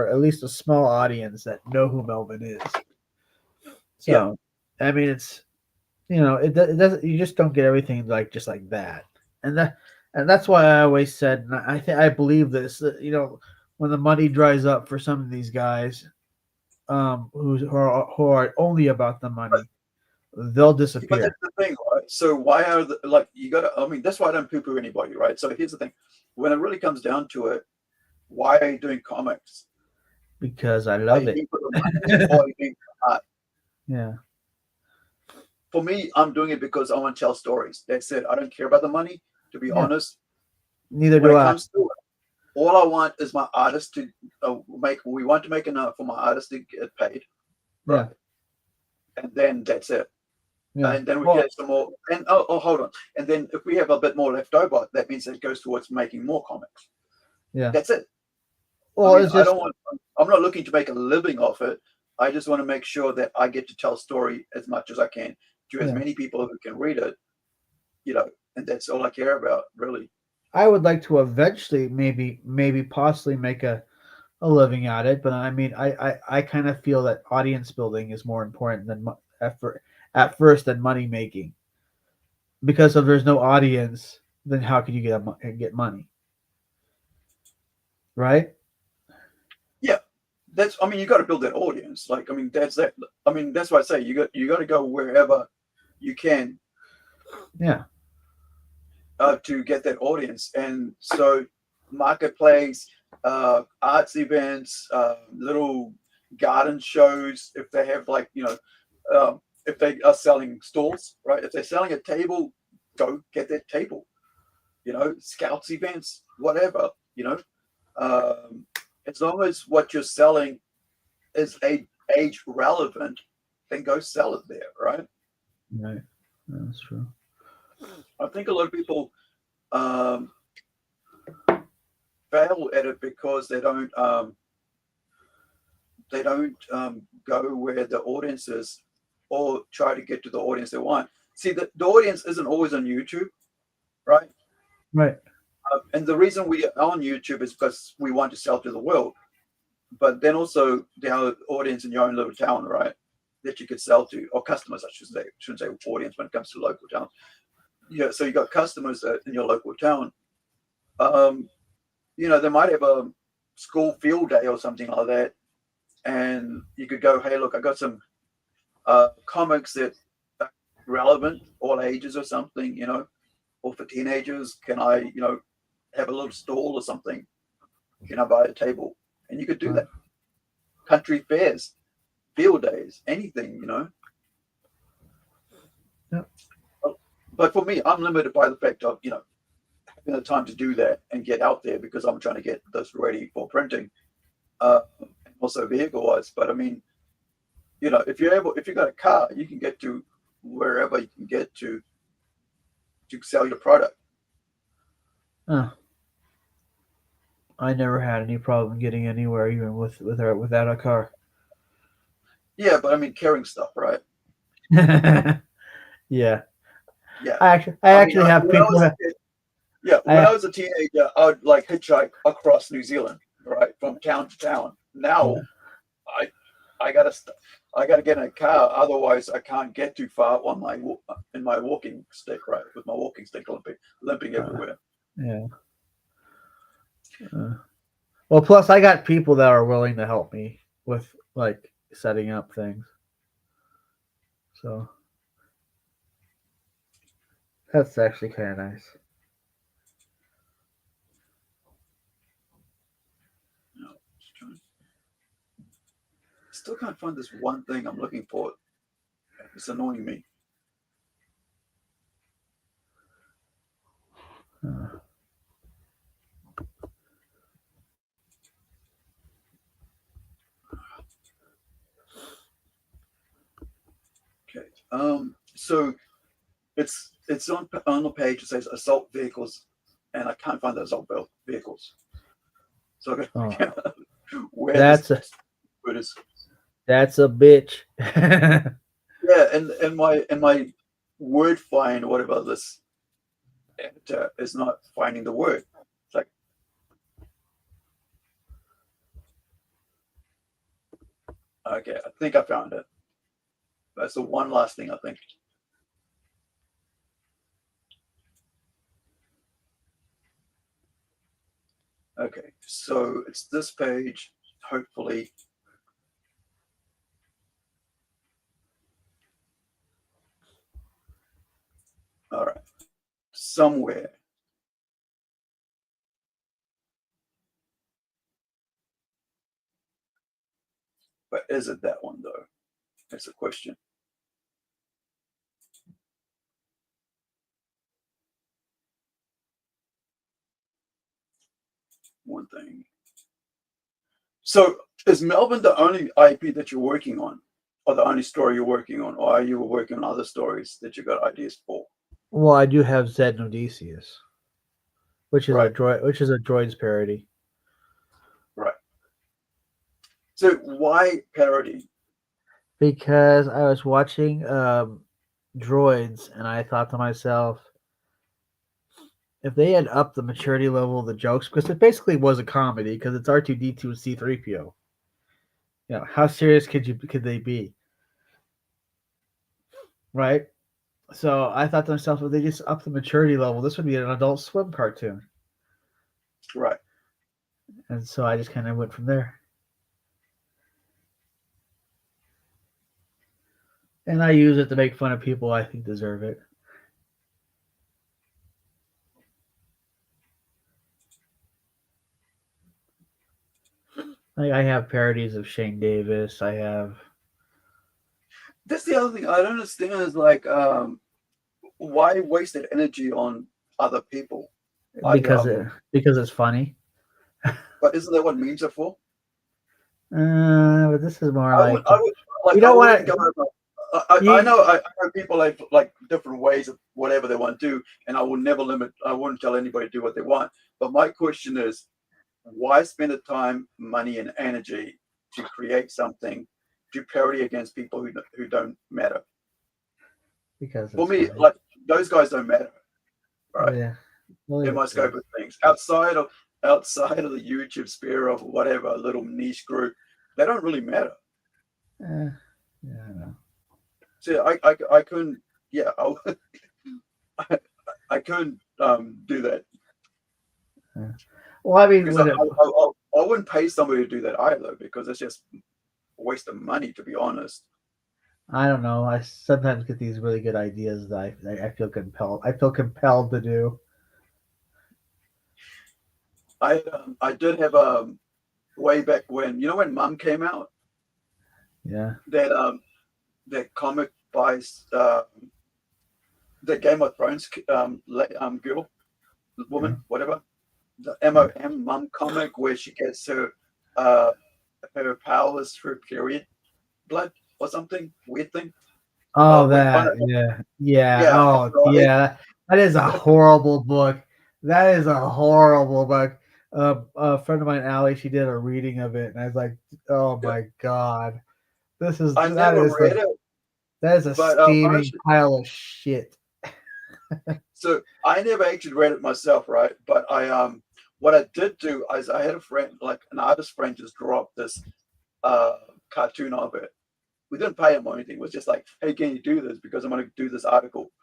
at least a small audience that know who Melvin is. So, I mean, it's it doesn't. You just don't get everything just like that, and that's why I always said, and I believe this. That, when the money dries up for some of these guys, who are only about the money, they'll disappear. But that's the thing, right? So why are you got to? I mean, that's why I don't poo-poo anybody, right? So here's the thing: when it really comes down to it, why are you doing comics? Because I love it. Yeah. For me, I'm doing it because I want to tell stories. That's it. I don't care about the money, to be honest. Neither when do it I. comes to it, all I want is my artist to make. We want to make enough for my artist to get paid. Right? Yeah. And then that's it. Yeah. And then we get some more. And hold on. And then if we have a bit more left over, that means it goes towards making more comics. Yeah. That's it. Well, I'm not looking to make a living off it. I just want to make sure that I get to tell story as much as I can to as many people who can read it, and that's all I care about, really. I would like to eventually maybe possibly make a living at it, but I mean, I kind of feel that audience building is more important than at first than money making, because if there's no audience, then how can you get money, right? Yeah, you got to build that audience. Like, I mean, that's that. I mean, that's why I say you got to go wherever you can. Yeah. To get that audience, and so marketplace, arts events, little garden shows. If they have if they are selling stalls, right? If they're selling a table, go get that table. Scouts events, whatever. As long as what you're selling is age relevant, then go sell it there, right? Right, that's true. I think a lot of people fail at it because they don't go where the audience is, or try to get to the audience they want. See, the audience isn't always on YouTube, right? Right. And the reason we are on YouTube is because we want to sell to the world. But then also there are audience in your own little town, right? That you could sell to, or customers, I shouldn't say audience when it comes to local town. Yeah, so you got customers in your local town. They might have a school field day or something like that, and you could go, hey, look, I got some comics that are relevant, all ages or something, or for teenagers. Can I, have a little stall or something? Can I buy a table? And you could do that. Country fairs, field days, anything, Yep. But for me, I'm limited by the fact of, having the time to do that and get out there, because I'm trying to get this ready for printing, also vehicle-wise. But I mean, if you got a car, you can get to wherever you can get to sell your product. I never had any problem getting anywhere, even without a car. Yeah, but I mean, carrying stuff, right? Yeah. Yeah. I actually have people. When I was a teenager, I would like hitchhike across New Zealand, right, from town to town. Now, I gotta get in a car, otherwise I can't get too far on my in my walking stick, right, with my walking stick limping everywhere. Yeah. Well, plus I got people that are willing to help me with like setting up things. So that's actually kind of nice. No, still can't find this one thing I'm looking for. It's annoying me. Okay. So it's on the page. It says assault vehicles, and I can't find the assault vehicles. So I got where That's this word is. That's a bitch. Yeah, and my word find, whatever this editor is not finding the word. It's like, okay, I think I found it. That's the one last thing I think. Okay, so it's this page, hopefully. All right, somewhere. But is it that one though? That's a question. One thing. So is Melbourne the only IP that you're working on, or the only story you're working on, or are you working on other stories that you got ideas for? Well, I do have Zed and Odysseus, which is Right. a droids parody. Right. So why parody? Because I was watching droids and I thought to myself, if they had upped the maturity level of the jokes, because it basically was a comedy, because it's R2D2 and C3PO. You know, how serious could they be? Right? So I thought to myself, if they just up the maturity level, this would be an Adult Swim cartoon. Right. And so I just kind of went from there. And I use it to make fun of people I think deserve it. Like I have parodies of Shane Davis. I have. That's the other thing I don't understand is like, why wasted energy on other people? Because it's funny. But isn't that what memes are for? But this is more I would like. You don't want to. I know people have like different ways of whatever they want to do, and I will never limit. I wouldn't tell anybody to do what they want. But my question is, why spend the time, money, and energy to create something to parody against people who don't matter? Because for me, funny. like those guys don't matter, right? Yeah. Well, in my scope of things, outside of the YouTube sphere of whatever little niche group, they don't really matter. Yeah, I know. See, I couldn't. Yeah, I couldn't do that. Yeah. Well, I mean, I wouldn't pay somebody to do that either, because it's just a waste of money, to be honest. I don't know. I sometimes get these really good ideas that I feel compelled. I feel compelled to do. I did have way back when, when Mum came out. Yeah. That comic by the Game of Thrones girl, woman, whatever, the MOM Mum comic where she gets her powers through period blood or something weird thing. Oh, yeah. Oh, right. yeah. That is a horrible book. That is a horrible book. A friend of mine, Allie, she did a reading of it, and I was like, "Oh my god, I never read it. That is a steaming pile of shit." So I never actually read it myself, right? But I what I did do is I had a friend, like an artist friend, just drop this cartoon of it. We didn't pay him or anything. It was just like, hey, can you do this? Because I'm going to do this article.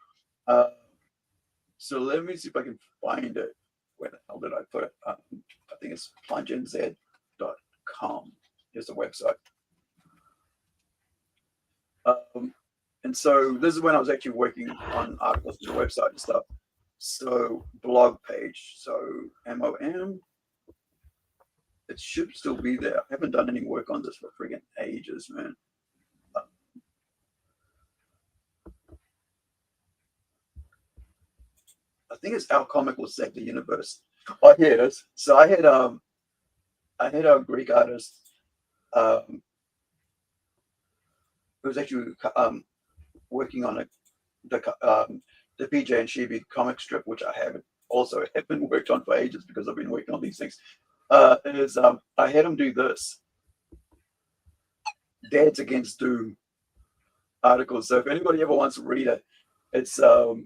So let me see if I can find it. Where the hell did I put it? I think it's plungenz.com. Here's the website. And so this is when I was actually working on articles for the website and stuff. So blog page. So MOM. It should still be there. I haven't done any work on this for friggin' ages, man. I think it's Our Comical Sector Universe. Oh, here it is. So I had a Greek artist who was actually working on the PJ and Chibi comic strip, which I haven't worked on for ages because I've been working on these things. I had him do this Dads Against Doom article. So if anybody ever wants to read it, it's the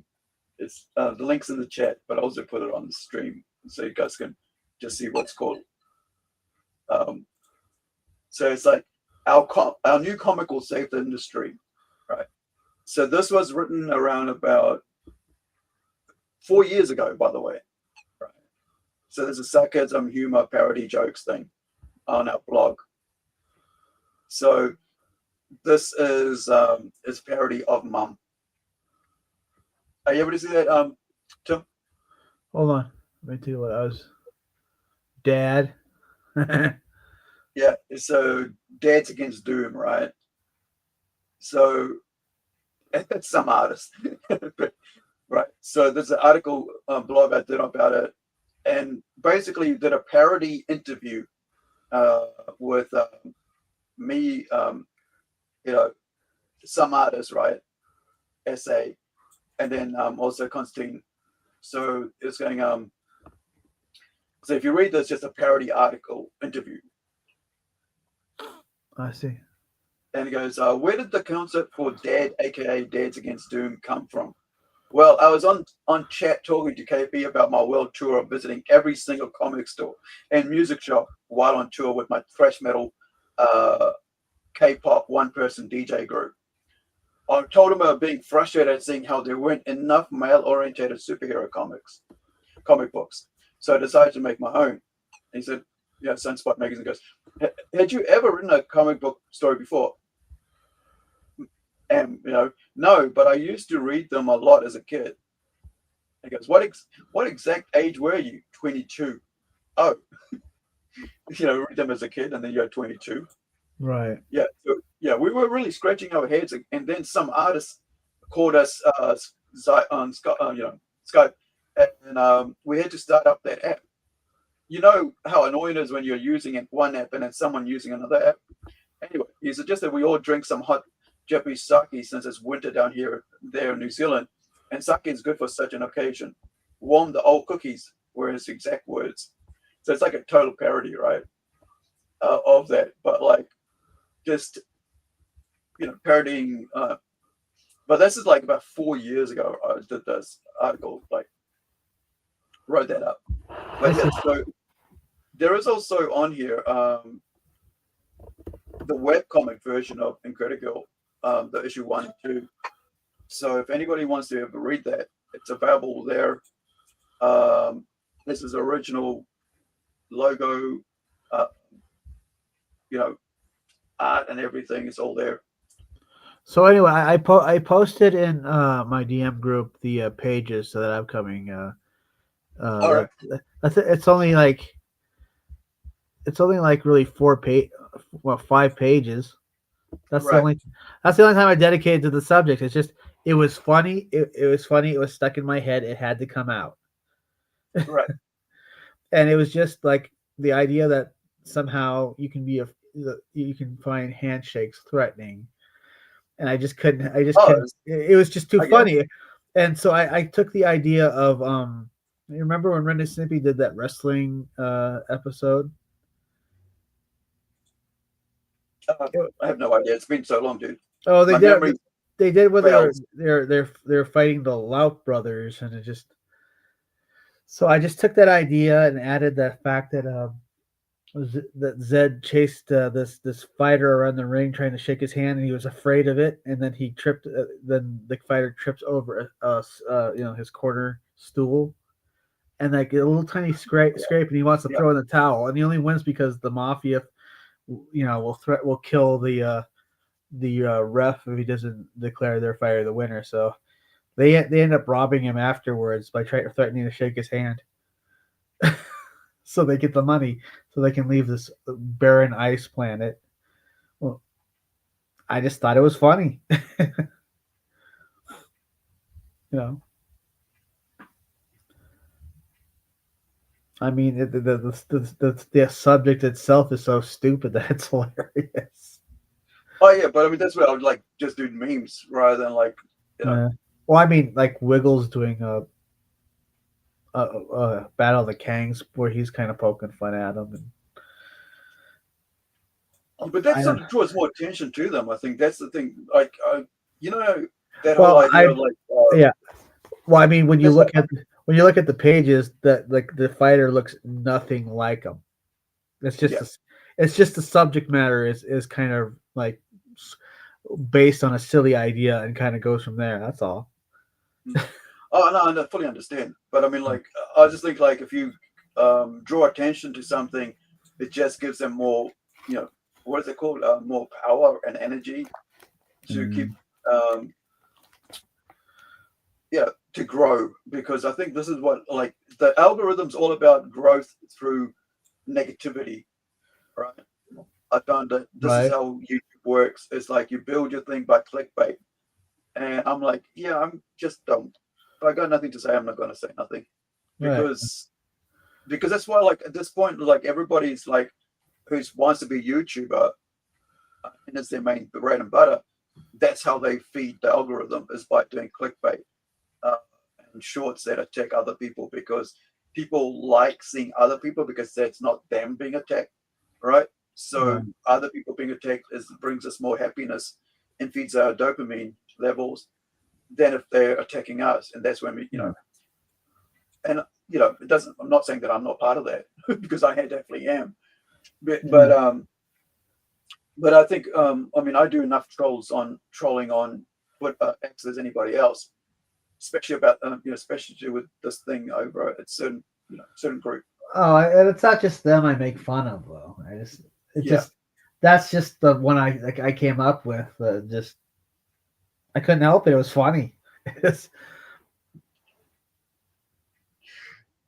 link's in the chat, but I'll also put it on the stream so you guys can just see what's called. So it's like our new comic will save the industry, right? So this was written around about 4 years ago, by the way. Right? So there's a sarcasm, humor, parody, jokes thing on our blog. So this is parody of Mum. Are you able to see that, Tim? Hold on. Let me tell you what I was. Dad. Yeah. So Dads Against Doom, right? So it's some artist, right? So there's an article blog I did about it, and basically did a parody interview with me, some artist, right? Essay, and then also Constantine. So it's going so if you read this, just a parody article interview. I see. And it goes, where did the concept for Dad, aka Dads Against Doom, come from? Well, I was on chat talking to KP about my world tour of visiting every single comic store and music shop while on tour with my thrash metal K-pop one-person DJ group. I told him about being frustrated at seeing how there weren't enough male-oriented superhero comic books. So I decided to make my own. And he said, yeah, Sunspot Magazine goes, had you ever written a comic book story before? And, no, but I used to read them a lot as a kid. He goes, what exact age were you? 22. Oh, read them as a kid and then you're 22. Right. Yeah. So, yeah, we were really scratching our heads. And then some artists called us on Skype. And we had to start up that app. You know how annoying it is when you're using one app and then someone using another app? Anyway, he suggested we all drink some hot Japanese sake since it's winter down there in New Zealand. And sake is good for such an occasion. Warm the old cookies, were his exact words. So it's like a total parody, right? Of that. But like just, parodying. But this is like about 4 years ago I did this article, like wrote that up. But yeah, so there is also on here the webcomic version of Incredi-Girl, the issue 1 and 2. So if anybody wants to ever read that, it's available there. This is original logo, art and everything is all there. So anyway, I posted in my DM group the pages that I'm coming. All right. It's only like really 5 pages. That's right. That's the only time I dedicated to the subject. It's just it was funny. It was funny. It was stuck in my head. It had to come out. Right. And it was just like the idea that somehow you can find handshakes threatening, and I just couldn't. Couldn't. It was just too funny. And so I took the idea of you remember when Ren and Snippy did that wrestling episode? I have no idea. It's been so long, dude. Oh, they did. They did when they're fighting the Lout brothers, and it just So I just took that idea and added the fact that that Zed chased this fighter around the ring trying to shake his hand, and he was afraid of it, and then he tripped. Then the fighter trips over his corner stool, and like a little tiny scrape, and he wants to throw in the towel, and he only wins because the mafia, will kill the ref if he doesn't declare their fighter the winner. So they end up robbing him afterwards by threatening to shake his hand. So they get the money so they can leave this barren ice planet. Well, I just thought it was funny. I mean, the subject itself is so stupid that it's hilarious. Oh yeah, but I mean that's what I would like just do memes rather than like Well, I mean, like Wiggles doing a Battle of the Kangs where he's kind of poking fun at him. But that sort of draws more attention to them. I think that's the thing. Like, that Well, whole idea of like, yeah. Well, I mean, when you look at the pages, that like the fighter looks nothing like him. It's just it's just the subject matter is kind of like based on a silly idea and kind of goes from there. That's all. Oh no, I fully understand. But I mean, like, I just think like if you draw attention to something, it just gives them more, what is it called? More power and energy to keep, to grow. Because I think this is what, like, the algorithm's all about growth through negativity, right? I found that this is how YouTube works. It's like you build your thing by clickbait. And I'm like, yeah, I'm just dumb. If I got nothing to say, I'm not going to say nothing. Because that's why, like, at this point, like, everybody's like, who wants to be a YouTuber, and it's their main bread and butter, that's how they feed the algorithm, is by doing clickbait and shorts that attack other people, because people like seeing other people because that's not them being attacked, right? So other people being attacked brings us more happiness and feeds our dopamine levels than if they're attacking us. And that's when we, and it doesn't, I'm not saying that I'm not part of that because I definitely am. But I think I mean I do enough trolling on X as anybody else, especially about especially with this thing over a certain certain group. Oh, and it's not just them I make fun of though. That's just the one I came up with. Just I couldn't help it. It was funny.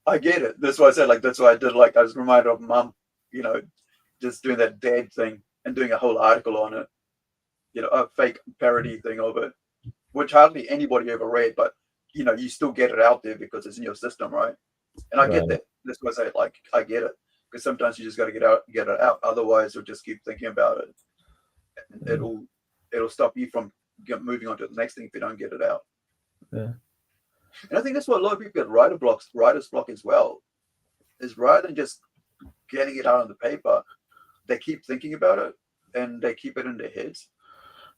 I get it. That's why I said, like, that's why I did, like, I was reminded of Mum, just doing that dad thing and doing a whole article on it, a fake parody thing of it, which hardly anybody ever read, but, you still get it out there because it's in your system, right? And I get that. That's why I say, like, I get it. Because sometimes you just got to get it out. Otherwise, you'll just keep thinking about it. And it'll stop you from moving on to the next thing if you don't get it out. Yeah. And I think that's what a lot of people get writer's block as well, is rather than just getting it out on the paper, they keep thinking about it and they keep it in their heads.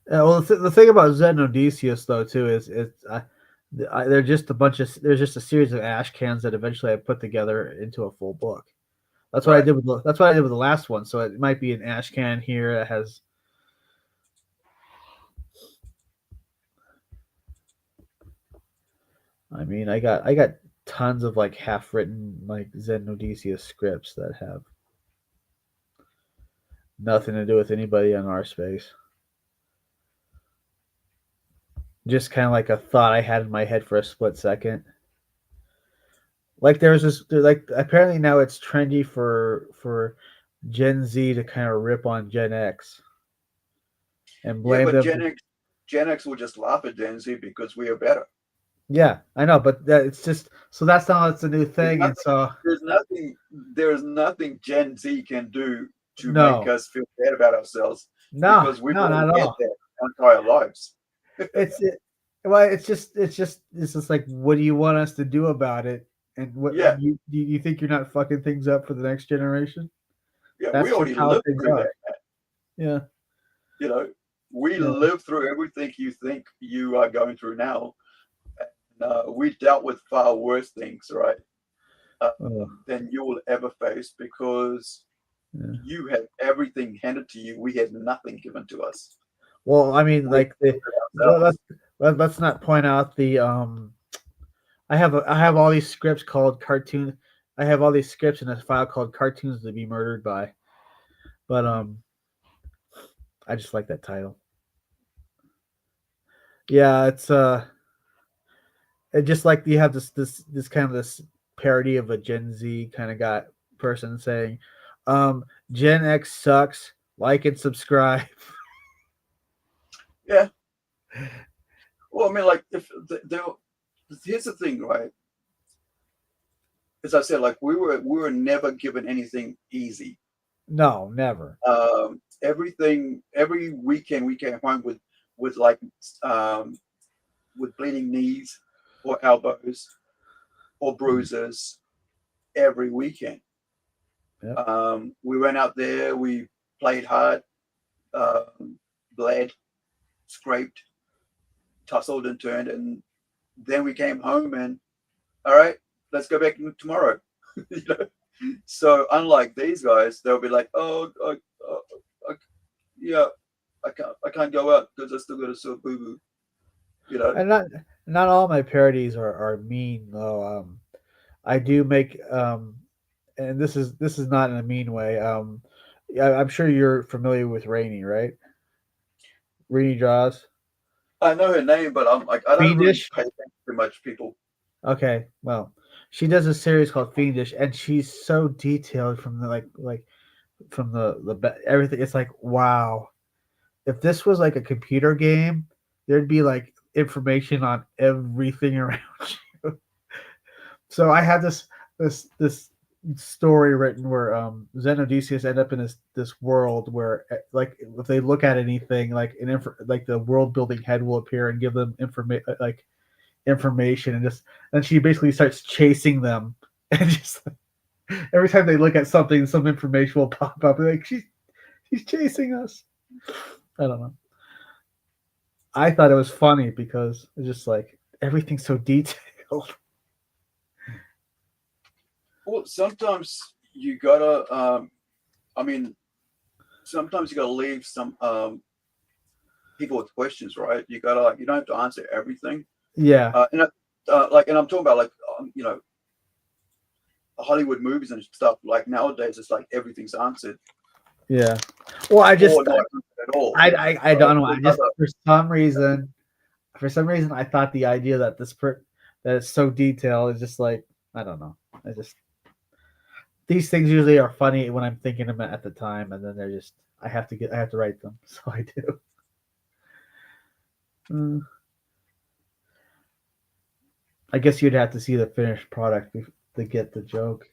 Yeah, well, the thing about Zed and Odysseus though too is they're just there's just a series of ash cans that eventually I put together into a full book. That's what I did with the last one. So it might be an ash can here that has. I mean, I got tons of like half-written like Zed and Odysseus scripts that have nothing to do with anybody on our space. Just kind of like a thought I had in my head for a split second. Like apparently now it's trendy for Gen Z to kind of rip on Gen X and blame them. Gen X will just laugh at Gen Z because we are better. Yeah, I know, but it's just so that's a new thing, and so there's nothing Gen Z can do to make us feel bad about ourselves. No, because we've not at all. That our entire lives. It's just like, what do you want us to do about it? And what you think you're not fucking things up for the next generation? Yeah, we already lived through that. Yeah, we lived through everything you think you are going through now. We dealt with far worse things, right? than you will ever face, because you had everything handed to you. We had nothing given to us. Well, I mean, like let's not point out the I have all these scripts called cartoon. I have all these scripts in a file called cartoons to be murdered by, but I just like that title. Yeah, it just like you have this kind of this parody of a Gen Z kind of got person saying, Gen X sucks. Like and subscribe. Yeah. Well, I mean, like, if here's the thing, right? As I said, like we were never given anything easy. No, never. Everything every weekend we came home with like with bleeding knees or elbows or bruises every weekend. Yep. We went out there, we played hard, bled, scraped, tussled and turned, and then we came home and all right, let's go back tomorrow. You know? So unlike these guys, they'll be like, yeah, I can't go out because I still got a sore boo boo. You know, And not all my parodies are mean though. I do make and this is not in a mean way. I'm sure you're familiar with Rainy, right? Rainy Jaws. I know her name, but I'm like I don't really Fiendish. pay attention to much people. Okay, well, she does a series called Fiendish, and she's so detailed from the like from everything. It's like wow, if this was like a computer game, there'd be like information on everything around you. So I had this story written where Zen and Odysseus end up in this world where like if they look at anything like like the world building head will appear and give them information and she basically starts chasing them and just every time they look at something some information will pop up like she's chasing us. I don't know. I thought it was funny because it's just like everything's so detailed. Well, sometimes you gotta. I mean, sometimes you gotta leave some people with questions, right? You don't have to answer everything. Yeah. And I'm talking about like you know, Hollywood movies and stuff. Like nowadays, it's like everything's answered. Yeah. Well, I just or not at all. I don't know. I just for some reason I thought the idea that that it's so detailed is just like I don't know. I just these things usually are funny when I'm thinking them at the time, and then they're just I have to write them, so I do. I guess you'd have to see the finished product to get the joke.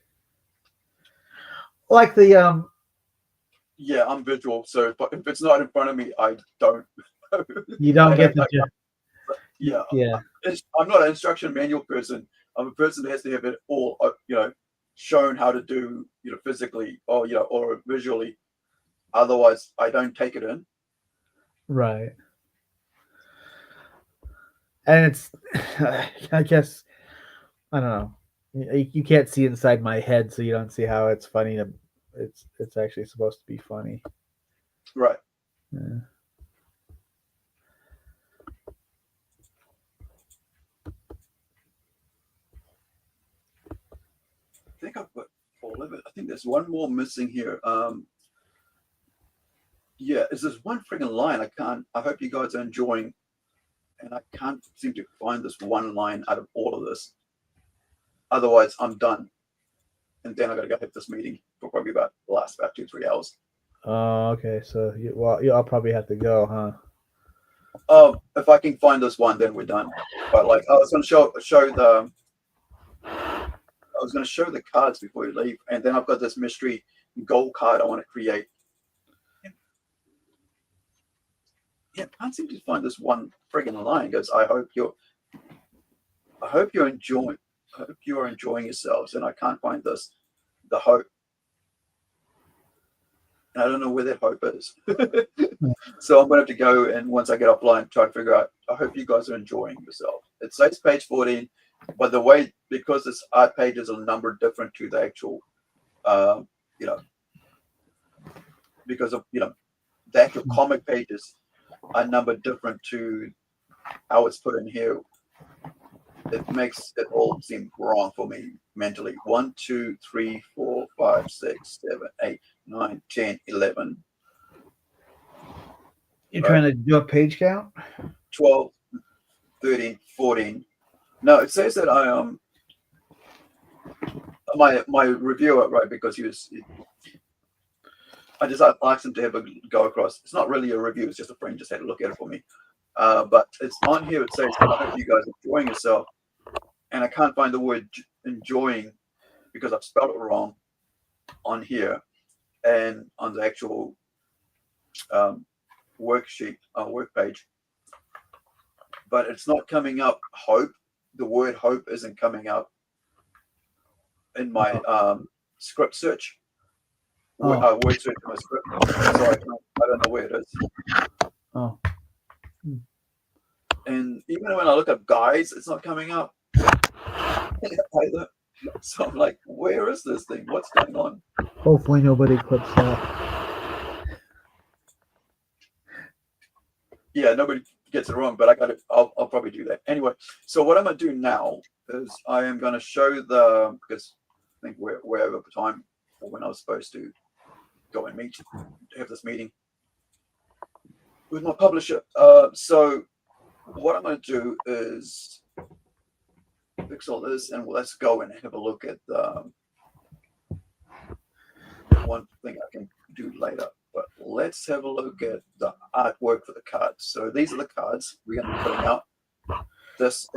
Like the Yeah, I'm visual, so if it's not in front of me, I don't. You don't get the joke. Yeah, yeah. I'm not an instruction manual person. I'm a person that has to have it all, shown how to do, physically or or visually. Otherwise, I don't take it in. Right. And it's, I guess, I don't know. You can't see inside my head, so you don't see how it's funny. It's actually supposed to be funny. Right. Yeah. I think I've got all of it. I think there's one more missing here. Yeah, is this one friggin' line? I hope you guys are enjoying, and I can't seem to find this one line out of all of this. Otherwise, I'm done. And then I gotta go hit this meeting for probably about the last 2-3 hours. Oh, okay. So I'll probably have to go, huh? If I can find this one, then we're done. But like, I was gonna show the cards before you leave, and then I've got this mystery gold card I want to create. Yeah, I can't seem to find this one friggin' line. Goes, I hope you're enjoying yourselves, and I can't find the hope. And I don't know where that hope is. So I'm gonna have to go, and once I get offline, try to figure out. I hope you guys are enjoying yourself. It says page 14. But the way, because this art pages are numbered different to the actual, you know, because of, you know, the actual comic pages are numbered different to how it's put in here. It makes it all seem wrong for me mentally. 1, 2, 3, 4, 5, 6, 7, 8, 9, 10, 11. You're trying to do a page count? 12, 13, 14. No, it says that I my reviewer, right, because I just asked him to have a go across. It's not really a review, it's just a friend just had a look at it for me. But it's on here, it says, I hope you guys are enjoying yourself. And I can't find the word enjoying because I've spelled it wrong on here and on the actual worksheet, work page. But it's not coming up. Hope, the word hope isn't coming up in my script search. Word search in my script. So I don't know where it is. Oh. And even when I look up guys, it's not coming up either. So I'm like, where is this thing? What's going on? Hopefully nobody clips that. Yeah, nobody gets it wrong, but I got it. I'll probably do that anyway. So what I'm gonna do now is I am gonna show because I think we're over time for when I was supposed to go and have this meeting with my publisher. So what I'm gonna do is fix all this and let's go and have a look at one thing I can do later. But let's have a look at the artwork for the cards. So these are the cards we're going to be putting out. This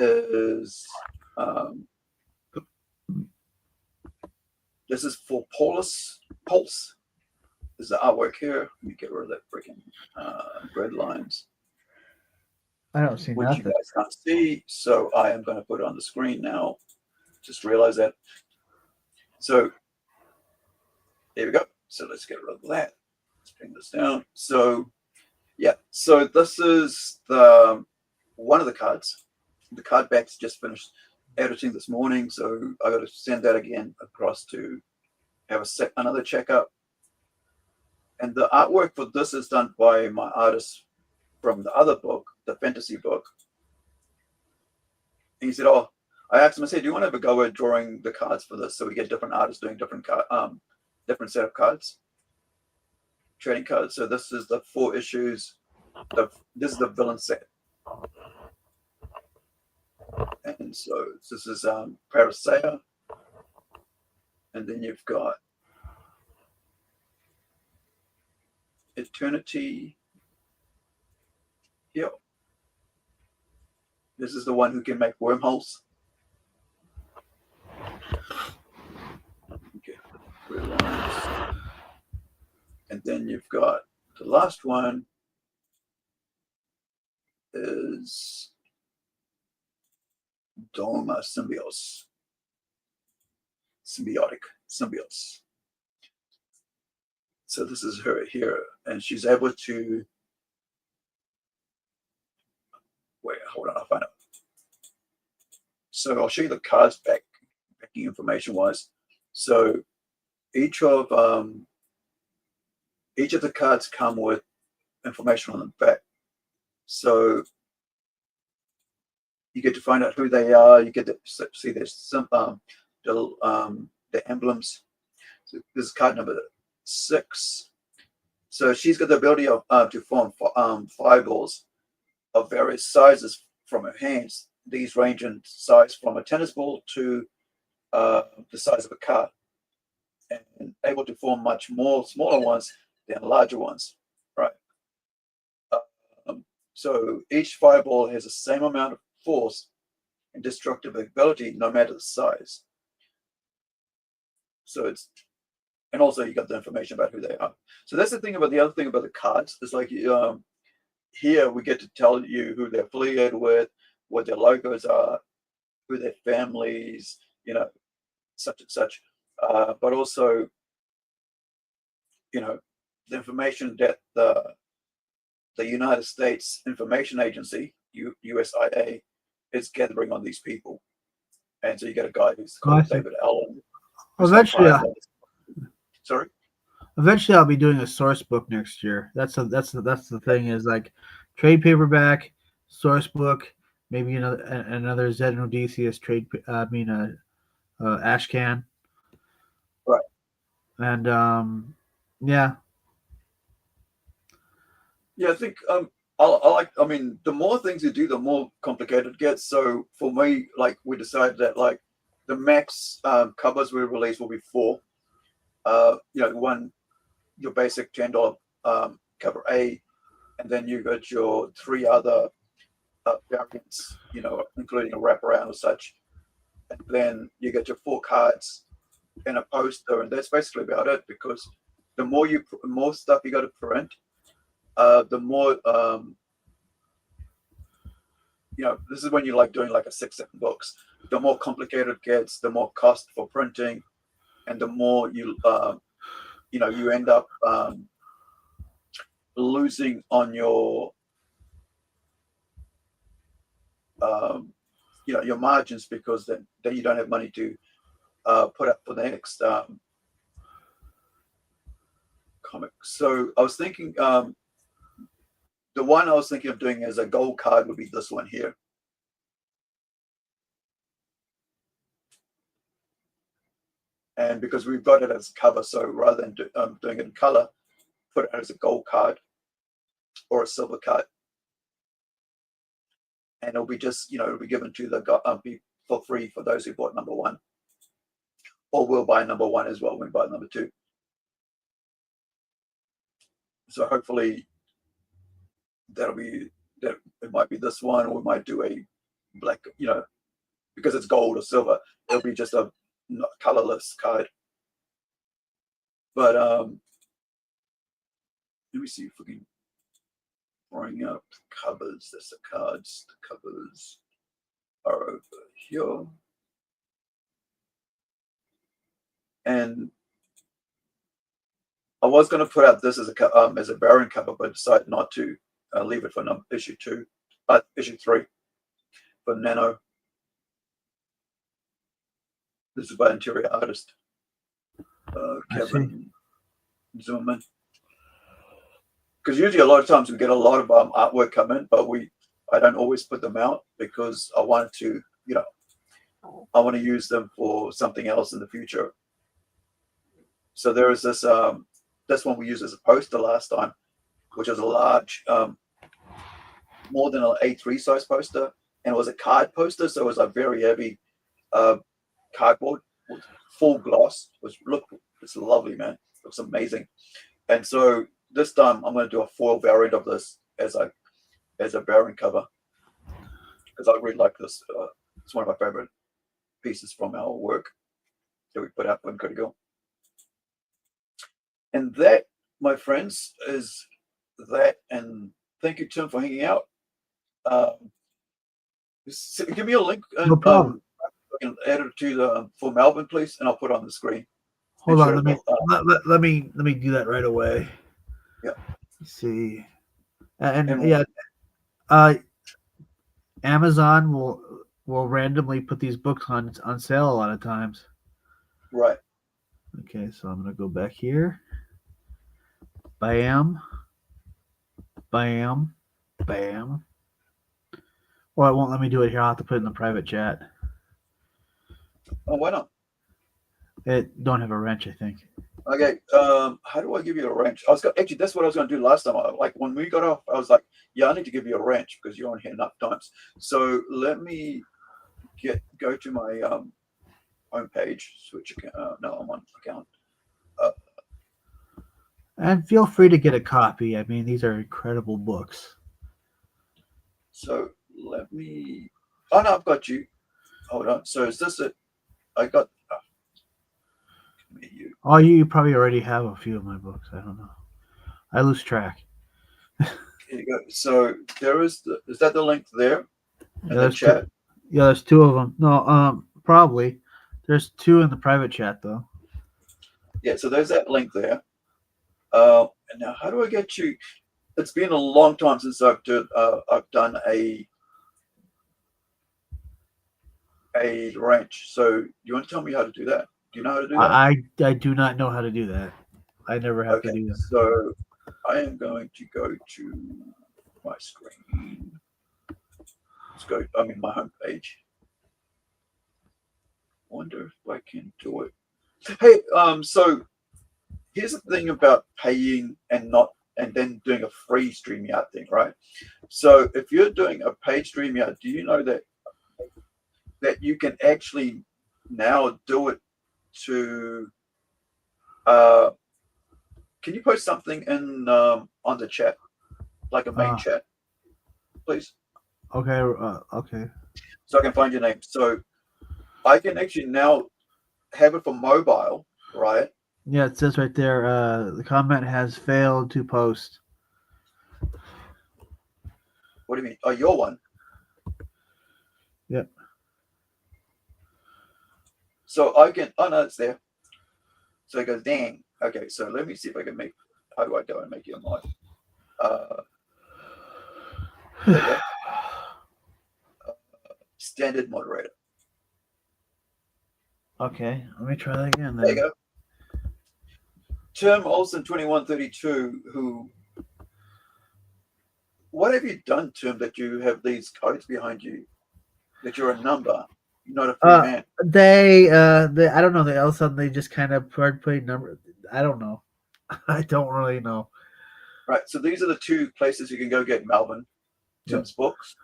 is for Pulse. There's the artwork here. Let me get rid of that freaking red lines. I don't see which nothing. you guys can't see. So I am going to put it on the screen now. Just realize that. So there we go. So let's get rid of that. Let's bring this down. So yeah, so this is the one of the cards. The card back's just finished editing this morning, so I got to send that again across to have another checkup. And the artwork for this is done by my artist from the other book, the fantasy book. And he said, "Oh," I asked him, I said, "Do you want to have a go at drawing the cards for this, so we get different artists doing different set of cards, trading cards?" So this is the 4 issues. This is the villain set. And so this is Parasaya. And then you've got Eternity. Yep. This is the one who can make wormholes. Okay. And then you've got the last one is Doma Symbiotes. Symbiotes. So this is her here, and she's able to wait. Hold on, I'll find out. So I'll show you the cards backing information wise. So each of the cards come with information on the back. So you get to find out who they are. You get to see their the emblems. So this is card number 6. So she's got the ability of to form fireballs of various sizes from her hands. These range in size from a tennis ball to the size of a car, and able to form much more smaller ones than larger ones, right? So each fireball has the same amount of force and destructive ability, no matter the size. So and also you got the information about who they are. So that's the other thing about the cards. It's like here we get to tell you who they're affiliated with, what their logos are, who their families, such and such. But also, the information that the United States Information Agency, USIA, is gathering on these people. And so you get a guy who's Oh, I called see. David Allen. who's got Eventually, prior knowledge. Sorry. eventually, I'll be doing a source book next year. That's the thing is like trade paperback, source book, maybe another Zed and Odysseus trade. Ashcan. Right. And yeah, Yeah, I think I mean, the more things you do, the more complicated it gets. So for me, like we decided that like the max covers we release will be 4. One, your basic $10 cover A, and then you got your 3 other variants, including a wraparound or such. And then you get your 4 cards and a poster, and that's basically about it. Because the more stuff you got to print, the more this is when you like doing like a 6-7 books. The more complicated it gets, the more cost for printing, and the more you end up losing on your your margins, because then you don't have money to put up for the next comic. So I was thinking the one I was thinking of doing as a gold card would be this one here. And because we've got it as a cover, so rather than doing it in color, put it as a gold card or a silver card. And it'll be just, it'll be given to the for free for those who bought number 1. Or we'll buy number 1 as well when we buy number 2. So hopefully that it might be this one, or we might do a black, because it's gold or silver, it'll be just a colorless card. But let me see if we can bring up covers. There's the cards. The covers are over here. And I was going to put out this as a variant cover, but decided not to. Leave it for issue 3 for Nano. This is by interior artist Kevin Zimmerman. Because usually a lot of times we get a lot of artwork come in, but I don't always put them out because I wanted to, I want to use them for something else in the future. So there is this one we used as a poster last time, which was a large, more than an A3 size poster, and it was a card poster, so it was a very heavy cardboard with full gloss. It's lovely, man. It looks amazing. And so this time I'm going to do a foil variant of this as a variant cover, because I really like this. It's one of my favorite pieces from our work that we put out for Incredi-Girl. And that, my friends, is that. And thank you, Tim, for hanging out. Give me a link. No problem. I can add it to for Melbourne, please, and I'll put it on the screen. Hold on, let me do that right away. Yeah. Let's see. And Amazon will randomly put these books on sale a lot of times. Right. Okay, so I'm gonna go back here. Bam. Bam. Bam. Well, it won't let me do it here. I'll have to put it in the private chat. Oh, why not? It don't have a wrench, I think. Okay. How do I give you a wrench? Actually, that's what I was going to do last time. Like when we got off, I was like, yeah, I need to give you a wrench because you're on here enough times. So let me go to my homepage, switch account. No, I'm on account. And feel free to get a copy. I mean, these are incredible books. So let me. Oh no, I've got you. Hold on. So is this it? I got. Oh, you probably already have a few of my books. I don't know. I lose track. Here you go. So there is that the link there in Yeah, the chat? There's 2 of them. No, probably. There's 2 in the private chat though. Yeah, so there's that link there. And now, how do I get you? It's been a long time since I've done a a ranch. So you want to tell me how to do that? Do you know how to do that? I do not know how to do that. I never have to do that. So I am going to go to my screen. Let's go. I'm in my home page. Wonder if I can do it. Hey, so here's the thing about paying and then doing a free StreamYard thing, right? So if you're doing a paid StreamYard, do you know that you can actually now do it to can you post something in on the chat, like a main chat, please? Okay, okay. So I can find your name. So I can actually now have it for mobile, right? Yeah, it says right there, the comment has failed to post. What do you mean? Oh, your one? Yep. So I can, oh no, it's there. So it goes, dang. Okay, so let me see if I can make, how do I go and make you a mod? There you go. Standard moderator. Okay, let me try that again then. There you go. Tim Olsen 2132, who, what have you done, Tim, that you have these codes behind you? That you're a number, not a free man. They I don't know. They all of a sudden they just kind of started putting numbers. I don't know. I don't really know. Right. So these are the two places you can go get Melvin Tim's books.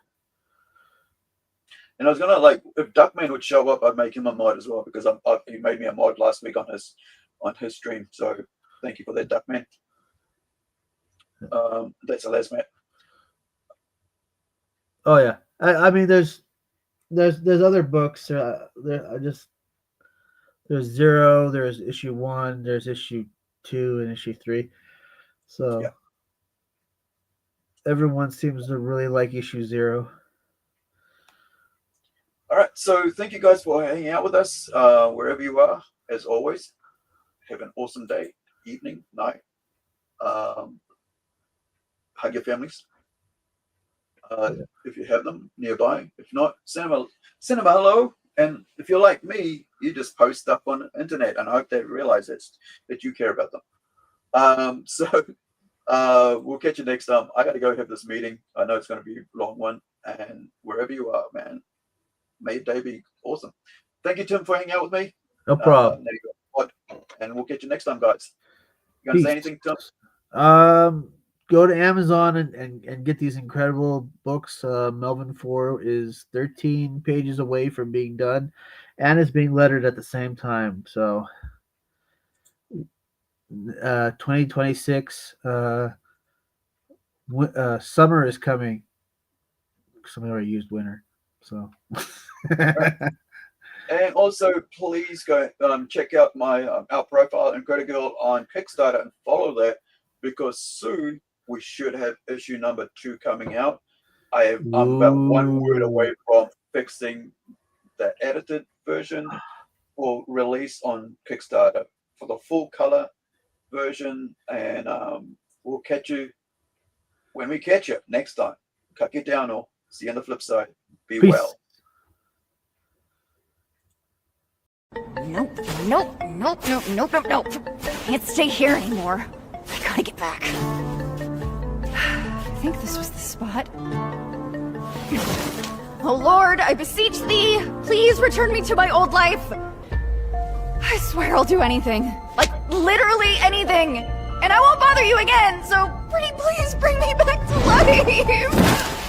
And I was gonna, like, if Duckman would show up, I'd make him a mod as well, because he made me a mod last week on his stream. So thank you for that, Duckman. That's a Les Matt. Oh yeah. I mean, there's other books. There's 0. There's issue 1. There's issue 2 and issue 3. So yeah. Everyone seems to really like issue 0. All right. So thank you guys for hanging out with us wherever you are. As always, have an awesome day, evening, night. Hug your families. If you have them nearby. If not, send them a hello. And if you're like me, you just post stuff on the internet, and I hope they realize that you care about them. So we'll catch you next time. I got to go have this meeting. I know it's going to be a long one. And wherever you are, man, may your day be awesome. Thank you, Tim, for hanging out with me. No problem. There you go. And we'll catch you next time, guys. You going to say anything, Tim? Go to Amazon and get these incredible books. Melvin 4 is 13 pages away from being done, and it's being lettered at the same time. So 2026 summer is coming. Somebody already used winter, so. And also, please go check out my our profile, Incredi-Girl, on Kickstarter, and follow that, because soon we should have issue number 2 coming out. I'm about one word away from fixing the edited version for release on Kickstarter for the full color version. And we'll catch you when we catch you next time. Cut it down, or see you on the flip side. Be Peace. well. Nope. Can't stay here anymore. I gotta get back. I think this was the spot. Oh Lord, I beseech thee, please return me to my old life. I swear I'll do anything. Like, literally anything. And I won't bother you again, so pretty please bring me back to life.